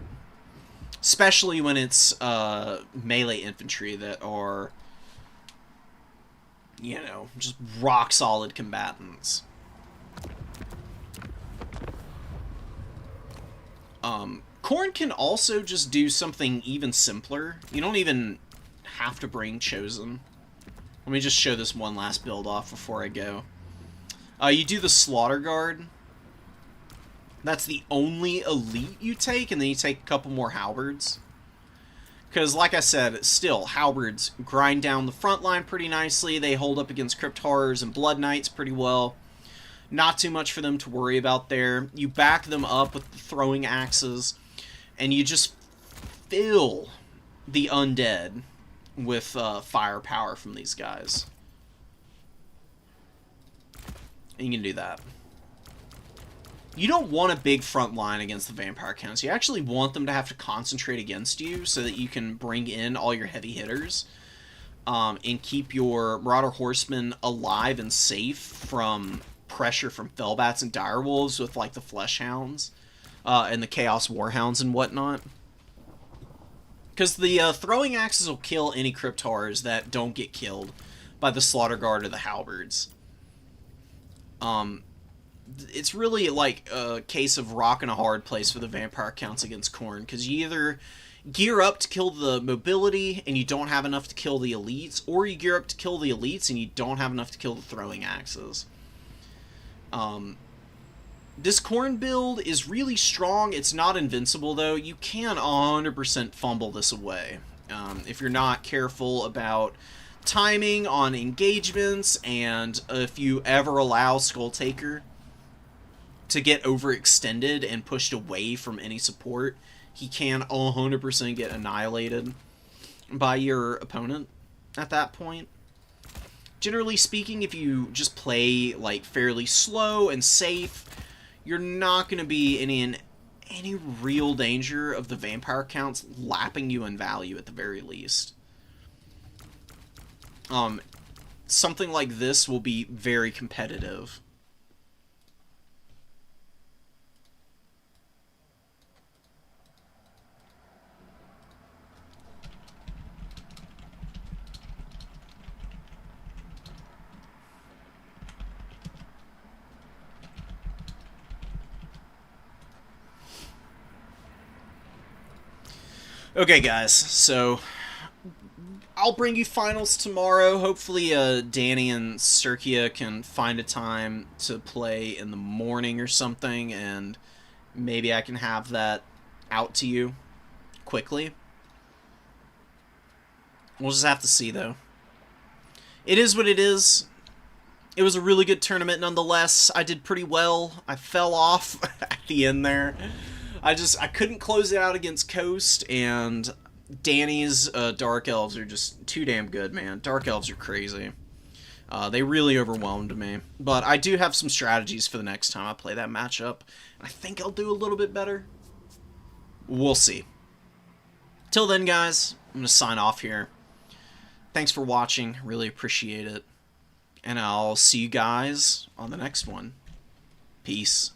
Especially when it's melee infantry that are, you know, just rock-solid combatants. Khorne can also just do something even simpler. You don't even have to bring Chosen. Let me just show this one last build off before I go. You do the Slaughter Guard. That's the only elite you take, and then you take a couple more halberds. Because, like I said, still, halberds grind down the front line pretty nicely. They hold up against Crypt Horrors and Blood Knights pretty well. Not too much for them to worry about there. You back them up with the throwing axes, and you just fill the undead with firepower from these guys. And you can do that. You don't want a big front line against the vampire counts. You actually want them to have to concentrate against you so that you can bring in all your heavy hitters and keep your Marauder Horsemen alive and safe from pressure from Fellbats and Direwolves with like the Fleshhounds and the Chaos Warhounds and whatnot. Because the throwing axes will kill any Crypt Horrors that don't get killed by the Slaughter Guard or the Halberds. It's really like a case of rock and a hard place for the vampire counts against Khorne, because you either gear up to kill the mobility and you don't have enough to kill the elites, or you gear up to kill the elites and you don't have enough to kill the throwing axes. This Khorne build is really strong. It's not invincible, though. You can 100% fumble this away if you're not careful about timing on engagements, and if you ever allow Skulltaker to get overextended and pushed away from any support, he can 100% get annihilated. by your opponent at that point. Generally speaking, if you just play like fairly slow and safe, you're not going to be in any real danger of the vampire counts lapping you in value at the very least. Something like this will be very competitive. Okay, guys, so I'll bring you finals tomorrow. Hopefully, Danny and Serkia can find a time to play in the morning or something, and maybe I can have that out to you quickly. We'll just have to see, though. It is what it is. It was a really good tournament nonetheless. I did pretty well. I fell off at the end there. I couldn't close it out against Coast, and Danny's Dark Elves are just too damn good, man. Dark Elves are crazy. They really overwhelmed me. But I do have some strategies for the next time I play that matchup. I think I'll do a little bit better. We'll see. Till then, guys, I'm going to sign off here. Thanks for watching. Really appreciate it. And I'll see you guys on the next one. Peace.